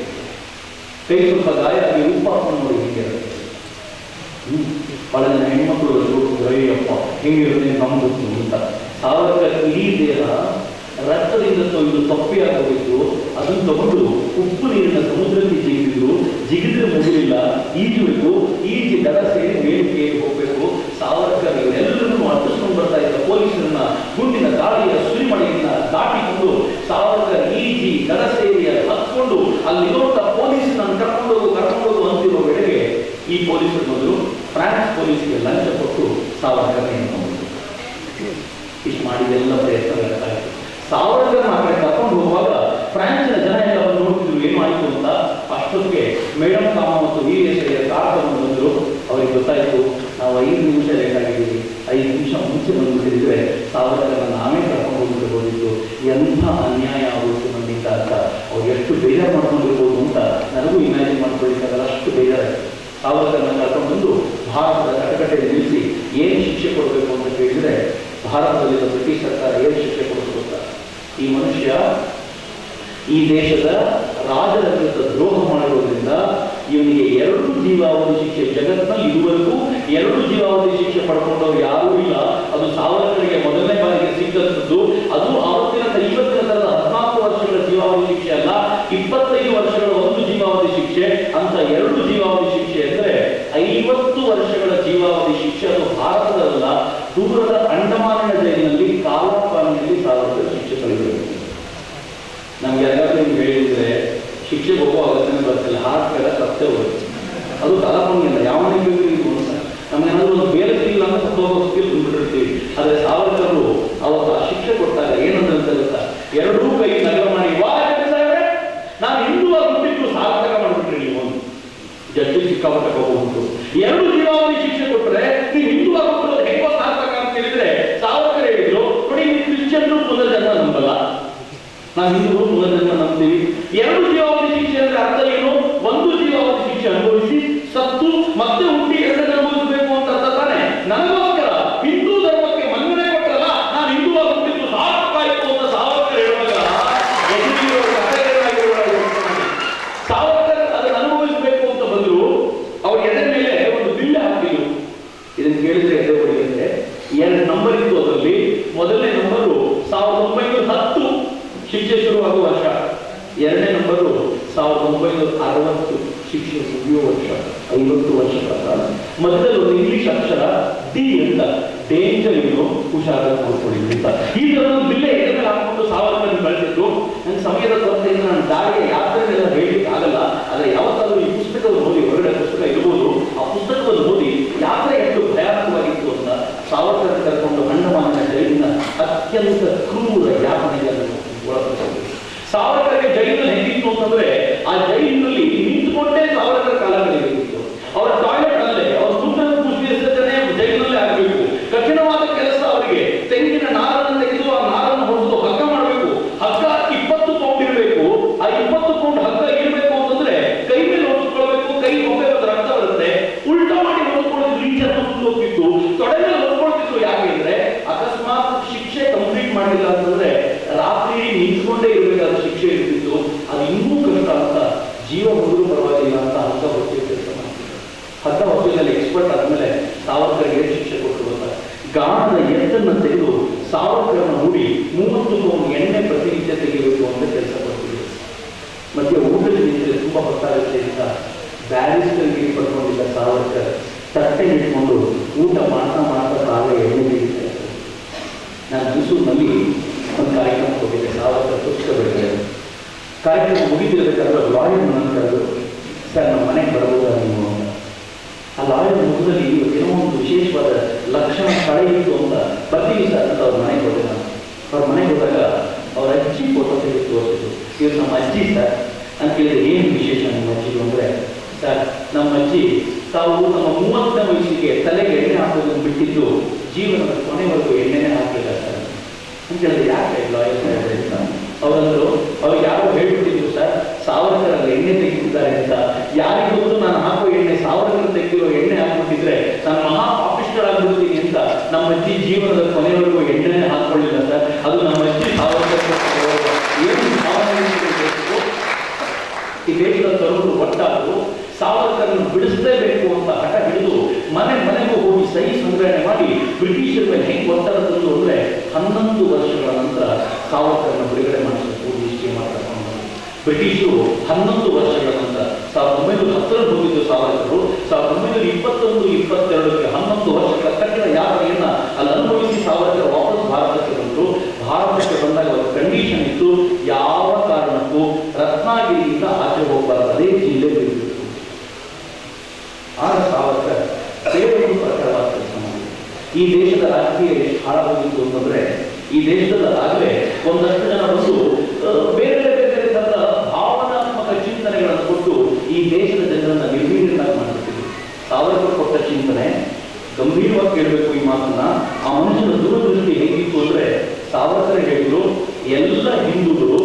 ಕೈ ಸ್ವಲ್ಪ ಗಾಯ ಆಗಿ ಉಪ್ಪಾಕೊಂಡು ನೋಡಿ ಹೀಗೆ ಬಹಳ ಜನ ಹೆಣ್ಮಕ್ಳು ಅಯ್ಯಪ್ಪ ಹೆಂಗಿರುತ್ತೆ ನಮ್ಗೊತ್ತು ಅಂತ. ಸಾವರ್ಕರ್ ಇಡೀ ದೇಹ ರಕ್ತದಿಂದ ತೊಯ್ದು ತಪ್ಪಿಯಾಗಿ ಹೋಗಿದ್ದು. ಅದನ್ನು ತಗೊಂಡು ಉಪ್ಪು ನೀರಿನ ಸಮುದ್ರಕ್ಕೆ ಜಿಗಿದಿದ್ರು. ಜಿಗಿದ್ರೆ ಮುಗಿಲಿಲ್ಲ, ಈಜಬೇಕು. ಈಜಿ ದಡ ಸೇರಿ ಮೇಲುಕೆಗೆ ಹೋಗ್ಬೇಕು. ಸಾವರ್ಕರ್ ಇವರೆಲ್ಲರನ್ನು ಅಟ್ಟಿಸ್ಕೊಂಡು ಬರ್ತಾ ಇದ್ದ ಪೊಲೀಸರನ್ನ ಗುಂಡಿನ ಗಾಳಿಯ ಸುರಿಮಳೆಯನ್ನ ದಾಟಿಕೊಂಡು ಸಾವರ್ಕರ್ ಈಜಿ ದಡ ಸೇರಿ ಹತ್ಕೊಂಡು ಅಲ್ಲಿರುವಂತ ಪೊಲೀಸರನ್ನು ಕರ್ಕೊಂಡು ಅಂತಿರೋ ವೇಳೆಗೆ ಈ ಪೊಲೀಸರು ಮೊದಲು ಫ್ರಾನ್ಸ್ ಪೊಲೀಸ್ಗೆ ಲಂಚ ಕೊಟ್ಟು ಸಾವರ್ಕರ್ ಇಷ್ಟು ಮಾಡಿದೆಲ್ಲ ಪ್ರಯತ್ನ ವ್ಯಕ್ತಾಯಿತು. ಸಾವರ್ಕರ್ ಆ ಕಡೆ ಕರ್ಕೊಂಡು ಹೋಗುವಾಗ ಫ್ರಾನ್ಸಿನ ಜನ ಎಲ್ಲ ಬಂದು ನೋಡ್ತಿದ್ರು ಏನು ಆಯಿತು ಅಂತ. ಅಷ್ಟೊತ್ತಿಗೆ ಮೇಡಮ್ ಕಾಮ ಮತ್ತು ವೀರೇಶ್ವರಿಯ ಕಾರ್ಯಕ್ರಮ ಬಂದರು. ಅವರಿಗೆ ಗೊತ್ತಾಯಿತು, ನಾವು 5 ನಿಮಿಷ ಲೇಟ್ ಆಗಿದ್ದೀವಿ, 5 ನಿಮಿಷ ಮುಂಚೆ ಬಂದುಬಿಟ್ಟಿದ್ರೆ ಸಾವರ್ಕರ್ನ ನಾವೇ ಕರ್ಕೊಂಡು ಹೋಗ್ಬಿಡ್ಬೋದಿತ್ತು. ಎಂಥ ಅನ್ಯಾಯ ಆಗೋದು ನಮ್ಮಿಂದ ಅಂತ ಅವ್ರು ಎಷ್ಟು ಬೇಜಾರು ಮಾಡ್ಕೊಂಡಿರ್ಬೋದು ಅಂತ ನನಗೂ ಇಮ್ಯಾಜಿನ್ ಮಾಡ್ಕೊಳ್ಳಿಕ್ಕಾಗಲ್ಲ, ಅಷ್ಟು ಬೇಜಾರಾಯಿತು. ಸಾವರ್ಕರ್ನ ಕರ್ಕೊಂಡು ಬಂದು ಭಾರತದ ಕಟಕಟೆಯಲ್ಲಿ ನಿಲ್ಲಿಸಿ ಏನು ಶಿಕ್ಷೆ ಕೊಡಬೇಕು ಅಂತ ಕೇಳಿದರೆ ಭಾರತದಲ್ಲಿದ್ದ ಬ್ರಿಟಿಷ್ ಸರ್ಕಾರ ಏನು ಶಿಕ್ಷೆ ಕೊಡಿಸ್ಕೊತ, ಈ ಮನುಷ್ಯ ಈ ದೇಶದ ರಾಜರ ವಿರುದ್ಧ ದ್ರೋಹ ಮಾಡಿರೋದ್ರಿಂದ ಇವನಿಗೆ 2 ಜೀವಾವಧಿ ಶಿಕ್ಷೆ. ಜಗತ್ತಿನಲ್ಲಿ ಇದುವರೆಗೂ 2 ಜೀವಾವಧಿ ಶಿಕ್ಷೆ ಪಡ್ಕೊಂಡವ್ರು ಯಾರೂ ಇಲ್ಲ. ಅದು ಸಾವರ್ಕರ್ಗೆ ಮೊದಲನೇ ಬಾರಿಗೆ ಸಿಕ್ಕಂಥದ್ದು. ಅದು ಆವತ್ತಿನ ಇವತ್ತಿನ ತರದ 14 ವರ್ಷಗಳ ಜೀವಾವಧಿ ಶಿಕ್ಷೆ ಅಲ್ಲ, 25 ವರ್ಷಗಳ 1 ಜೀವಾವಧಿ ಶಿಕ್ಷೆ ಅಂತ 2 ಜೀವಾವಧಿ ಶಿಕ್ಷೆ ಅಂದ್ರೆ 50 ವರ್ಷಗಳ ಜೀವಾವಧಿ ಶಿಕ್ಷೆ. ಅದು ಭಾರತದಲ್ಲ, ದೂರದ ಅಂಡಮಾನಿನ ಜೈಲಿನಲ್ಲಿ ಕಾಲಾಪಾನಿಯಲ್ಲಿ ಸಾವರ್ಕರ್ ಶಿಕ್ಷೆ ಕಲಿಬೇಕು. ನಮ್ಗೆ ಯಾರಾದ್ರೂ ನಿಮ್ಗೆ ಹೇಳಿದ್ರೆ ಶಿಕ್ಷೆಗೆ ಹೋಗೋ ಅಗತ್ಯನೇ ಬರ್ತಿಲ್ಲ. ಹಾರ್ಟ್ಗೆಲ್ಲ ಸತ್ತೇ ಹೋಗುತ್ತೆ. ಅದು ಕಾಲಾಪಾನಿಯಲ್ಲ, ಯಾವನಿಗೆ ಬೇಕು ಅಂತ ನಮ್ಗೇನಾದ್ರೂ ಒಂದು ಬೇರೆ ಸ್ಕಿಲ್ ಅಂತ ಸತ್ತೋಗೋ ಸ್ಕಿಲ್ ಬಂದ್ಬಿಟ್ಟಿರ್ತೀವಿ. ಆದರೆ ಸಾವರ್ಕರ್ ಅವತ್ತು ಆ ಶಿಕ್ಷೆ ಕೊಟ್ಟಾಗ ಏನಂತ ಗೊತ್ತಾ, 2 ಕೈ ನಗರ ಮಾಡಿ ನಾನು ಹಿಂದುವಾಗಿ ಹುಟ್ಟಿದ್ದು ಸಾರ್ಥಕ ಮಾಡ್ಬಿಟ್ರಿ ನೀವು. ಜಡ್ಜಿ ಸಿಕ್ಕಾಪಟ್ಟೆ ಹೋಗ್ಬಿಟ್ಟು 2 ಜೀವಾವಧಿ ಶಿಕ್ಷೆ ಕೊಟ್ಟರೆ ನೀವು ಹಿಂದುವಾಗಿ ಹುಟ್ಟಿರೋದು ಹೆಂಗೋ ಸಾರ್ಥಕ ಅಂತ ಹೇಳಿದ್ರೆ ಸಾವರ್ಕರ್ ಹೇಳಿದ್ರು, ನೋಡಿ ನೀವು ಕ್ರಿಶ್ಚಿಯನ್ರು ಪುನರ್ಜನ್ಮ ನಂಬಲ್ಲ, ನಾವು ಹಿಂದೂಗಳು ಪುನರ್ಜನ್ಮ ನಂಬ್ತೀವಿ. 2 ಜೀವಾವಧಿ ಶಿಕ್ಷೆ ಅಂದ್ರೆ ಅರ್ಥ ಏನು? 1 ಜೀವಾವಧಿ ಶಿಕ್ಷೆ ಅನುಭವಿಸಿ ಸತ್ತು ಮತ್ತೆ ಹುಟ್ಟಿ 2 ಅನುಭವಿಸಬೇಕು ಅಂತ ಅರ್ಥ ತಾನೆ. ನನಗೋಸ್ಕರ ಹಿಂದೂ ಧರ್ಮಕ್ಕೆ ಮನ್ನಣೆ ಕೊಟ್ಟರಲ್ಲ, ನಾನು ಹಿಂದೂವಾಗಿ ಹುಟ್ಟಿದ್ದು ಸಾರ್ಥಕ ಆಯಿತು ಅಂತ ಸಾವರ್ಕರ್ ಹೇಳುವಾಗ ಸಾವರ್ಕರ್ ಅದನ್ನು ಅನುಭವಿಸಬೇಕು ಅಂತ ಬಂದ್ರು ಅವ್ರ ಎದೆ ಮೇಲೆ ಒಂದು ಬಿಲ್ಲೆ ಹಾಕಿದ್ರು. ಇದನ್ನು ಕೇಳಿದ್ರೆ ಎದೆ ಹೊಡೆಯುತ್ತೆ. 2 ನಂಬರ್ ಇತ್ತು ಅದರಲ್ಲಿ. ಮೊದಲನೇ ನಂಬರು 1910 ಶಿಕ್ಷೆ ಶುರುವಾಗುವ ವರ್ಷ, 2ನೇ ನಂಬರು 1960 ಶಿಕ್ಷೆ ಮುಗಿಯುವ ವರ್ಷ, 50 ವರ್ಷಗಳ ಕಾಲ. ಮಧ್ಯದಲ್ಲಿ ಒಂದು ಇಂಗ್ಲಿಷ್ ಅಕ್ಷರ ಡಿ ಅಂತ, ಡೇಂಜರ್ ಇನ್ನು ಹುಷಾರಾಗಿ ನೋಡ್ಕೊಳ್ಳಿ ಅಂತ. ಈ ತರ ಒಂದು ಬಿಲ್ಲೆ ಎದೆ ಮೇಲೆ ಹಾಕೊಂಡು ಸಾವರ್ಕರ್ ಬೆಳೆಸಿದ್ರು. ನನ್ನ ಸಮಯದ ಕೊರತೆಯಿಂದ ನಾನು ದಾರಿಯ ಯಾತ್ರೆಗಳೆಲ್ಲ ಹೇಳಲಿಕ್ಕೆ ಆಗಲ್ಲ. ಆದರೆ ಯಾವತ್ತಾದ್ರೂ ಈ ಪುಸ್ತಕವನ್ನು ಓದಿ, ಹೊರಗಡೆ ಪುಸ್ತಕ ಇರಬಹುದು, ಆ ಪುಸ್ತಕವನ್ನು ಓದಿ ಯಾತ್ರೆ ಎಷ್ಟು ಭಯಾನಕವಾಗಿತ್ತು ಅಂತ ಸಾವರ್ಕರ್ ಕರ್ಕೊಂಡು ಅಂಡಮಾನಿನ ಜೈಲಿನ ಅತ್ಯಂತ ಕ್ರೂರ ಯಾತನೆಗಳನ್ನು ಒಳಪಡಿಸಿದ್ರು. ಸಾವರ್ಕರ್ಗೆ ಜೈಲಿನಲ್ಲಿ ಹೆಂಗಿತ್ತು ಅಂತಂದ್ರೆ, ಆ ಜೈಲಿನಲ್ಲಿ ನಿಂತುಕೊಂಡೇ ಸಾವರ್ಕರ್ ಕಾಲ ಕಳೆಯಬೇಕಿತ್ತು. ಅವರ ಟಾಯ್ಲೆಟ್ ಅಲ್ಲೇ, ಅವ್ರ ಸುಮ್ಮನೆ ವಿಸರ್ಜನೆ ಜೈಲಿನಲ್ಲೇ ಆಗಬೇಕು. ಕಠಿಣವಾದ ಕೆಲಸ ಅವರಿಗೆ. ತೆಂಗಿನ ನಾರನ್ನು ತೆಗೆದು ಆ ನಾರನ್ನು ಹೊಡೆದು ಹಗ್ಗ ಮಾಡಬೇಕು. ಹಗ್ಗ 20 ಪೌಂಡ್ ಇರಬೇಕು. ಆ 20 ಪೌಂಡ್ ಹಗ್ಗ ಇರಬೇಕು ಅಂತಂದ್ರೆ ಕೈ ಮೇಲೆ ಹೊಡೆದುಕೊಳ್ಬೇಕು. ಕೈ ಒಬ್ಬೆ ರಕ್ತ ಬರುತ್ತೆ. ಉಲ್ಟಾ ಮಾಡಿ ಹೊಡೆದುಕೊಳ್ಳೋದು, ರೀತಿಯನ್ನು ಹೋಗ್ತಿತ್ತು. ತೊಡೆ ಮೇಲೆ ಹೊಡೆದುಕೊಳ್ತಿದ್ರು. ಯಾಕೆ ಅಂದ್ರೆ ಅಕಸ್ಮಾತ್ ಶಿಕ್ಷೆ ಕಂಪ್ಲೀಟ್ ಮಾಡಿಲ್ಲ ಅಂತಂದ್ರೆ ರಾತ್ರಿ ನಿಂತ್ಕೊಂಡೇ ಇರಬೇಕಾದ ಶಿಕ್ಷೆ ಇರ್ತಿತ್ತು. ಅದು ಇನ್ನೂ ಕಷ್ಟ ಅಂತ ಜೀವ ಹೋದರೂ ಪರವಾಗಿಲ್ಲ ಅಂತ ಹಗ್ಗ ಹೊತ್ತಿಗೆ ಕೆಲಸ ಮಾಡ್ತಿದ್ರು. ಹಗ್ಗ ಹೊತ್ತಿನಲ್ಲಿ ಎಕ್ಸ್ಪರ್ಟ್ ಆದ್ಮೇಲೆ ಸಾವರ್ಕರ್ಗೆ ಶಿಕ್ಷೆ ಕೊಟ್ಟು ಬರ್ತಾರೆ. ಗಾಣದ ಎತ್ತನ್ನು ತೆಗೆದು ಸಾವರ್ಕರ್ನ ನೋಡಿ 30 ಪೌಂಡ್ ಎಣ್ಣೆ ಪ್ರತಿನಿತ್ಯ ತೆಗೆಯಬೇಕು ಅಂತ ಕೆಲಸ ಕೊಡ್ತಿದ್ರು. ಮತ್ತೆ ಊಟದ ನಿಂತರೆ ತುಂಬಾ ಹೊತ್ತಾಗುತ್ತೆ ಅಂತ ಬ್ಯಾರಿಸ್ಟರ್ಗೆ ಪಡ್ಕೊಂಡಿದ್ದ ಸಾವರ್ಕರ್ ತಟ್ಟೆ ಇಟ್ಕೊಂಡು ಊಟ ಮಾಡ್ತಾ ಮಾಡ್ತಾ ಕಾಲ ಎಣ್ಣೆ ತೆಗಿತಾ ಇದ್ರು. ನಾನು ಮೈಸೂರಿನಲ್ಲಿ ಒಂದು ಕಾರ್ಯಕ್ರಮ ಹೋಗಿದ್ದೆ. ಸಾವರ್ಕರ್ ಪುಸ್ತಕ ಬಿಡ್ತಾರೆ. ಕಾರ್ಯಕ್ರಮ ಮುಗಿದಿರಬೇಕಾದ್ರೆ ಲಾಯರ್ ನನ್ನ ಕರೆದು, ಸರ್ ನಮ್ಮ ಮನೆಗೆ ಬರ್ಬೋದಾ ನೀವು ಅಂತ. ಆ ಲಾಯರ್ ಮುಖದಲ್ಲಿ ಏನೋ ಒಂದು ವಿಶೇಷವಾದ ಲಕ್ಷಣ ಕಳೆಯಿತು ಅಂತ, ಬರ್ತೀವಿ ಸರ್ ಅಂತ ಅವ್ರ ಮನೆಗೆ ಹೋದೆ ನಾನು. ಅವ್ರ ಮನೆಗೆ ಹೋದಾಗ ಅವ್ರ ಅಜ್ಜಿ ಫೋಟೋ ತೆಗೆದು ತೋರಿಸಿದ್ರು. ಇವ್ರು ನಮ್ಮ ಅಜ್ಜಿ ಸರ್ ಅಂತ ಕೇಳಿದ್ರೆ, ಏನು ವಿಶೇಷ ನಿಮ್ಮ ಅಜ್ಜಿದು ಅಂದರೆ, ಸರ್ ನಮ್ಮ ಅಜ್ಜಿ ತಾವು ನಮ್ಮ 30ನೇ ವಯಸ್ಸಿಗೆ ತಲೆಗೆ ಎಣ್ಣೆ ಹಾಕೋದನ್ನು ಬಿಟ್ಟಿದ್ದು ಜೀವನದ ಕೊನೆವರೆಗೂ ಎಣ್ಣೆನೇ ಹಾಕಿಲ್ಲ ಸರ್ ಅಂತ ಹೇಳಿದ್ರೆ, ಯಾಕೆ ಲಾಯರ್ ಹೇಳಿದ್ರೆ ಅಂತ ಅವರಂದ್ರು, ಅವ್ರು ಯಾರೋ ಹೇಳ್ಬಿಟ್ಟಿದ್ರು ಸರ್ ಸಾವರ್ಕರಲ್ಲಿ ಎಣ್ಣೆ ತೆಗೆದಿದ್ದಾರೆ ಅಂತ. ಯಾರಿಗೂ ನಾನು ಹಾಕೋ ಎಣ್ಣೆ ಸಾವರ್ಕರ್ ತೆಗೆದಿರೋ ಎಣ್ಣೆ ಹಾಕ್ಬಿಟ್ಟಿದ್ರೆ ನಾನು ಮಹಾ ಪಾಪಿಷ್ಟರಾಗ್ಬಿಡ್ತೀನಿ ಅಂತ ನಮ್ಮ ಅಜ್ಜಿ ಜೀವನದ ಕೊನೆವರೆಗೂ ಎಣ್ಣೆನೇ ಹಾಕೊಳ್ಳಿಲ್ಲ ಸರ್. ಅದು ನಮ್ಮ ಅಜ್ಜಿ ಸಾವರ್ಕರ್ ಏನು ಭಾವನೆ. ಈ ದೇಶದ ತರುಣರು ಒಟ್ಟಾದ್ರು ಸಾವರ್ಕರ್ನ ಬಿಡಿಸಲೇಬೇಕು ಅಂತ ಹಠ ಹಿಡಿದು ಮನೆಗೂ ಹೋಗಿ ಸಹಿ ಸಂಗ್ರಹಣೆ ಮಾಡಿ ಬ್ರಿಟಿಷರ ಮೇಲೆ ಹೆಂಗೆ ಒತ್ತಡ ತಂದು ಅಂದ್ರೆ 11 ವರ್ಷಗಳ ನಂತರ ಸಾವರ್ಕರ್ನ ಬಿಡುಗಡೆ ಮಾಡಿಸಬೇಕು ನಿಶ್ಚಯ ಮಾಡ್ಕೊಂಡು ಬ್ರಿಟಿಷರು 11 ವರ್ಷಗಳ ನಂತರ 1910 ಹೋಗಿದ್ದು ಸಾವರ್ಕರು 1921-22ಕ್ಕೆ 11 ವರ್ಷಗಳ ಕಠಿಣ ಯಾತ್ರೆಯನ್ನ ಅಲ್ಲಿ ಅನುಭವಿಸಿ ಸಾವರ್ಕರ್ ವಾಪಸ್ ಭಾರತಕ್ಕೆ ಬಂದರು. ಭಾರತಕ್ಕೆ ಬಂದಾಗ ಅವರ ಕಂಡೀಷನ್ ಇತ್ತು, ಯಾವ ಕಾರಣಕ್ಕೂ ರತ್ನಾಗಿರಿಯಿಂದ ಆಚೆ ಹೋಗಬಾರದು, ಅದೇ ಜಿಲ್ಲೆ ಬಿಟ್ಟಿತ್ತು. ಆಗ ಸಾವರ್ಕರ್ ಸೇವೆಗೂ ಪ್ರಕಾರವಾದ ಕೆಲಸ ಮಾಡಿದ್ರು. ಈ ದೇಶದ ರಾಜಕೀಯ ಎಷ್ಟು ಹಾಳಾಗೋಗಿತ್ತು ಅಂತಂದ್ರೆ, ಈ ದೇಶದಲ್ಲಿ ಆಗಲೇ ಒಂದಷ್ಟು ಜನ ಬಂದು ಬೇರೆ ಬೇರೆ ಥರದ ಭಾವನಾತ್ಮಕ ಚಿಂತನೆಗಳನ್ನು ಕೊಟ್ಟು ಈ ದೇಶದ ಜನರನ್ನ ನಿರ್ವೀರ್ಯನಾಗಿ ಮಾಡಿಬಿಟ್ಟಿದ್ರು. ಸಾವರ್ಕರ್ ಕೊಟ್ಟ ಚಿಂತನೆ ಗಂಭೀರವಾಗಿ ಕೇಳಬೇಕು ಈ ಮಾತನ್ನ. ಆ ಮನುಷ್ಯನ ದೂರದೃಷ್ಟಿ ಹೇಗಿತ್ತು ಅಂದ್ರೆ, ಸಾವರ್ಕರ್ ಹೇಳಿದ್ರು, ಎಲ್ಲ ಹಿಂದೂಗಳು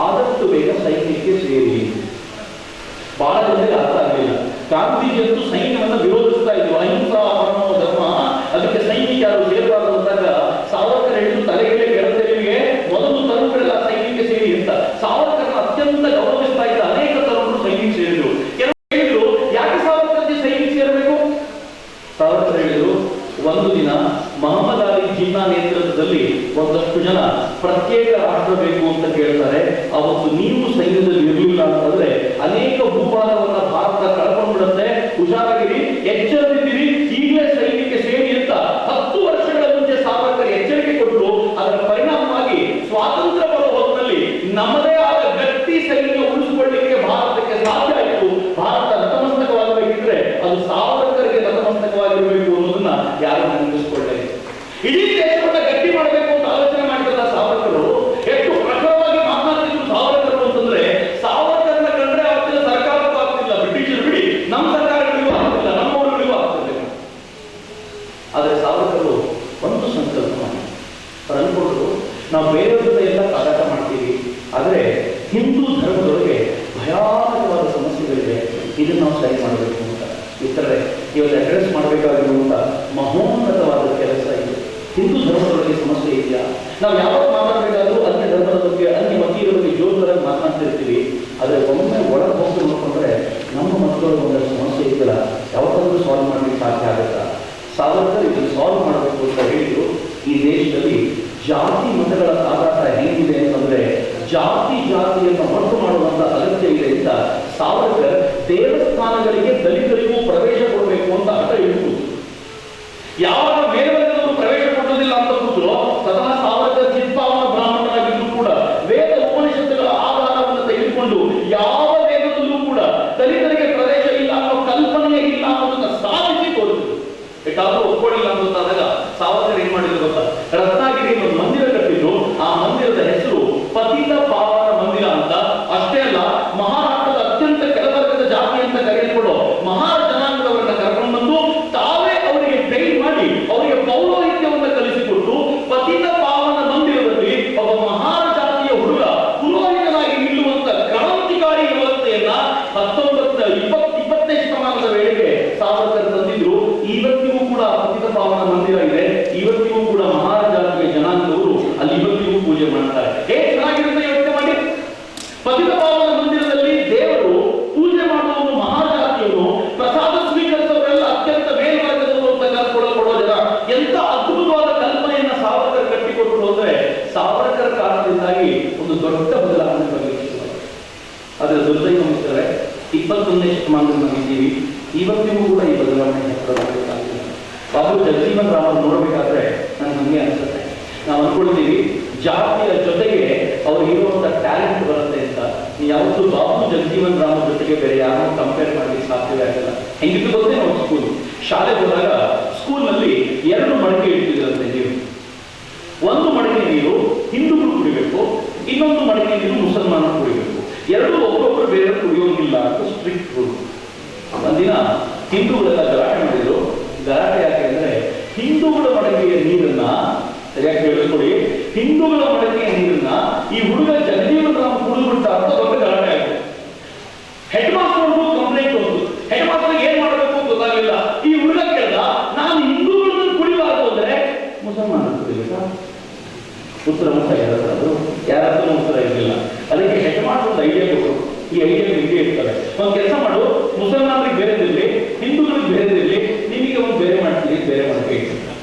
ಆದಷ್ಟು ಬೇಗ ಸೈನ್ಯಕ್ಕೆ ಸೇರಿ. ಬಹಳ ಜನರಿಗೆ ಅರ್ಥ ಆಗಲಿಲ್ಲ. ಗಾಂಧೀಜಿಯಂತೂ ಸೈನ್ಯವನ್ನು ವಿರೋಧಿಸ್ತಾ ಇದ್ರು, ಅಹಿಂಸಾ ಪರಮೋ ಧರ್ಮ, ಅದಕ್ಕೆ ಸೈನಿಕ ಯಾರು ಸೇರಬಾರದು ಅಂದಾಗ ಸಾವರ್ಕರ್ ಹೇಳಿದ್ರು, ತಲೆಗೆ ಕೆಳಗೆ ನಿಮಗೆ ಮೊದಲು ತರುಣಗಳೆಲ್ಲ ಸೈನ್ಯಕ್ಕೆ ಸೇರಿ ಅಂತ. ಸಾವರ್ಕರ್ನ ಅತ್ಯಂತ ಗೌರವಿಸ್ತಾ ಇದ್ದ ಅನೇಕ ತರುಣರು ಸೈನ್ಯಕ್ಕೆ ಸೇರಿದ್ರು. ಕೆಲವರು ಹೇಳಿದ್ರು, ಯಾಕೆ ಸಾವರ್ಕರ್ಗೆ ಸೈನ್ಯಕ್ಕೆ ಸೇರಬೇಕು? ಸಾವರ್ಕರ್ ಹೇಳಿದ್ರು, ಒಂದು ದಿನ ಮಹಮ್ಮದ್ ಅಲಿ ಜಿನ್ನಾ ನೇತೃತ್ವದಲ್ಲಿ ಒಂದಷ್ಟು ಜನ ಪ್ರತ್ಯೇಕ ರಾಷ್ಟ್ರ ಬೇಕು ಅಂತ ಕೇಳ್ತಾರೆ. ಅವತ್ತು ನೀವು ಸೈನ್ಯದಲ್ಲಿ ಇರಲಿಲ್ಲ ಅಂತಂದ್ರೆ ಅನೇಕ ಭೂಭಾಗವನ್ನ ಭಾರತ ಕಳ್ಕೊಂಡ್ಬಿಡುತ್ತೆ, ಹುಷಾರಾಗಿರಿ, ಎಚ್ಚರದಿದ್ದೀರಿ, ಈಗಲೇ ಸೈನ್ಯಕ್ಕೆ ಸೇರಿ ಅಂತ 10 ವರ್ಷಗಳ ಮುಂಚೆ ಸಾವರ್ಕರ್ ಎಚ್ಚರಿಕೆ ಕೊಟ್ಟು, ಅದರ ಪರಿಣಾಮವಾಗಿ ಸ್ವಾತಂತ್ರ್ಯ ಬರುವ ಹೊತ್ತಿನಲ್ಲಿ ನಮ್ಮದೇ ಆದ ಗಟ್ಟಿ ಸೈನ್ಯ ಉಳಿಸಿಕೊಳ್ಳಲಿಕ್ಕೆ ಭಾರತಕ್ಕೆ ಸಾಧ್ಯ ಆಯಿತು. ಭಾರತ ನತಮಸ್ತಕವಾಗಬೇಕಿದ್ರೆ ಅದು ಸಾವರ್ಕರ್ಗೆ ನತಮಸ್ತಕವಾಗಿರಬೇಕು ಅನ್ನೋದನ್ನ ಯಾರು ನೆನಪಿಸಿಕೊಳ್ಳಬೇಕು. ಇಡೀ ದೇಶವನ್ನ ಗಟ್ಟಿ ಮಾಡಬೇಕು ಅಂತ ಆಲೋಚನೆ ಮಾಡಿದ ಸಾವರ್ಕರು ಎಷ್ಟು ಪ್ರಖರವಾಗಿ ಮಾತನಾಡ್ತಿದ್ರು ಸಾವರ್ಕರ್ ಅಂತಂದ್ರೆ, ಸಾವರ್ಕರ್ನ ಕಂಡ್ರೆ ಅವತ್ತಿನ ಸರ್ಕಾರಕ್ಕೂ ಆಗ್ತಿಲ್ಲ, ಬ್ರಿಟಿಷರು ಬಿಡಿ ನಮ್ಮ ಸರ್ಕಾರಗಳಿಗೂ ಆಗ್ತಿಲ್ಲ, ನಮ್ಮವರುಗಳಿಗೂ ಆಗ್ತಿಲ್ಲ. ಆದರೆ ಸಾವರ್ಕರು ಒಂದು ಸಂಕಲ್ಪ ಮಾಡಿ ಅನ್ಕೊಂಡ್ರು, ನಾವು ಬೇರೆಯವ್ರ ಎಲ್ಲ ಕಾದಾಟ ಮಾಡ್ತೀವಿ, ಆದರೆ ಹಿಂದೂ ಧರ್ಮದೊಳಗೆ ಭಯಾನಕವಾದ ಸಮಸ್ಯೆಗಳಿದೆ, ಇದನ್ನು ನಾವು ಸರಿ ಮಾಡಬೇಕು ಅಂತ. ಇತರೆ ಇವತ್ತು ಅಡ್ರೆಸ್ ಮಾಡಬೇಕಾಗಿರುವಂತ ಮಹೋನ್ನತವಾದ ಕೆಲಸ ಇದು. ಹಿಂದೂ ಧರ್ಮದೊಳಗೆ ಸಮಸ್ಯೆ ಇದೆಯಾ? ನಾವು ಯಾವಾಗ ಮಾತಾಡಬೇಕಾದ್ರೂ ಅನ್ಯ ಧರ್ಮದ ಬಗ್ಗೆ ಅನ್ಯ ಮತೀಯರ ಬಗ್ಗೆ ಜೋರಾಗಿ ಮಾತನಾಡ್ತಿರ್ತೀವಿ. ಆದರೆ ಒಮ್ಮೆ ಒಳಗೆ ಹೋಗಿ ನೋಡ್ಕೊಂಡ್ರೆ ನಮ್ಮ ಮಕ್ಕಳು ಒಂದಷ್ಟು ಸಮಸ್ಯೆ ಇದ್ದಿಲ್ಲ, ಯಾವತ್ತಾದ್ರೂ ಸಾಲ್ವ್ ಮಾಡಲಿಕ್ಕೆ ಸಾಧ್ಯ ಆಗುತ್ತಾ? ಸಾವರ್ಕರ್ ಇದನ್ನು ಸಾಲ್ವ್ ಮಾಡಬೇಕು ಅಂತ ಹೇಳಿದ್ರು. ಈ ದೇಶದಲ್ಲಿ ಜಾತಿ ಮತಗಳ ಕಾದಾಟ ಹೇಗಿದೆ ಅಂತಂದ್ರೆ ಜಾತಿಯನ್ನು ಮಟ್ಟು ಮಾಡುವಂತ ಅಗತ್ಯ ಇದೆ ಅಂತ ಸಾವರ್ಕರ್ ದೇವಸ್ಥಾನಗಳಿಗೆ ದಲಿತರಿಗೂ ಪ್ರವೇಶ ಕೊಡಬೇಕು ಅಂತ ಹಠ ಹಿಡಿದು ಯಾವಾಗ ಮೇಲ್ವರ್ಗದವರು ಪ್ರವೇಶ ಕೊಡುವುದಿಲ್ಲ ಅಂತ ಕೂತರು, ಸ್ವತಃ ಸಾವರ್ಕರ್ ಚಿತ್ಪಾವನ ಬ್ರಾಹ್ಮಣರಾಗಿದ್ರು ಕೂಡ ವೇದ ಉಪನಿಷತ್ತುಗಳ ಆಧಾರವನ್ನು ತೆಗೆದುಕೊಂಡು ಯಾವ ವೇದದಲ್ಲೂ ಕೂಡ ದಲಿತರಿಗೆ ಪ್ರವೇಶ ಇಲ್ಲ ಅನ್ನೋ ಕಲ್ಪನೆಯೇ ಇಲ್ಲ ಅನ್ನೋದನ್ನ ಸಾಧಿಸಿ ತೋರಿಸಿದ್ರು. ಬೇಕಾದ್ರೂ ಒಪ್ಕೊಳ್ಳಿಲ್ಲ ಅನ್ನೋದಾದಾಗ ಸಾವರ್ಕರ್ ಏನ್ ಮಾಡಿದ್ರು ಗೊತ್ತಾ? ರತ್ನಾಗಿರಿ ಒಂದು ಮಂದಿರ ಕಟ್ಟಿದ್ರು. ಆ ಮಂದಿರದ ಹೆಸರು ಪತಿತ ಪಾವನ ಮಂದಿರ ಅಂತ. ಅಷ್ಟೇ ಅಲ್ಲ, ಮಹಾರಾಷ್ಟ್ರದ ಅತ್ಯಂತ ಕೆಳವರ್ಗದ ಜಾತಿ ಅಂತ ಕರೆಯಲ್ಪಡೋ ಮಹಾರ ಜನಾಂಗದವರನ್ನ ಕರ್ಕೊಂಡು ಬಂದು ತಾವೇ ಅವರಿಗೆ ಟ್ರೈನ್ ಮಾಡಿ ಅವರಿಗೆ ಪೌರೋಹಿತ್ಯವನ್ನು ಕಲಿಸಿಕೊಟ್ಟು ಪತಿತ ಪಾವನ ಮಂದಿರದಲ್ಲಿ ಒಬ್ಬ ಮಹಾರ ಜಾತಿಯ ಹುಡುಗ ಪುರೋಹಿತನಾಗಿ ನಿಲ್ಲುವಂತ ಕ್ರಾಂತಿಕಾರಿ ವ್ಯವಸ್ಥೆಯನ್ನ 1920ನೇ ಶತಮಾನದ ವೇಳೆಗೆ ಸಾವರ್ಕರ್ ತಂದಿದ್ರು. ಇವತ್ತಿಗೂ ಕೂಡ ಪತಿತ ಪಾವನ ಮಂದಿರ ಇದೆ. ಇವತ್ತಿಗೂ ಕೂಡ ಮಹಾರ ಜಾತಿಯ ಜನಾಂಗದವರು ಅಲ್ಲಿ ಇವತ್ತಿಗೂ ಪೂಜೆ ಮಾಡ್ತಾರೆ. ಹೇಗೆ ಚೆನ್ನಾಗಿರುತ್ತೆ ಯೋಚನೆ ಮಾಡಿ. ಪತಿತ ಪಾವನ ಮಂದಿರದಲ್ಲಿ ದೇವರು ಪೂಜೆ ಮಾಡುವವನು ಮಹಾರ ಜಾತಿಯವನು, ಪ್ರಸಾದ ಸ್ವೀಕರಿಸುವವರೆಲ್ಲ ಅತ್ಯಂತ ಮೇಲ್ವರ್ಗದವರು ಅಂತ ಕಲ್ಪೊಳಪಡೋ ಜನ. ಎಂತ ಅದ್ಭುತವಾದ ಕಲ್ಪನೆಯನ್ನ ಸಾವರ್ಕರ್ ಕಟ್ಟಿಕೊಟ್ಟರು ಅಂದ್ರೆ ಸಾವರ್ಕರ್ ಕಾರಣದಿಂದಾಗಿ ಒಂದು ದೊಡ್ಡ ಬದಲಾವಣೆ ಬರಲಿಕ್ಕೆ ಅದರ ದುರ್ದೈವ ಮಿತ್ರರೇ, 21ನೇ ಶತಮಾನದಲ್ಲಿ ನಾವಿದ್ದೀವಿ. ಇವತ್ತಿಗೂ ಕೂಡ ಈ ಬದಲಾವಣೆ ಬರಬೇಕಾಗಿದೆ. ಬಾಬು ಜಗಜೀವನ್ ರಾಮ್ ನೋಡಬೇಕಾದ್ರೆ ನನಗೆ ಹಂಗೆ ಅನಿಸುತ್ತೆ. ನಾವು ಅನ್ಕೊಳ್ತೀವಿ ಜಾತಿಯ ಜೊತೆಗೆ ಅವ್ರಿಗೆ ಇರುವಂತ ಟ್ಯಾಲೆಂಟ್ ಬರುತ್ತೆ ಅಂತ. ಯಾವತ್ತು ಬಾಬು ಜಗಜೀವನ್ ರಾಮ್ ಜೊತೆಗೆ ಬೇರೆ ಯಾರು ಕಂಪೇರ್ ಮಾಡಲಿಕ್ಕೆ ಸಾಧ್ಯವೇ ಆಗಲ್ಲ. ಹೆಂಗಿದ್ದು ಗೊತ್ತೇ ನಾವು ಶಾಲೆಗೆ ಹೋದಾಗ ಸ್ಕೂಲ್ನಲ್ಲಿ 2 ಮಡಕೆ ಇಡ್ತಿದ್ರಂತೆ ನೀರು. ಒಂದು ಮಡಕೆ ನೀರು ಹಿಂದೂಗಳು ಕುಡಿಬೇಕು, ಇನ್ನೊಂದು ಮಡಕೆ ನೀರು ಮುಸಲ್ಮಾನರು ಕುಡಿಬೇಕು. ಎರಡೂ ಒಬ್ಬೊಬ್ಬರು ಬೇರೆ ಕುಡಿಯೋಂಗಿಲ್ಲ ಅಂತ ಸ್ಟ್ರಿಕ್ಟ್ ರೂಲ್. ಒಂದಿನ ಹಿಂದೂಗಳೆಲ್ಲ ಗಲಾಟೆ ಮಾಡಿದ್ರು. ಗಲಾಟೆ ಯಾಕೆ ಅಂದ್ರೆ ಹಿಂದೂಗಳ ಮಡಕೆಯ ನೀರನ್ನ ಸರಿಯಾಗಿ ಕೇಳಿಸ್ಕೊಡಿ, ಹಿಂದೂಗಳ ಮಡಕೆಯ ನೀರನ್ನ ಈ ಹುಡುಗ ಜಗಜೀವನ್ ರಾಮ್ ಕುಡಿದ್ಬಿಟ್ಟ ಅಂತ ದೊಡ್ಡ ಗಲಾಟೆ ಆಗಿದೆ. ಹೆಡ್ ಮಾಸ್ಟರ್ ಕಂಪ್ಲೇಂಟ್ ಹೋದ್ರು. ಹೆಡ್ ಮಾಸ್ಟರ್ ಏನ್ ಮಾಡಬೇಕು ಅಂತ ಗೊತ್ತಾಗಲಿಲ್ಲ. ಈ ಹುಡುಗ ಕೇಳ್ದ, ನಾನು ಹಿಂದೂಗಳನ್ನು ಕುಡಿಬಾರದು ಅಂದ್ರೆ ಮುಸಲ್ಮಾನರು ಕುಡಿಬೇಕಾ? ಉತ್ತರ ಮುಖ ಯಾರಾದ್ರೂ ಉತ್ತರ ಇರಲಿಲ್ಲ. ಅದಕ್ಕೆ ಹೆಡ್ ಮಾಸ್ಟರ್ ಒಂದು ಐಡಿಯಾ ಕೊಟ್ಟರು. ಈ ಐಡಿಯಾ ನಿಮಗೆ ಇರ್ತದೆ, ಒಂದು ಕೆಲಸ ಮಾಡು, ಮುಸಲ್ಮಾನರಿಗೆ ಬೇರೆದಿರಲಿ, ಹಿಂದೂಗಳಿಗೆ ಬೇರೆದಿರಲಿ, ನಿಮಗೆ ಒಂದು ಬೇರೆ ಮಾಡ್ತೀವಿ, ಬೇರೆ ಮಡಕೆ ಇಟ್ಟು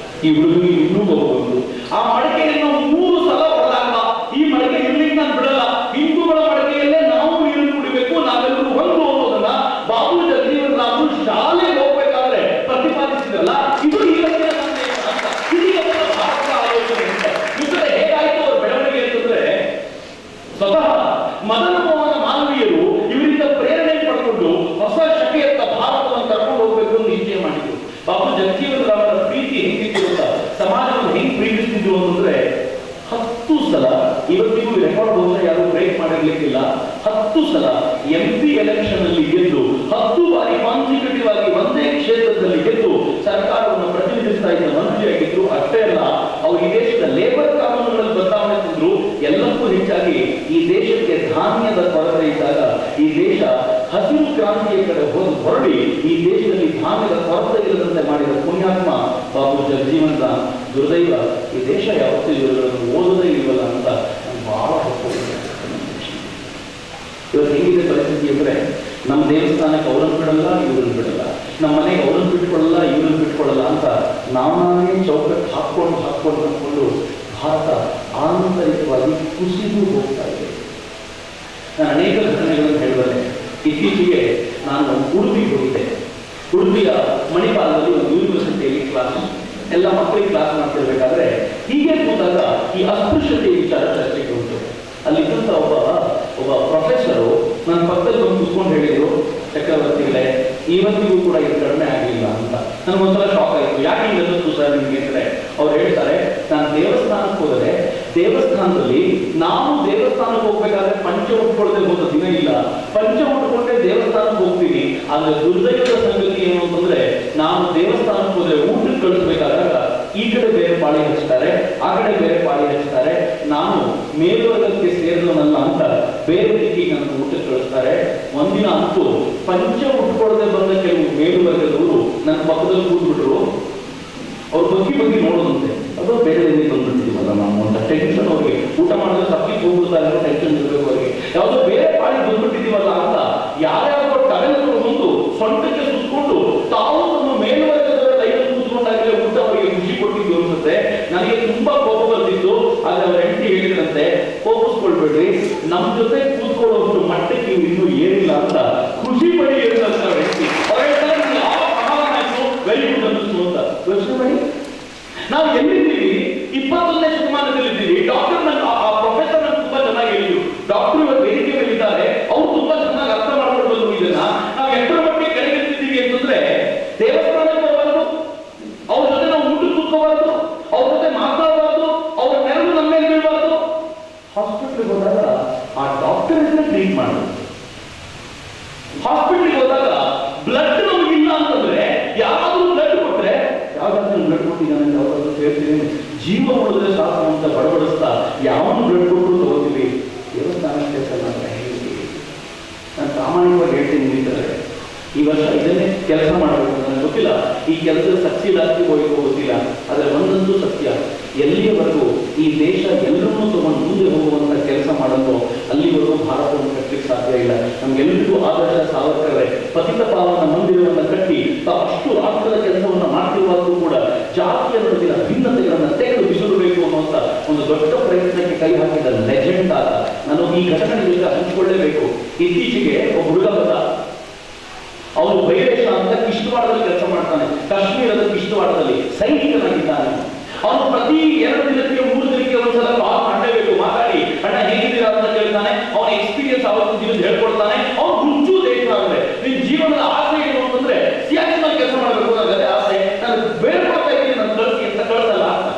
ಈ ಹುಡುಗನಿಗೆ ಇನ್ನೂ ಹೋಗ್ಬೋದು. ಆ ಮಡಕೆಯನ್ನು 3 ಸಲ ಹೊಡೆದಾಗ ಈ ಮಡಕೆ ಇರ್ಲಿಕ್ಕೆ ನಾನು ಬಿಡಲ್ಲ, ಹಿಂದೂಗಳ ಮಡಕೆಯಲ್ಲೇ ನಾವು ನೀರು ಕುಡಿಬೇಕು, ನಾವೆಲ್ಲರೂ ಒಂದು ಅನ್ನೋದನ್ನ ಬಾಬು ಜಗಜೀವನ್ ರಾಮ್ ಶಾಲೆಗೆ ಹೋಗ್ಬೇಕಾದ್ರೆ ಪ್ರತಿಪಾದಿಸಿದ್ರಲ್ಲ, ಇದು ಇವತ್ತಿನ ಸಂದೇಶ ಅಂತ. ಇದೀಗ ಭಾರತದ ಆಲೋಚನೆ ಅಂತ. ಇದ್ರೆ ಹೇಗಾಯ್ತು ಅವ್ರ ಬೆಳವಣಿಗೆ ಅಂತಂದ್ರೆ, ಸ್ವತಃ ಮದನ ಮೋಹನ ಮಾನವೀಯರು ಇವರಿಂದ ಪ್ರೇರಣೆ ಪಡ್ಕೊಂಡು ಹೊಸ ಶಕೆಯತ್ತ ಭಾರತವನ್ನು ಕರ್ಕೊಂಡು ಹೋಗ್ಬೇಕು ಅಂತ ನಿಶ್ಚಯ ಮಾಡಿದ್ರು. ಬಾಬು ಜಗಜೀವನ್ ರಾಮರ ಪ್ರೀತಿ ಹೆಂಗಿತ್ತು ಅಂತ, ಸಮಾಜವನ್ನು ಹೆಂಗ್ ಪ್ರೀತಿಸ್ತಿದ್ರು ಅಂತಂದ್ರೆ 10 ಸಲ, ಇವತ್ತಿಗೂ ರೆಕಾರ್ಡ್ ಹೋದ್ರೆ ಯಾರು ಬ್ರೇಕ್ ಮಾಡಿರ್ಲಿಕ್ಕಿಲ್ಲ, 10 ಸಲ MP ಎಲೆಕ್ಷನ್ ಅಲ್ಲಿ ಗೆದ್ದು 10 ಬಾರಿ ಕಾನ್ಸಿಕ್ಯೂಟಿವ್ ಆಗಿ ಒಂದೇ ಕ್ಷೇತ್ರದಲ್ಲಿ ಗೆದ್ದು ಸರ್ಕಾರವನ್ನು ಪ್ರತಿನಿಧಿಸ್ತಾ ಇದ್ದ ಮಂತ್ರಿಯಾಗಿದ್ರು. ಅಷ್ಟೇ ಅಲ್ಲ, ಅವರು ಈ ದೇಶದ ಲೇಬರ್ ಕಾನೂನುಗಳಲ್ಲಿ ಬದಲಾವಣೆ ತಂದ್ರು. ಎಲ್ಲಕ್ಕೂ ಹೆಚ್ಚಾಗಿ ಈ ದೇಶಕ್ಕೆ ಧಾನ್ಯದ ಕೊರತೆ ಇದ್ದಾಗ ಈ ದೇಶ ಹಸಿರು ಕ್ರಾಂತಿಯ ಕಡೆ ಹೊರಡಿ ಈ ದೇಶದಲ್ಲಿ ಧಾನ್ಯದ ಕೊರತೆ ಇಲ್ಲದಂತೆ ಮಾಡಿದ ಪುಣ್ಯಾತ್ಮ ಬಾಬು ಜಗಜೀವನ್ ರಾಮ್. ದುರ್ದೈವ, ಈ ದೇಶ ಯಾವತ್ತೂ ಇವರುಗಳನ್ನು ಓದದೇ ಇಲ್ವಲ್ಲ ಅಂತ ನಾನು ಬಹಳ ಹೊತ್ತಿದೆ. ಇವತ್ತು ಹೇಗಿದೆ ಪರಿಸ್ಥಿತಿ ಅಂದ್ರೆ, ನಮ್ಮ ದೇವಸ್ಥಾನಕ್ಕೆ ಅವ್ರನ್ನ ಬಿಡಲ್ಲ, ಇವ್ರನ್ನ ಬಿಡಲ್ಲ, ನಮ್ಮ ಮನೆಗೆ ಅವ್ರನ್ನ ಬಿಟ್ಕೊಳ್ಳಲ್ಲ, ಇವ್ರನ್ನ ಬಿಟ್ಕೊಳ್ಳಲ್ಲ ಅಂತ ನಾವೇ ಚೌಕಟ್ಟು ಹಾಕೊಂಡು ಭಾರತ ಆಂತರಿಕವಾಗಿ ಕುಸಿದು ಹೋಗ್ತಾ ಇದೆ. ನಾನು ಅನೇಕ ಘಟನೆಗಳನ್ನು ಹೇಳಿದರೆ, ಇತ್ತೀಚೆಗೆ ನಾನು ಉಡುಪಿಗೆ ಹೋಗಿದ್ದೆ. ಉಡುಪಿಯ ಮಣಿಪಾಲದಲ್ಲಿ ಒಂದು ಯೂನಿವರ್ಸಿಟಿಯಲ್ಲಿ ಕ್ಲಾಸ್, ಎಲ್ಲ ಮಕ್ಕಳಿಗೆ ಕ್ಲಾಸ್ ಮಾಡ್ತಿರ್ಬೇಕಾದ್ರೆ ಹೀಗೆ ಕೂತಾಗ ಈ ಅಸ್ಪೃಶ್ಯತೆ ವಿಚಾರ ಚರ್ಚೆಗೆ ಉಂಟು. ಅಲ್ಲಿದ್ದಂಥ ಒಬ್ಬ ಪ್ರೊಫೆಸರು ನನ್ನ ಪಕ್ಕದಲ್ಲಿ ಬಂದು ಕೂತ್ಕೊಂಡು ಹೇಳಿದ್ರು, ಚಕ್ರವರ್ತಿಗಳೇ, ಇವತ್ತಿಗೂ ಕೂಡ ಇದು ಕಡಿಮೆ ಆಗಲಿಲ್ಲ ಅಂತ. ನನಗೊಂಥರ ಶಾಕ್ ಆಯಿತು. ಯಾಕೆ ಹಿಂಗೆ ಅನ್ನಿಸ್ತು ಸರ್ ನಿಮಗೆ ಅಂದರೆ, ಅವ್ರು ಹೇಳ್ತಾರೆ, ನಾನು ದೇವಸ್ಥಾನಕ್ಕೆ ಹೋದರೆ ದೇವಸ್ಥಾನದಲ್ಲಿ ನಾವು ದೇವಸ್ಥಾನಕ್ಕೆ ಹೋಗ್ಬೇಕಾದ್ರೆ ಪಂಚ ಉಟ್ಕೊಳ್ಳದೆ ಹೋದ ದಿನ ಇಲ್ಲ, ಪಂಚ ಉಟ್ಕೊಂಡೆ ದೇವಸ್ಥಾನಕ್ಕೆ ಹೋಗ್ತೀನಿ. ಆದ್ರೆ ದುರ್ದೈವದ ಸಂಗತಿ ಏನು ಅಂತಂದ್ರೆ, ನಾನು ದೇವಸ್ಥಾನಕ್ಕೆ ಹೋದ್ರೆ ಊಟಕ್ಕೆ ಕಳಿಸ್ಬೇಕಾದಾಗ ಈ ಕಡೆ ಬೇರೆ ಪಾಳಿ ಹಚ್ತಾರೆ, ಆ ಕಡೆ ಬೇರೆ ಪಾಳಿ ಹಚ್ತಾರೆ, ನಾನು ಮೇಲ್ವರ್ಗಕ್ಕೆ ಸೇರಿದವನಲ್ಲ ಅಂತ ಬೇರೆ ದಿಕ್ಕಿಗೆ ನನ್ನ ಊಟಕ್ಕೆ ಕಳಿಸ್ತಾರೆ. ಒಂದಿನ ಅಂತೂ ಪಂಚ ಉಟ್ಕೊಳ್ಳದೆ ಬಂದ ಕೆಲವು ಮೇಲ್ವರ್ಗದವರು ನನ್ನ ಪಕ್ಕದಲ್ಲಿ ಕೂತ್ಬಿಟ್ರು. ಅವ್ರ ಬಗ್ಗೆ ನೋಡೋದಂತೆ, ಅದು ಬೇರೆ ಬಂದ್ಬಿಟ್ಟಿದ್ದೀವಲ್ಲ ಬಂದಿದ್ದಾರಲ್ಲ ನಾವು ಅಂತ ಟೆನ್ಷನ್ ಅವ್ರಿಗೆ. ಊಟ ಮಾಡಿದ್ರೆ ಸಕ್ಕಿ ಹೋಗ್ಬಿಡ್ತಾ ಇರೋ ಟೆನ್ಷನ್ ಇರಬೇಕು ಅವರಿಗೆ. ಯಾವುದೋ ಬೇರೆ ಪಾಳಿ ಬಂದ್ಬಿಟ್ಟಿದ್ದೀವಲ್ಲ ಅಂತ ಯಾರ್ಯಾವ ಟವೆಲ್ಗಳು ಮುಂದು ಸೊಂಟಕ್ಕೆ ಸುತ್ಕೊಂಡು ತಾವು ನಮ್ಮ ಮೇಲ್ವರ್ಗದವರ ಲೈನಲ್ಲಿ ಕೂತ್ಕೊಂಡಾಗಲೇ ಊಟ ಅವರಿಗೆ ಖುಷಿ ಕೊಟ್ಟಿದ್ದು ಅನ್ಸುತ್ತೆ. ನನಗೆ ತುಂಬಾ ಕೋಪ ಬಂದಿತ್ತು. ಆದ್ರೆ ಅವ್ರ ಹೆಂಡತಿ ಹೇಳಿದ್ರಂತೆ, ಕೋಪಿಸ್ಕೊಳ್ಬೇಡ್ರಿ, ನಮ್ ಜೊತೆ ಕೂತ್ಕೊಳ್ಳೋಷ್ಟು ಮಟ್ಟಕ್ಕೆ ಇನ್ನೂ ಏನಿಲ್ಲ ಅಂತ ಖುಷಿ ಪಡಿ ಅಂತ ಅವ್ರ ಹೆಂಡತಿ. ಅವ್ರ ಹೇಳ್ತಾರೆ ಯಾವ ಸಮಾಧಾನ ಆಯ್ತು, ವೆರಿ ಗುಡ್ ಅನ್ನಿಸ್ತು ಅಂತ. ಯೋಚನೆ ಮಾಡಿ, ನಾವು ಎಲ್ಲಿದ್ದೀವಿ? 21ನೇ ಶತಮಾನದಲ್ಲಿದ್ದೀವಿ. ಡಾಕ್ಟರ್ ಪ್ರೊಫೆಸರ್ ತುಂಬಾ ಚೆನ್ನಾಗಿ ಹೇಳಿದ್ರು. ಡಾಕ್ಟರ್ ಇವತ್ತು ವೇದಿಕೆ ಮೇಲೆ ಇದ್ದಾರೆ, ಅವ್ರು ತುಂಬಾ ಚೆನ್ನಾಗಿ ಅರ್ಥ ಮಾಡ್ಕೊಂಡು ಬಂದ್ರು ಇದನ್ನ. ನಾವು ಎಷ್ಟರ ಮಟ್ಟಿಗೆ ಕೆಳಗಿರ್ತಿದ್ದೀವಿ ಅಂತಂದ್ರೆ, ದೇವಸ್ಥಾನಕ್ಕೆ ಬರಬಾರ್ದು, ಅವ್ರ ಜೊತೆ ನಾವು ಊಟಕ್ಕೆ ಕೂತ್ಕೋಬಾರ್ದು, ಅವ್ರ ಜೊತೆ ಮಾತಾಡಬಾರ್ದು, ಅವ್ರ ನೆರವು ನಮ್ಮ ಮೇಲೆ ಬೀಳಬಾರ್ದು. ಹಾಸ್ಪಿಟ್ಲಿಗೆ ಹೋದಾಗ ಆ ಡಾಕ್ಟರ್ ಟ್ರೀಟ್ ಮಾಡೋದು. ಹಾಸ್ಪಿಟ್ಲಿಗೆ ಹೋದಾಗ ಬ್ಲಡ್ ನಮಗಿಲ್ಲ ಅಂತಂದ್ರೆ ಯಾರಾದ್ರೂ ಬ್ಲಡ್ ಕೊಟ್ರೆ, ಯಾವ್ದಾದ್ರು ಬ್ಲಡ್ ಕೊಟ್ಟಿದ್ದಾನೆ ಯಾವ್ದಾದ್ರು ಸೇರ್ತೀನಿ, ಜೀವ ಉಳಿದ್ರೆ ಸಾಕು ಅಂತ ಬಡಬಡಿಸ್ತಾ ಯಾವನು ಬ್ಲಡ್ ಕೊಟ್ಟರು ತಗೋತೀವಿ. ದೇವಸ್ಥಾನಕ್ಕೆ ಹೇಳ್ತೀವಿ. ನಾನು ಪ್ರಾಮಾಣಿಕವಾಗಿ ಹೇಳ್ತೀನಿ ನಿಂತಿದ್ದಾರೆ, ಈ ವರ್ಷ ಇದನ್ನೇ ಕೆಲಸ ಮಾಡಬೇಕು ಅಂತ ನನಗೆ ಗೊತ್ತಿಲ್ಲ. ಈ ಕೆಲಸದ ಸಕ್ಸೀಡ್ ಆಗ್ತಿವೋ ಗೊತ್ತಿಲ್ಲ. ಆದರೆ ಒಂದಂತೂ ಸತ್ಯ, ಎಲ್ಲಿಯವರೆಗೂ ಈ ದೇಶ ಎಲ್ಲರನ್ನೂ ತಗೊಂಡು ಮುಂದೆ ಹೋಗುವಂತ ಕೆಲಸ ಮಾಡಲು ಅಲ್ಲಿವರೆಗೂ ಭಾರತವನ್ನು ಕಟ್ಟಲಿಕ್ಕೆ ಸಾಧ್ಯ ಇಲ್ಲ. ನಮ್ಗೆಲ್ಲರಿಗೂ ಆದರ್ಶ ಸಾವರ್ಕರೇ ಪತಿತ ಪಾವನ ಮಂದಿರವನ್ನು ಕಟ್ಟಿ ಅಷ್ಟು ರಾಷ್ಟ್ರದ ಕೆಲಸವನ್ನು ಮಾಡ್ತಿರುವಾಗಲೂ ಕೂಡ ಜಾತಿಯ ನಡುವಿನ ಭಿನ್ನತೆಗಳನ್ನು ತೆಗೆದು ಬಿಸಿರಬೇಕು ಅನ್ನುವಂತ ಒಂದು ದೊಡ್ಡ ಪ್ರಯತ್ನಕ್ಕೆ ಕೈ ಹಾಕಿದ ಲೆಜೆಂಡ್ ಆದ ನಾನು ಈ ಘಟನೆಗಳಿಂದ ಹಂಚಿಕೊಳ್ಳಲೇಬೇಕು. ಇತ್ತೀಚೆಗೆ ಒಬ್ಬ ಹುಡುಗ ಬಂದ. ಅವನು ಬೈರೇಶ ಅಂತ ಕಿಶ್ತವಾಡದಲ್ಲಿ ಕೆಲಸ ಮಾಡ್ತಾನೆ. ಕಾಶ್ಮೀರದ ಕಿಶ್ತವಾಡದಲ್ಲಿ ಸೈನಿಕನಾಗಿದ್ದಾನೆ. ಅವನು ಪ್ರತಿ 2 ದಿನಕ್ಕೆ 3 ದಿನಕ್ಕೆ ಒಂದ್ಸಲ ಕಾಲ್ ಮಾಡಲೇಬೇಕು. ಮಾತಾಡಿ ಅಣ್ಣ ಹೇಗಿದ್ದೀರಾ ಅಂತ ಕೇಳ್ತಾನೆ. ಅವನ ಎಕ್ಸ್ಪೀರಿಯನ್ಸ್ ಅವತ್ತು ದಿನ ಹೇಳ್ಕೊಡ್ತಾನೆ. ಅವನು ಹುಚ್ಚು ದೇಶ ಅಂದ್ರೆ ನಿನ್ ಜೀವನದ ಆಸೆ ಏನು ಅಂತಂದ್ರೆ ಸಿಯಾಚಿನಲ್ಲಿ ಕೆಲಸ ಮಾಡಬೇಕು ಅನ್ನೋದೇ ಆಸೆ. ನಾನು ಬೇಡ್ಕೊಳ್ತಾ ಇದ್ದೀನಿ, ನಾನು ಕಳಿಸಿ ಅಂತ ಕಳ್ಸಲ್ಲ ಅಂತ.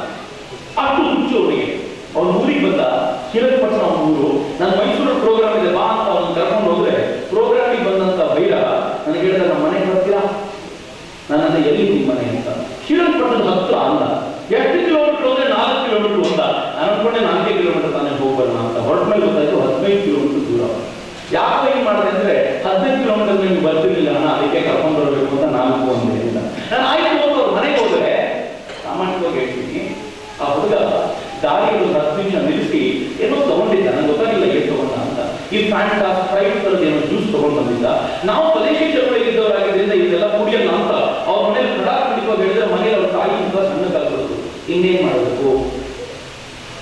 ಅಷ್ಟು ಹುಚ್ಚು ಅವನಿಗೆ. ಅವನ ಊರಿಗೆ ಬಂದ. ಶ್ರೀರಂಗಪಟ್ಟಣ ಅವನ ಊರು. ನಾನು ಮೈಸೂರು ಪ್ರೋಗ್ರಾಮ್ ಇದೆ ಬಾ ಅಂತ ಅವನು ಕರ್ಕೊಂಡು ಹೋದ್ರೆ, ಪ್ರೋಗ್ರಾಮಿಗೆ ಬಂದಂತ ಬೈರ ನನಗೆ ಹೇಳಿದ, ನಮ್ಮ ಮನೆಗೆ ಬರ್ತೀರಾ? ನನ್ನ ಎಲ್ಲಿ ನಿಮ್ಮ ಮನೆ ಅಂತ. ಶ್ರೀರಂಗಪಟ್ಟಣದ ಹತ್ರ ಅಲ್ಲ, ಎಷ್ಟು ಕಿಲೋಮೀಟರ್ ಹೋದ್ರೆ 4 ಕಿಲೋಮೀಟರ್ ಅಂತ. ನಾನು ಅನ್ಕೊಂಡೆ 4 ಕಿಲೋಮೀಟರ್ ತಾನೇ ಹೋಗ್ಬಲ್ಲ ಅಂತ. ಹೊರಟ ಮೇಲೆ ಗೊತ್ತಾಯ್ತು 15 ಕಿಲೋಮೀಟರ್ ದೂರ. ಯಾಕೆ ಏನು ಮಾಡಿದೆ ಅಂದ್ರೆ 15 ಕಿಲೋಮೀಟರ್ ನಿಮ್ಗೆ ಬರ್ತಿರ್ಲಿಲ್ಲ ಅಣ್ಣ, ಅದಕ್ಕೆ ಕರ್ಕೊಂಡು ಬರಬೇಕು ಅಂತ 4 ಅಂದೆ. ನಾನು ಆಯ್ತು ಹೋಗೋರು ಮನೆಗೆ ಹೋದ್ರೆ ಸಾಮಾನ್ಯವಾಗಿ ಹೇಳ್ತೀನಿ, ಆ ಹುಡುಗ ದಾರಿಯಲ್ಲಿ 10 ನಿಮಿಷ ನಿಲ್ಲಿಸಿ ಏನೋ ತಗೊಂಡಿದ್ದ. ನನಗೆ ಗೊತ್ತಾಗಿಲ್ಲ ಏನು ತಗೊಂಡ ಅಂತ. ಈ ಫ್ಯಾಂಟಾ ಸ್ಪ್ರೈಟ್ ಏನೋ ಜ್ಯೂಸ್ ತಗೊಂಡು ಬಂದಿದ್ದ. ನಾವು ಸ್ವದೇಶಿ ಚಳವಳಿಗಿದ್ದವರಾಗಿದ್ದರಿಂದ ಇದೆಲ್ಲ ಕುಡಿಯಲ್ಲ ಅಂತ ಅವ್ರ ಮನೇಲಿ ಖಂಡಿತವಾಗಿ ಹೇಳಿದ್ರೆ ಮನೇಲಿ ಅವ್ರ ತಾಯಿ ತುಂಬಾ ಸಣ್ಣದಾಗ್ಬಿಡುತ್ತೆ. ಇನ್ನೇನ್ ಮಾಡಬೇಕು?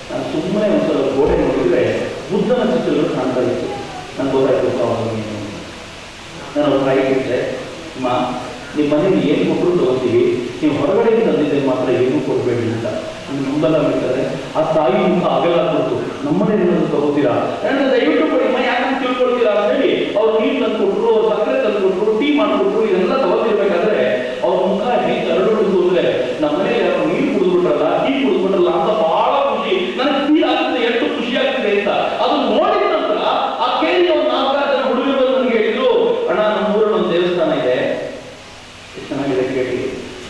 ನಾನು ಸುಮ್ಮನೆ ಒಂದ್ಸಲ ಗೋಡೆ ನೋಡಿದ್ರೆ ಬುದ್ಧನ ಚಿತ್ರಗಳು ಕಾಣ್ತಾ ಇತ್ತು. ನನ್ಗೆ ಗೊತ್ತಾಯ್ತು ನಾನು ಅವ್ರ ತಾಯಿ ಹೇಳಿದೆ, ಅಮ್ಮ ನಿಮ್ಮ ಮನೇಲಿ ಏನು ಕೊಟ್ಟರು ತಗೋತೀವಿ, ನೀವು ಹೊರಗಡೆಗೆ ತಂದಿದ್ದೆ ಮಾತ್ರ ಏನೂ ಕೊಡಬೇಡಿ ಅಂತ. ನಂಬಲ್ಲ ಬೇಕಾದ್ರೆ ಆ ತಾಯಿ ಮುಖ ಅಗಲ ಕೊಟ್ಟು ನಮ್ಮನೆ ಏನಾದ್ರು ತಗೋತೀರಾ, ದಯವಿಟ್ಟು ಕೊಡಿ ಯಾಕಂತ ತಿಳ್ಕೊಳ್ತೀರಾ ಅಂತ ಹೇಳಿ ಅವ್ರು ನೀರು ತಂದು ಕೊಟ್ಟರು, ಸಕ್ಕರೆ ತಂದು ಕೊಟ್ಟರು, ಟೀ ಮಾಡಿಕೊಟ್ರು. ಇದೆಲ್ಲ ತಗೋತಿರ್ಬೇಕಾದ್ರೆ ಅವ್ರ ಮುಖ ಹೇಗೆ ಕರಡುಬಿಡ್ತು ಅಂದ್ರೆ, ನಮ್ಮನೆ ಯಾರು ನೀರು ಕುಡಿದ್ಬಿಟ್ರಲ್ಲ, ಟೀ ಕುಡಿದ್ಬಿಟ್ರಲ್ಲ ಅಂತ ಬಹಳ ಖುಷಿ. ನನಗೆ ಫೀಲ್ ಆಗ್ತದೆ, ಎಷ್ಟು ಖುಷಿ ಆಗ್ತದೆ ಅಂತ. ಅದು ನೋಡಿದ ನಂತರ ಆ ಕೇಳಿ ಒಂದು 4 ಜನ ಹುಡುಗರು ನನಗೆ ಹೇಳಿದ್ರು, ಅಣ್ಣ ನಮ್ಮೂರಲ್ಲಿ ಒಂದು ದೇವಸ್ಥಾನ ಇದೆ, ಚೆನ್ನಾಗಿದೆ ಕೇಳಿ,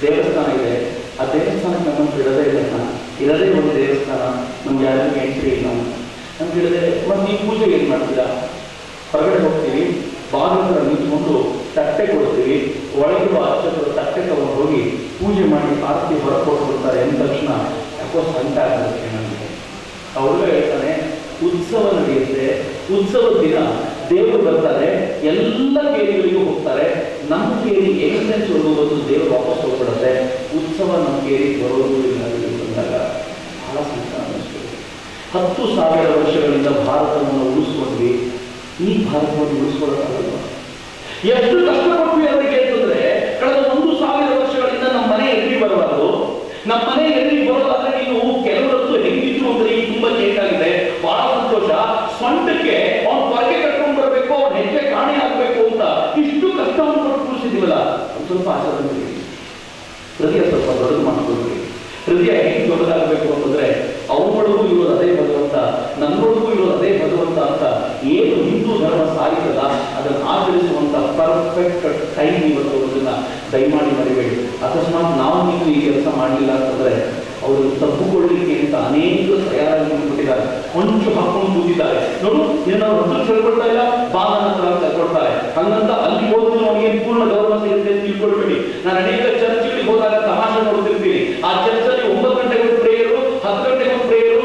ದೇವಸ್ಥಾನ ಇದೆ. ಆ ದೇವಸ್ಥಾನಕ್ಕೆ ನಮ್ಮನ್ನು ಬಿಡದೇ ಇಲ್ಲ, ಇರದೇ ಒಂದು ದೇವಸ್ಥಾನ, ನಮ್ಗೆ ಯಾರಿಗೂ ಎಂಟ್ರಿ ಇಲ್ಲ. ನಮ್ಗೆ ಹೇಳಿದೆ, ಮತ್ತೆ ನೀವು ಪೂಜೆ ಏನು ಮಾಡ್ತೀರಾ? ಹೊರಗಡೆ ಹೋಗ್ತೀವಿ, ಬಾಗಿಲ ನಿಂತ್ಕೊಂಡು ತಟ್ಟೆ ಕೊಡ್ತೀವಿ, ಒಳಗಿರುವ ಅರ್ಚಕರು ತಟ್ಟೆ ತಗೊಂಡು ಹೋಗಿ ಪೂಜೆ ಮಾಡಿ ಆರತಿ ಹೊರಕೊಟ್ಬಿಡ್ತಾರೆ ಅಂದ ತಕ್ಷಣ ಯಾಕೋ ಸಂತ ಆಗುತ್ತೆ ನನಗೆ. ಅವ್ರಿಗೂ ಹೇಳ್ತಾನೆ, ಉತ್ಸವ ನಡೆಯುತ್ತೆ, ಉತ್ಸವದ ದಿನ ದೇವರು ಬರ್ತಾರೆ, ಎಲ್ಲ ಕೇರಿಗಳಿಗೂ ಹೋಗ್ತಾರೆ. ನಮ್ಮ ಕೇರಿ ಎಕ್ಸೆನ್ಸ್ ಹೋಗೋದು ದೇವರು ವಾಪಸ್ ಹೋಗ್ಬಿಡುತ್ತೆ. ಉತ್ಸವ ನಮ್ಮ ಕೇರಿ ಬರೋದು ಇಲ್ಲ ಬಂದಾಗ ಬಹಳ ಸಂತ ಅನ್ನಿಸ್ತದೆ. 10,000 ವರ್ಷಗಳಿಂದ ಭಾರತವನ್ನು ಉಳಿಸ್ಕೊಂಡ್ವಿ, ಈ ಭಾರತವನ್ನು ಉಳಿಸ್ಕೊಳ್ಳೋಕ್ಕಾಗಲ್ಲ. ಎಷ್ಟು ಕಷ್ಟಪಟ್ವಿ ಅವರಿಗೆ ಅಂತಂದ್ರೆ, ಕಳೆದ 1,000 ವರ್ಷಗಳಿಂದ ನಮ್ಮ ಮನೆ ಎಲ್ಲಿ ಬರಬಾರದು. ನಮ್ಮ ಮನೆ ಎಲ್ಲಿ ಬರೋದಾದ್ರೆ ನೀವು ಕೆಲವರದ್ದು ಹೆಂಗಿತ್ತು ಅಂದ್ರೆ ಈಗ ತುಂಬಾ ಚೇಂಜ್ ಆಗಿದೆ, ಬಹಳ ಸಂತೋಷ. ಸ್ವಂತಕ್ಕೆ ಅವ್ನು ಹೊರಗೆ ಕಟ್ಕೊಂಡು ಬರಬೇಕು, ಅವ್ನ ಹೆಜ್ಜೆ ಕಾಣೆ ಆಗ್ಬೇಕು ಅಂತ ಇಷ್ಟು ಕಷ್ಟವನ್ನು ಕೊಟ್ಟು ಕೂರಿಸಿದೀವಲ್ಲ, ಒಂದು ಸ್ವಲ್ಪ ಆಚರಣೆ ಹೃದಯ ಸ್ವಲ್ಪ ದೊಡ್ಡದು ಮಾಡ್ಕೊಳ್ರಿ. ಹೃದಯ ಹೆಂಗೆ ದೊಡ್ಡದಾಗಬೇಕು ಅಂತಂದ್ರೆ, ಅವನೊಳಗೂ ಇರೋದು ಅದೇ ಭಗವಂತ, ನನ್ನೊಳಗೂ ಇರೋದು ಅದೇ ಭಗವಂತ ಅಂತ ಏನು ಹಿಂದೂ ಧರ್ಮ ಸಾರಿತದ ಅದನ್ನು ಆಚರಿಸುವಂತ ಪರ್ಫೆಕ್ಟ್ ಟೈಮ್ ಇವತ್ತು ಅದನ್ನ ದಯಮಾಡಿ ಮರಿಬೇಡಿ. ಅಕಸ್ಮಾತ್ ನಾವು ನೀವು ಈ ಕೆಲಸ ಮಾಡಲಿಲ್ಲ ಅಂತಂದ್ರೆ ಅವರು ತಪ್ಪುಕೊಳ್ಳಲಿಕ್ಕೆ ಅಂತ ಅನೇಕ ತಯಾರಾಗಿ ಕೊಟ್ಟಿದ್ದಾರೆ, ಹೊಂಚು ಹಾಕೊಂಡು ಕೂತಿದ್ದಾರೆ. ನೋಡು, ಏನಾದ್ರು ಹೊತ್ತು ಹೇಳ್ಕೊಳ್ತಾ ಇಲ್ಲ, ಬಾಲನ ಹತ್ರ ಕರ್ಕೊಳ್ತಾರೆ. ಹಂಗಂತ ಅಲ್ಲಿ ಹೋದ್ರೆ ಅವನಿಗೆ ಪೂರ್ಣ ಗೌರವ ಸಿಗುತ್ತೆ ಅಂತ ತಿಳ್ಕೊಳ್ಬೇಡಿ. ನಾನು ಅನೇಕ ಚರ್ಚ್ಗಳಿಗೆ ಹೋದಾಗ ತಮಾಷೆ ನೋಡ್ತಿರ್ತೀನಿ. ಆ ಚರ್ಚಲ್ಲಿ 9 ಗಂಟೆಗೆ ಒಂದು ಪ್ರೇಯರು, 10 ಗಂಟೆಗೆ ಒಂದು ಪ್ರೇಯರು,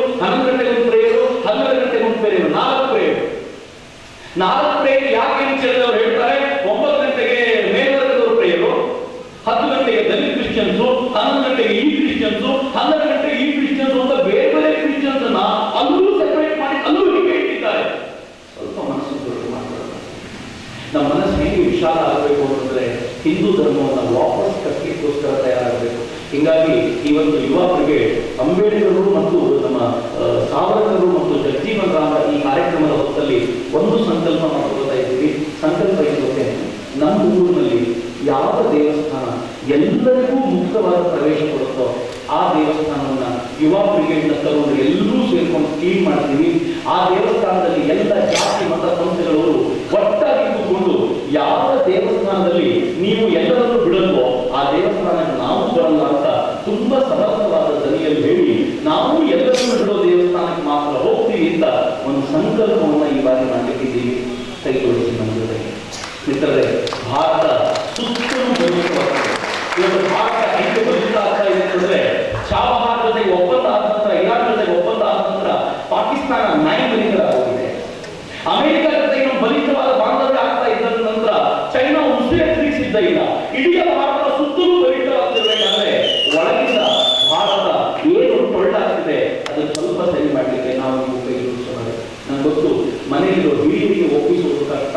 ಹಿಂದೂ ಧರ್ಮವನ್ನು ವಾಪಸ್ ಕಟ್ಟಲಿಕ್ಕೋಸ್ಕರ ತಯಾರಾಗಬೇಕು. ಹೀಗಾಗಿ ಈ ಒಂದು ಯುವ ಬ್ರಿಗೇಡ್ ಅಂಬೇಡ್ಕರ್ ಮತ್ತು ನಮ್ಮ ಸಾವರ್ಕರ್ ಮತ್ತು ಜಗಜೀವನ್ ರಾಮ್ ಈ ಕಾರ್ಯಕ್ರಮದ ಹೊತ್ತಲ್ಲಿ ಒಂದು ಸಂಕಲ್ಪ ಮಾಡ್ಕೊಳ್ತಾ ಇದ್ದೀವಿ. ಸಂಕಲ್ಪ ಇರುತ್ತೆ, ನಮ್ಮ ಊರಿನಲ್ಲಿ ಯಾವ ದೇವಸ್ಥಾನ ಎಲ್ಲರಿಗೂ ಮುಕ್ತವಾದ ಪ್ರವೇಶ ಕೊಡುತ್ತೋ ಆ ದೇವಸ್ಥಾನವನ್ನ ಯುವ ಬ್ರಿಗೇಡ್ನ ತರುವುದು ಎಲ್ಲರೂ ಸೇರ್ಕೊಂಡು ಕ್ಲೀನ್ ಮಾಡ್ತೀವಿ. ಆ ದೇವಸ್ಥಾನದಲ್ಲಿ ಎಲ್ಲ ಜಾತಿ ಮತ ಸಂಸ್ಥೆಗಳವರು ಒಟ್ಟಾಗಿ ಕೂತ್ಕೊಂಡು ಯಾವ ದೇವಸ್ಥಾನದಲ್ಲಿ ನೀವು ಎಲ್ಲರನ್ನೂ ಬಿಡಲ್ವೋ ಆ ದೇವಸ್ಥಾನಕ್ಕೆ ನಾವು ಬರಲ್ಲ ಅಂತ ತುಂಬಾ ಸಮರ್ಥವಾದ ಧ್ವನಿಯಲ್ಲಿ ಹೇಳಿ ನಾವು ಎಲ್ಲರನ್ನೂ ಬಿಡೋ ದೇವಸ್ಥಾನಕ್ಕೆ ಮಾತ್ರ ಹೋಗ್ತೀವಿ ಅಂತ ಒಂದು ಸಂಕಲ್ಪವನ್ನ ಈ ಬಾರಿ ಮಾಡಲಿಕ್ಕಿದ್ದೀವಿ. ಕೈಗೊಳಿಸಿ ನಮ್ಮ ಜೊತೆಗೆ ಮಿತ್ರರೇ, ಭಾರತ ಸುತ್ತಲೂ ಬಲಿಷ್ಠವಾಗಿದೆ. ಇವತ್ತು ಭಾರತ ಹೆಂಗೆ ಬಲಿಷ್ಠ ಆಗ್ತಾ ಇದೆ ಅಂತಂದ್ರೆ, ಚಾಬಹಾರ್ ಜೊತೆಗೆ ಒಪ್ಪಂದ ಆದ ನಂತರ, ಇರಾನ್ ಜೊತೆಗೆ ಒಪ್ಪಂದ ಆದ ನಂತರ ಪಾಕಿಸ್ತಾನ ಹೋಗಿದೆ. ಅಮೆರಿಕ ಜೊತೆಗೆ ಬಲಿಷ್ಠವಾದ ಬಾಂಧವ್ಯ ಆಗ್ತಾ ಇದ್ದ ನಂತರ ಚೈನಾ ಉಸಿರೆತ್ತಿಸಿದ್ದ ಇಲ್ಲ. ಇಡೀ ಭಾರತ ಸುತ್ತಲೂ ಬಲಿಷ್ಠವಾಗ್ತಿರ್ಬೇಕಾದ್ರೆ ಒಳಗಿಂದ ಭಾರತ ಏನು ಟೊಳ್ಳಾಗ್ತಿದೆ ಅದನ್ನು ಸ್ವಲ್ಪ ಸರಿ ಮಾಡಲಿಕ್ಕೆ ನಾವು ಕೈ ಜೋಡಿಸೋಣ. ನಂಗೆ ಗೊತ್ತು ಮನೆಯಲ್ಲಿರೋ ಹಿರಿಯರಿಗೆ ಒಪ್ಪಿಸುವುದು ಕಷ್ಟ,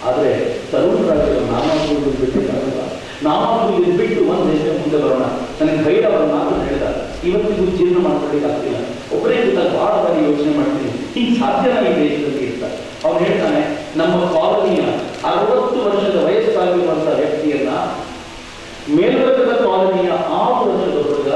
ಆದರೆ ತರುಣರಾಗಿರೋ ನಾಮಾಗುವುದು ಬಿಟ್ಟಿದ್ದಾಗಲ್ಲ. ನಾಮಾಗುವುದು ಬಿಟ್ಟು ಒಂದು ಹೆಜ್ಜೆ ಮುಂದೆ ಬರೋಣ. ನನಗೆ ಗೈಡ್ ಅವರ ಮಾತು ಹೇಳಿದ, ಇವತ್ತಿಗೂ ಜೀರ್ಣ ಮಾಡ್ಕೊಳ್ಳಿಕ್ಕೆ ಆಗ್ತಿಲ್ಲ, ಒಬ್ಬರೇ ಕೂತಾಗ ಬಹಳ ಬಾರಿ ಯೋಚನೆ ಮಾಡ್ತೀನಿ, ಹಿಂಗೆ ಸಾಧ್ಯನ ಈ ದೇಶದಲ್ಲಿ ಇರ್ತ. ಅವ್ರು ಹೇಳ್ತಾನೆ, ನಮ್ಮ ಕಾಲನಿಯ 60 ವರ್ಷದ ವಯಸ್ಸಾಗಿರುವಂತಹ ವ್ಯಕ್ತಿಯನ್ನ ಮೇಲ್ವರ್ಗದ ಕಾಲನಿಯ 6 ವರ್ಷದ ಹುಡುಗ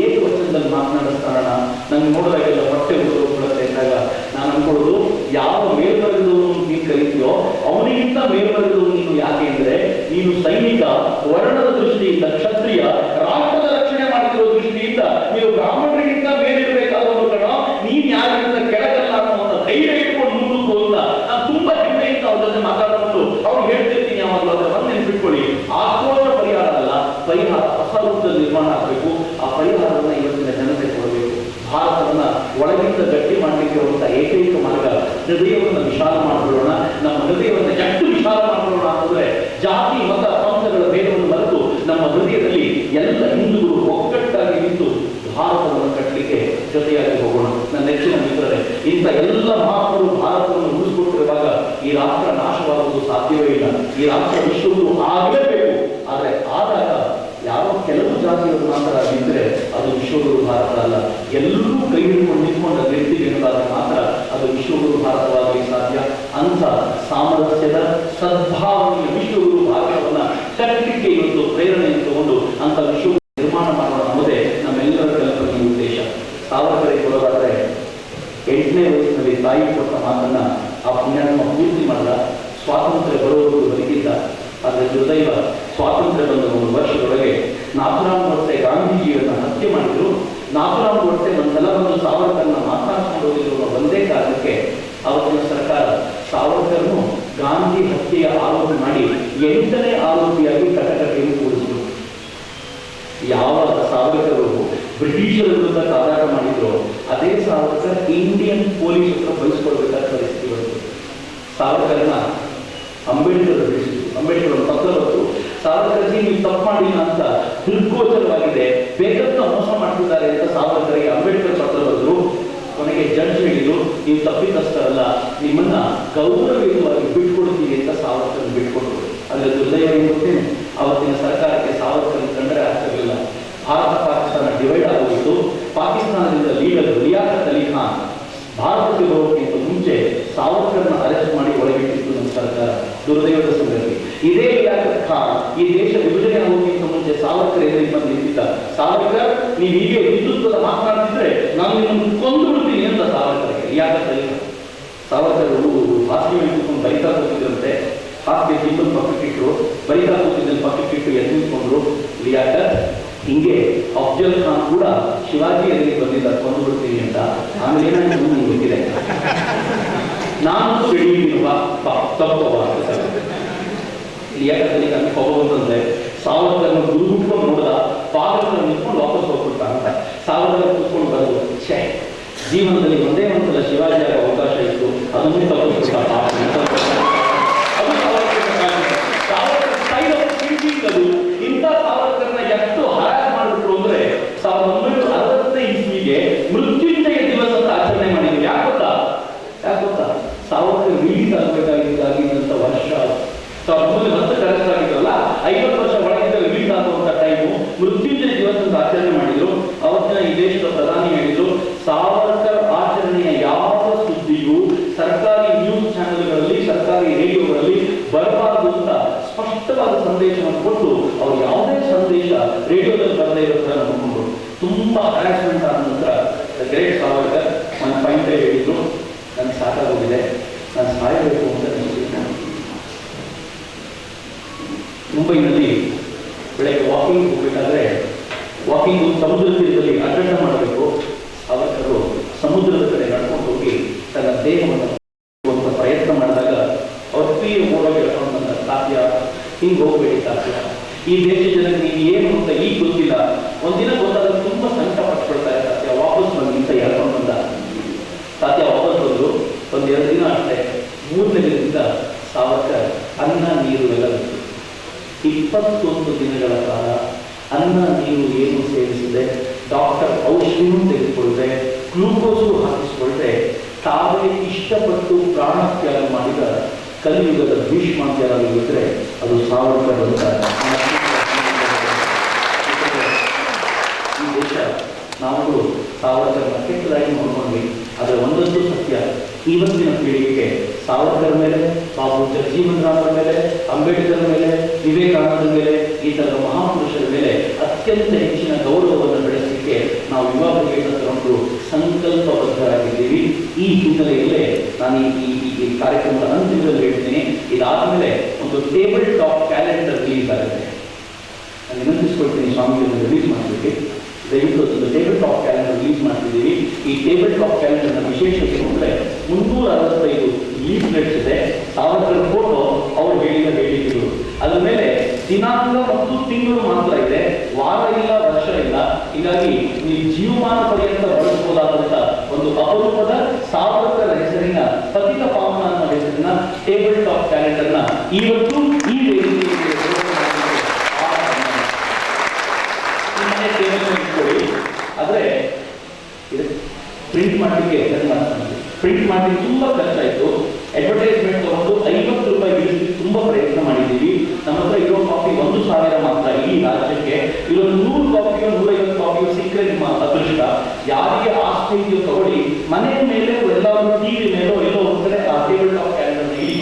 ಏಕವಚನದಲ್ಲಿ ಮಾತನಾಡಿಸ್ತಾರಣ. ನಂಗೆ ನೋಡಿದಾಗೆಲ್ಲ ಹೊಟ್ಟೆ ಹುಡುಗರುಕೊಳ್ಳುತ್ತೆ ಅಂದಾಗ ನಾನು ಅನ್ಕೊಳ್ಳೋದು, ಯಾವ ಮೇಲ್ವರ್ಗದವನು ನೀನು ಕರೀತೀಯೋ ಅವನಿಗಿಂತ ಮೇಲ್ವರ್ಗದವನು ನೀನು. ಯಾಕೆ ಅಂದ್ರೆ ನೀನು ಸೈನಿಕ, ವರ್ಣದ ದೃಷ್ಟಿಯಿಂದ ಕ್ಷತ್ರಿಯ, ರಾಷ್ಟ್ರದ ರಕ್ಷಣೆ ಮಾಡ್ತಿರೋ ದೃಷ್ಟಿಯಿಂದ ನೀವು ಬ್ರಾಹ್ಮಣರಿಗಿಂತ ಮೇಲಿರಬೇಕಾದವರು ಕಣ. ನೀನ್ ಯಾರಿಗಿಂತ ಕೆಳಗಲ್ಲ ಅನ್ನೋ ಧೈರ್ಯ ಇಟ್ಕೊಂಡು ಮುಂದಕ್ಕೆ ಹೋದ. ನಾನು ತುಂಬಾ ಹೆಮ್ಮೆಯಿಂದ ಅವ್ರ ಜೊತೆ ಮಾತಾಡಬಹುದು. ಅವ್ರು ಹೇಳ್ತಿರ್ತೀನಿ ಯಾವಾಗಲೂ, ಅದರ ಒಂದು ನೆನ್ಪಿಟ್ಕೊಳ್ಳಿ, ಆಕ್ರೋಶ ಪರಿಹಾರ ಅಲ್ಲ, ಪರಿಹಾರ ಹೊಸ ರೂಪದಲ್ಲಿ ನಿರ್ಮಾಣ ಆಗಬೇಕು. ಆ ಪರಿಹಾರವನ್ನ ಇವತ್ತಿನ ಜನತೆ ಕೊಡಬೇಕು. ಭಾರತವನ್ನ ಒಳಗಿಂದ ಗಟ್ಟಿ ಮಾಡಲಿಕ್ಕೆ ಇರುವಂತಹ ಏಕೈಕ ಮಾರ್ಗ ಹೃದಯವನ್ನು ವಿಶಾಲ ಮಾಡಿಕೊಳ್ಳೋಣ. ನಮ್ಮ ಹೃದಯವನ್ನು ಎಷ್ಟು ವಿಶಾಲ ಮಾಡಿಕೊಳ್ಳೋಣ ಅಂತಂದ್ರೆ, ಜಾತಿ ಮತ ಪಂಥಗಳ ಭೇದವನ್ನು ಮರೆತು ನಮ್ಮ ಹೃದಯದಲ್ಲಿ ಎಲ್ಲ ಹಿಂದೂಗಳು ಒಗ್ಗಟ್ಟಾಗಿ ನಿಂತು ಭಾರತವನ್ನು ಕಟ್ಟಲಿಕ್ಕೆ ಜೊತೆಯಾಗಿ ಹೋಗೋಣ. ನನ್ನ ನೆಚ್ಚಿನ ಮಿತ್ರರೇ, ಇಂಥ ಎಲ್ಲ ಮಹಾತ್ಮರು ಭಾರತವನ್ನು ಉಳಿಸಿಕೊಟ್ಟಿರುವಾಗ ಈ ರಾಷ್ಟ್ರ ನಾಶವಾಗುವುದು ಸಾಧ್ಯವೇ ಇಲ್ಲ. ಈ ರಾಷ್ಟ್ರ ವಿಶ್ವಗುರು ಆಗಲೇಬೇಕು. ಆದರೆ ಆದಾಗ ಯಾರೋ ಕೆಲವು ಜಾತಿಯವರು ಮಾತ್ರ ಬಿದ್ದರೆ ಅದು ವಿಶ್ವಗುರು ಭಾರತ ಅಲ್ಲ. ಎಲ್ಲರೂ ಕೈ ಹಿಡ್ಕೊಂಡು ನಿಂತ್ಕೊಂಡು ನಿಲ್ತೀವಿ ಅನ್ನೋದಾದ ಮಾತ್ರ ಅದು ವಿಶ್ವಗುರು ಭಾರತವಾಗಲಿಕ್ಕೆ ಸಾಧ್ಯ. ಅಂತ ಸಾಮರಸ್ಯದ ಸದ್ಭಾವನೆಯ ವಿಶ್ವಗುರು ಭಾರತವನ್ನ ಕಟ್ಟಲಿಕ್ಕೆ ಇವತ್ತು ಪ್ರೇರಣೆಯನ್ನು ತಗೊಂಡು ಅಂತ ವಿಶ್ವ ನಿರ್ಮಾಣ ಮಾಡೋಣ ಅನ್ನೋದೇ ನಮ್ಮೆಲ್ಲರ ಕಲ್ಪನೆಯ ಉದ್ದೇಶ. ಸಾವರ್ಕರಿಗೆ ಕೊಡೋದಾದ್ರೆ 8ನೇ ವಯಸ್ಸಿನಲ್ಲಿ ತಾಯಿ ಕೊಟ್ಟ ಮಾತನ್ನ ಆ ಪುಣ್ಯಾತ್ಮ ಪೂರ್ತಿ ಮಾಡಿದ. ಸ್ವಾತಂತ್ರ್ಯ ಬರುವವರೆಗೂ ಬದುಕಿದ್ದ. ಆದರೆ ದುರ್ದೈವ, ಸ್ವಾತಂತ್ರ್ಯ ಬಂದ 1 ವರ್ಷದೊಳಗೆ ನಾಥುರಾಮ್ ಗೋಡ್ಸೆ ಗಾಂಧೀಜಿಯವರನ್ನ ಹತ್ಯೆ ಮಾಡಿದ್ರು. ನಾಥುರಾಮ್ ಗೋಡ್ಸೆ ಒಂದ್ಸಲ ಬಂದು ಸಾವರ್ಕರ್ನ ಮಾತನಾಡಿಕೊಂಡು ಹೋಗಿರುವ ಒಂದೇ ಕಾರಣಕ್ಕೆ ಅವತ್ತಿನ ಸರ್ಕಾರ ಸಾವರ್ಕರ್ನು ಗಾಂಧಿ ಹತ್ಯೆಯ ಆರೋಪ ಮಾಡಿ 8ನೇ ಆರೋಪಿಯಾಗಿ ಕಟಕಟೆಯನ್ನು ಕೂಡಿಸಿದ್ರು. ಯಾವಾಗ ಸಾವರ್ಕರ್ ಬ್ರಿಟಿಷರ ವಿರುದ್ಧ ಹೋರಾಟ ಮಾಡಿದ್ರು, ಅದೇ ಸಾವರ್ಕರ್ ಇಂಡಿಯನ್ ಪೊಲೀಸ್ ಹತ್ರ ಬಯಸ್ಕೊಳ್ಬೇಕಾದ ಪರಿಸ್ಥಿತಿ ಬಂತು. ಸಾವರ್ಕರ್ನ ಅಂಬೇಡ್ಕರ್ ಬಿಡಿಸಿದ್ರು. ಅಂಬೇಡ್ಕರ್ ಪತ್ರ ಬಂತು, ಸಾವರ್ಕರ್ಜಿ ನೀವು ತಪ್ಪು ಮಾಡಿಲ್ಲ ಅಂತ ದುರ್ಗೋಚರವಾಗಿದೆ, ಬೇಗಂತ ಮೋಸ ಮಾಡ್ತಿದ್ದಾರೆ ಅಂತ ಸಾವರ್ಕರ್ಗೆ ಅಂಬೇಡ್ಕರ್ ಪತ್ರ ಬಂದರು. ಕೊನೆಗೆ ಜಡ್ಜ್ ಹೇಳಿದ್ರು, ನೀವು ತಪ್ಪಿತಸ್ಥರಲ್ಲ, ನಿಮ್ಮನ್ನ ಗೌರವಯುತವಾಗಿ ಬಿಟ್ಕೊಡ್ತೀವಿ ಅಂತ ಸಾವರ್ಕರ್ ಬಿಟ್ಕೊಟ್ರು. ಅದ್ರ ದುರ್ದೈವ ಗೊತ್ತೇನೆ, ಅವತ್ತಿನ ಸರ್ಕಾರಕ್ಕೆ ಸಾವರ್ಕರ್ ಕಂಡರೆ ಆಗ್ತಿರಲಿಲ್ಲ. ಭಾರತ ಪಾಕಿಸ್ತಾನ ಡಿವೈಡ್ ಆಗೋಗಿತ್ತು. ಪಾಕಿಸ್ತಾನದಿಂದ ಲೀಡರ್ ಲಿಯಾಕತ್ ಅಲಿ ಖಾನ್ ಭಾರತಕ್ಕೆ ಬರೋಕ್ಕಿಂತ ಮುಂಚೆ ಸಾವರ್ಕರ್ನ ಅರೆಸ್ಟ್ ಮಾಡಿ ಒಳಗಿಟ್ಟಿತ್ತು ನಮ್ಮ ಸರ್ಕಾರ. ದುರ್ದೈವದ ಸಂಗತಿ. ಇದೇ ಲಿಯಾಕತ್ ಖಾನ್ ಈ ದೇಶ ವಿಭಜನೆ ಆಗೋಕ್ಕಿಂತ ಮುಂಚೆ ಸಾವರ್ಕರ್ ಎದುರಿಗೆ ಬಂದು ನಿಂತಿದ್ದ. ಸಾವರ್ಕರ್, ನೀವು ಹೀಗೆ ಹಿಂದುತ್ವದ ಮಾತನಾಡ್ತಿದ್ರೆ ನಾನು ನಿಮ್ಮನ್ನು ಕೊಂದು ಬಿಡ್ತೀನಿ ಅಂತ ಸಾವರ್ಕರ್ಗೆ ಲಿಯಾಕತ್ ಅಲಿ ಖಾನ್. ಸಾವರ್ಕರ್ ಹಾಸಿಗೆ ಮೇಲೆ ಕೂತ್ಕೊಂಡು ಬರಿತಾ ಕೂತಿದ್ರಂತೆ. ಹಾಸಿಗೆ ತಿಂಗಳು ಪಕ್ಕಕ್ಕಿಟ್ಟರು, ಬರಿತಾ ಕೂತಿದ್ದಲ್ಲಿ ಪಕ್ಕಕ್ಕಿಟ್ಟು ಎದ್ದು ನಿಂತ್ಕೊಂಡ್ರು. ಲಿಯಾಕತ್ ಹಿಂಗೆ ಅಫ್ಜಲ್ ಖಾನ್ ಕೂಡ ಶಿವಾಜಿ ಎದುರಿಗೆ ಬಂದಿದ್ದ ಕೊಂದು ಬಿಡ್ತೀನಿ ಅಂತ. ಆಮೇಲೆ ಏನಾಯ್ತು ನನಗೆ ಗೊತ್ತಿದೆ, ನಾನು ಹಿಡಿಯುವ ತಪ್ಪವ ಲಿಯಾಕತ್ತಲ್ಲಿ ನನಗೆ ಕೋಪ ಬಂದಂತೆ ಸಾವರ್ಕರ್ನ ಗುರುಗುಟ್ಕೊಂಡು ನೋಡಿದ, ಪಾದಗಳನ್ನು ನಿಂತ್ಕೊಂಡು ವಾಪಸ್ ಹೋಗ್ಬಿಡ್ತ ಅಂತ. ಸಾವರ್ಕರ್ ಕೂತ್ಕೊಂಡು ಬರೋದು, ಛೇ ಜೀವನದಲ್ಲಿ ಒಂದೇ ಒಂದ್ಸಲ ಶಿವಾಜಿ ಆಗೋ ಅವಕಾಶ ಇತ್ತು, ಅದನ್ನೇ ತಪ್ಪಿಸ್ಬಿಟ್ಟ. ಇಂಥ ಸಾವರ್ಕರ್ನ ಎಷ್ಟು ಹರಾಜ್ ಮಾಡಿಬಿಟ್ರು ಅಂದ್ರೆ 1960ನೇ ಇಸ್ವಿಗೆ ಮೃತ್ಯುಂಜಯ ದಿವಸ ಅಂತ ಆಚರಣೆ ಮಾಡಿದ್ರು. ಯಾಕೆ ಗೊತ್ತಾ? ಸಾವರ್ಕರ್ ರಿಲೀಸ್ ಆಗಬೇಕಾಗಿದ್ದಂತ ವರ್ಷ 1910 ಅರೆಸ್ಟ್ ಆಗಿದ್ರಲ್ಲ, 50 ವರ್ಷ ಒಳಗಿದ್ದ ರಿಲೀಸ್ ಆಗುವಂತ ಟೈಮು ಮೃತ್ಯುಂಜಯ ದಿವಸ ಅಂತ ಆಚರಣೆ ಮಾಡಿದ್ರು. ಅವತ್ತಿನ ಈ ದೇಶದ ಪ್ರಧಾನಿ ಹೇಳಿದ್ರು, ಸಾವರ್ಕರ್ ಆಚರಣೆಯ ಯಾವ ಸುದ್ದಿಯು ಸರ್ಕಾರಿ ನ್ಯೂಸ್ ಚಾನೆಲ್ಗಳಲ್ಲಿ, ಸರ್ಕಾರಿ ರೇಡಿಯೋಗಳಲ್ಲಿ ಬರಬಾರದು ಅಂತ ಸ್ಪಷ್ಟವಾದ ಸಂದೇಶವನ್ನು ಕೊಟ್ಟು ಅವ್ರು ಯಾವುದೇ ಸಂದೇಶ ರೇಡಿಯೋದಲ್ಲಿ ಬರದೇ ಇರೋ ತರ ನೋಡಿಕೊಂಡು ತುಂಬಾ ಹ್ಯಾರಾಸ್ಮೆಂಟ್ ಆದ ನಂತರ ಗ್ರೇಟ್ ಸಾವರ್ಕರ್ ಒಂದು ಪಾಯಿಂಟ್ ಹೇಳಿದ್ರು, ನನಗೆ ಸಾಕಾಗೋಗಿದೆ, ನಾನು ಸಾಯಬೇಕು ಅಂತ ಅನಿಸಿದ್ದೆ. ಮುಂಬೈನಲ್ಲಿ ಬೆಳಗ್ಗೆ ವಾಕಿಂಗ್ ಹೋಗ್ಬೇಕಾದ್ರೆ ವಾಕಿಂಗ್ ಸಮುದ್ರ ತೀರದಲ್ಲಿ ಅಡ್ಡ ಮಾಡಬೇಕು. ಸಾವರ್ಕರು ಸಮುದ್ರದ ಕಡೆ ನಡ್ಕೊಂಡು ಹೋಗಿ ತನ್ನ ದೇಹವನ್ನು ಪ್ರಯತ್ನ ಮಾಡಿದಾಗ ಅವ್ರ ಪ್ರಿಯ ಓಡೋಗಿ ಹೇಳ್ಕೊಂಡು ಬಂದ, ತಾತ್ಯ ಹಿಂಗೆ ಹೋಗ್ಬೇಡಿ ತಾತ್ಯ, ಈ ದೇಶದ ಜನಕ್ಕೆ ನೀವು ಏನು ಅಂತ ಈಗ ಗೊತ್ತಿಲ್ಲ, ಒಂದಿನ ಗೊತ್ತಾದ್ರೆ ತುಂಬಾ ಸಂಕಟ ಪಟ್ಕೊಳ್ತಾರೆ ತಾತ್ಯ, ವಾಪಸ್ ಬಂದು ಅಂತ ಹೇಳ್ಕೊಂಡು ಬಂದ. ತಾತ್ಯ ವಾಪಸ್ ಬಂದ್ರು. ಒಂದು 2 ದಿನ ಅಷ್ಟೇ, 3ನೇ ದಿನದಿಂದ ಸಾವರ್ಕರ್ ಅನ್ನ ನೀರು ಎಲ್ಲ ಬಿಟ್ಟು 21 ದಿನಗಳ ಕಾಲ ಅನ್ನ ನೀರು ಏನು ಸೇವಿಸಿದೆ, ಡಾಕ್ಟರ್ ಔಷಧಿನೂ ತೆಗೆದುಕೊಳ್ಳದೆ, ಗ್ಲೂಕೋಸು ಹಾಕಿಸಿಕೊಳ್ಳದೆ, ತಾವೇ ಇಷ್ಟಪಟ್ಟು ಪ್ರಾಣತ್ಯಾಗ ಮಾಡಿದ ಕಲಿಯುಗದ ಭೀಷ್ಮಾಚಾರ್ಯರಾಗಿದ್ದರೆ ಅದು ಸಾವರ್ಕರ್ ಅಂತ. ಈ ದೇಶ ನಾವು ಸಾವರ್ಕರ್ನ ಕೆಟ್ಟದಾಗಿ ನೋಡ್ಕೊಂಡ್ವಿ. ಆದರೆ ಒಂದೊಂದು ಸತ್ಯ, ಇವತ್ತಿನ ಪೀಳಿಗೆಗೆ ಸಾವರ್ಕರ್ ಮೇಲೆ, ಬಾಬು ಜಗಜೀವನ್ ರಾಮರ ಮೇಲೆ, ಅಂಬೇಡ್ಕರ್ ಮೇಲೆ, ವಿವೇಕಾನಂದರ ಮೇಲೆ, ಈ ತರದ ಮಹಾಪುರುಷರ ಮೇಲೆ ಅತ್ಯಂತ ಹೆಚ್ಚಿನ ಗೌರವವನ್ನು ಬೆಳೆಸಲಿಕ್ಕೆ ನಾವು ಯುವ ಬ್ರಿಗೇಡ್ ತಗೊಂಡು ಸಂಕಲ್ಪಬದ್ಧರಾಗಿದ್ದೀವಿ. ಈ ಹಿನ್ನೆಲೆಯಲ್ಲೇ ನಾನು ಈ ಕಾರ್ಯಕ್ರಮದ ಅಂತಿಮದಲ್ಲಿ ಹೇಳ್ತೀನಿ, ಇದಾದ್ಮೇಲೆ ಒಂದು ಟೇಬಲ್ ಟಾಪ್ ಕ್ಯಾಲೆಂಡರ್ ರಿಲೀಸ್ ಆಗುತ್ತೆ. ನಾನು ವಿನಂತಿಸ್ಕೊಳ್ತೀನಿ ಸ್ವಾಮಿಗಳನ್ನು ರಿಲೀಸ್ ಮಾಡಲಿಕ್ಕೆ. ದಯವಿಟ್ಟು ಒಂದು ಟೇಬಲ್ ಟಾಪ್ ಕ್ಯಾಲೆಂಡರ್ ರಿಲೀಸ್ ಮಾಡ್ತಿದ್ದೀವಿ. ಈ ಟೇಬಲ್ ಟಾಪ್ ಕ್ಯಾಲೆಂಡರ್ನ ವಿಶೇಷತೆ ಅಂದರೆ 365 ಲೀಫ್ಲೆಟ್ಸ್ ಇದೆ, ಸಾವರ್ಕರ್ ಫೋಟೋ, ಅವರು ಹೇಳಿದ ಹೇಳಿಕೆಗಳು. ಅದ್ರ ಮೇಲೆ ದಿನಾಂಕ ಮತ್ತು ತಿಂಗಳು ಮಾತ್ರ ಇದೆ, ವಾರ ಇಲ್ಲ, ವರ್ಷ ಇಲ್ಲ. ಹೀಗಾಗಿ ನೀವು ಜೀವಮಾನ ಪರ್ಯಂತ ಬಳಸಬಹುದಾದಂಥ ಒಂದು ಅಪರೂಪದ ಸಾವರ್ಕರ್ ಹೆಸರಿನ ಪತಿತ ಪಾವನ ಅನ್ನೋ ಹೆಸರಿನ ಟೇಬಲ್ ಟಾಪ್ ಕ್ಯಾಲೆಂಡರ್ನ ಇವತ್ತು ಈ ಆದರೆ ಪ್ರಿಂಟ್ ಮಾಡಲಿಕ್ಕೆ ಪ್ರಿಂಟ್ ಮಾಡಲಿಕ್ಕೆ ತುಂಬಾ ಖರ್ಚಾಯಿತು. ಅಡ್ವರ್ಟೈಸ್ಮೆಂಟ್ ತಗೊಂಡು 50 ರೂಪಾಯಿ ಇಳಿಸಲಿಕ್ಕೆ ತುಂಬಾ ಪ್ರಯತ್ನ ಮಾಡಿದ್ದೀವಿ. ನಮ್ಮ ಹತ್ರ ಇರೋ ಕಾಪಿ 1,000 ಮಾತ್ರ ಈ ರಾಜ್ಯಕ್ಕೆ. ಇಲ್ಲೊಂದು 100 ಕಾಪಿಯೋ 150 ಕಾಪಿಯೋ ಸಿಕ್ಕರೆ ನಿಮ್ಮ ಅದೃಷ್ಟ. ಯಾರಿಗೆ ಆಸ್ತಿ ಇದೆಯೋ ತಗೊಳ್ಳಿ, ಮನೆ ಮೇಲೆ ಎಲ್ಲರೂ ಟಿವಿ ಮೇಲೋ ಎಲ್ಲೋ ಹೋಗ್ತಾರೆ ಆ ಟೇಬಲ್ ಟಾಪ್ ಕ್ಯಾಲೆಂಡರ್ ಇಡಿ.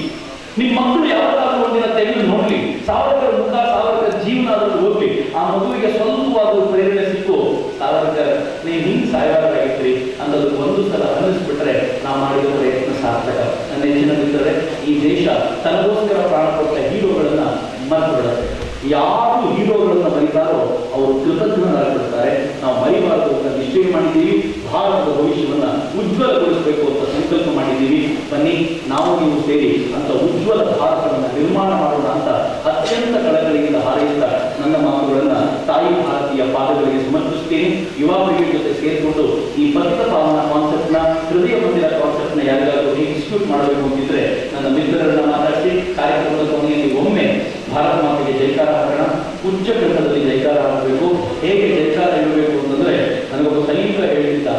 ನಿಮ್ಮ ಮಕ್ಕಳು ಯಾವಾಗಾದ್ರೂ ಒಂದಿನ ತೆಗೆದು ನೋಡ್ಲಿ, ಸಾವರ್ಕರ್ ಮುಖ, ಸಾವರ್ಕರ್ ಜೀವನ ಅದನ್ನು ಓದ್ಲಿ, ಆ ಮಗುವಿಗೆ ಸ್ವಲ್ಪವಾದ ಪ್ರೇರಣೆ ಸಿಕ್ಕು, ಸಾವರ್ಕರ್ ನೀವು ಹಿಂಗೆ ಸಾಯವಾರಾಗಿರ್ತೀರಿ ಅನ್ನೋದಕ್ಕೆ ಒಂದು ಸಲ ಅನ್ನಿಸ್ಬಿಟ್ರೆ ನಾವು ಮಾಡಿದ ಪ್ರಯತ್ನ ಸಾರ್ಥಕ. ನನ್ನ ಹೆಚ್ಚಿನ ಮಿತ್ರರೇ, ಈ ದೇಶ ತನಗೋಸ್ಕರ ಪ್ರಾಣ ಕೊಟ್ಟ ಹೀರೋಗಳನ್ನ ಮರೆತು ಬಿಡುತ್ತೆ. ಯಾರು ಹೀರೋಗಳನ್ನ ಮರಿತಾರೋ ಅವರು ಕೃತಜ್ಞರಾಗಿಬಿಡ್ತಾರೆ. ನಾವು ಮರಿಬಾರದು ಅಂತ ನಿಶ್ಚಯ ಮಾಡಿದ್ದೀವಿ. ಭಾರತದ ಭವಿಷ್ಯವನ್ನ ಉಜ್ವಲಗೊಳಿಸಬೇಕು ಅಂತ ಸಂಕಲ್ಪ ಮಾಡಿದ್ದೀವಿ. ಬನ್ನಿ ನಾವು ನೀವು ಸೇರಿ ಅಂತ ಉಜ್ವಲ ಭಾರತವನ್ನು ನಿರ್ಮಾಣ ಮಾಡೋಣ ಅಂತ ಅತ್ಯಂತ ಕಳಕಳಿಯಿಂದ ಹಾರೈಸಿದ ನನ್ನ ಮಾತುಗಳನ್ನ ತಾಯಿ ಭಾರತೀಯ ಪಾದಗಳಿಗೆ ಸಮರ್ಪಿಸುತ್ತೇನೆ. ಯುವ ಬ್ರಿಗೇಡ್ ಜೊತೆ ಸೇರಿಕೊಂಡು ಈ ಪತಿತ ಪಾವನ ಕಾನ್ಸೆಪ್ಟ್ನ, ಹೃದಯ ಮಂದಿರ ಕಾನ್ಸೆಪ್ಟ್ನ ಯಾರಿಗಾದರೂ ಎಕ್ಸಿಕ್ಯೂಟ್ ಮಾಡಬೇಕು ಅಂತಿದ್ರೆ ನನ್ನ ಮಿತ್ರರನ್ನ ಮಾತಾಡಿಸಿ ಕಾರ್ಯಕ್ರಮದ ಕೊನೆಯಲ್ಲಿ ಒಮ್ಮೆ ಭಾರತ ಮಾತೆಗೆ ಜೈಕಾರ ಹಾಕೋಣ. ಉಚ್ಚ ಕಂಠದಲ್ಲಿ ಜೈಕಾರ ಹಾಕಬೇಕು. ಹೇಗೆ ಜೈಕಾರ ಇಡಬೇಕು ಅಂತಂದ್ರೆ, ನನಗೊಬ್ಬ ಸೈನಿಕ ಹೇಳಿದ್ದ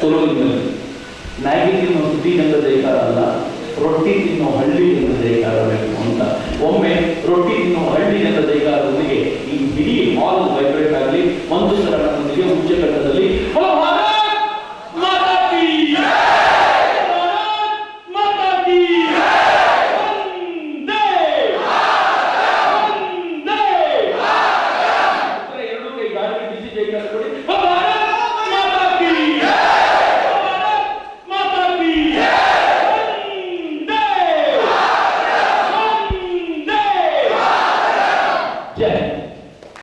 ತೊಲಗಿನಲ್ಲಿ, ಮ್ಯಾಗಿ ತಿನ್ನೋ ಸಿಟಿಯಿಂದ ಜೈಕಾರ ಅಲ್ಲ, ರೊಟ್ಟಿ ತಿನ್ನೋ ಹಳ್ಳಿಯಿಂದ ಜೈಕಾರ ಬೇಕು ಅಂತ. ಒಮ್ಮೆ ರೊಟ್ಟಿ ತಿನ್ನೋ ಹಳ್ಳಿಯಿಂದ ಜೈಕಾರದೊಂದಿಗೆ ಈ ಇಡೀ ಹಾಲ್ ವೈಬ್ರೇಟ್ ಆಗಲಿ. ಒಂದು ಸಲ ನನ್ನೊಂದಿಗೆ ಉಚ್ಚ ಕಂಠದಲ್ಲಿ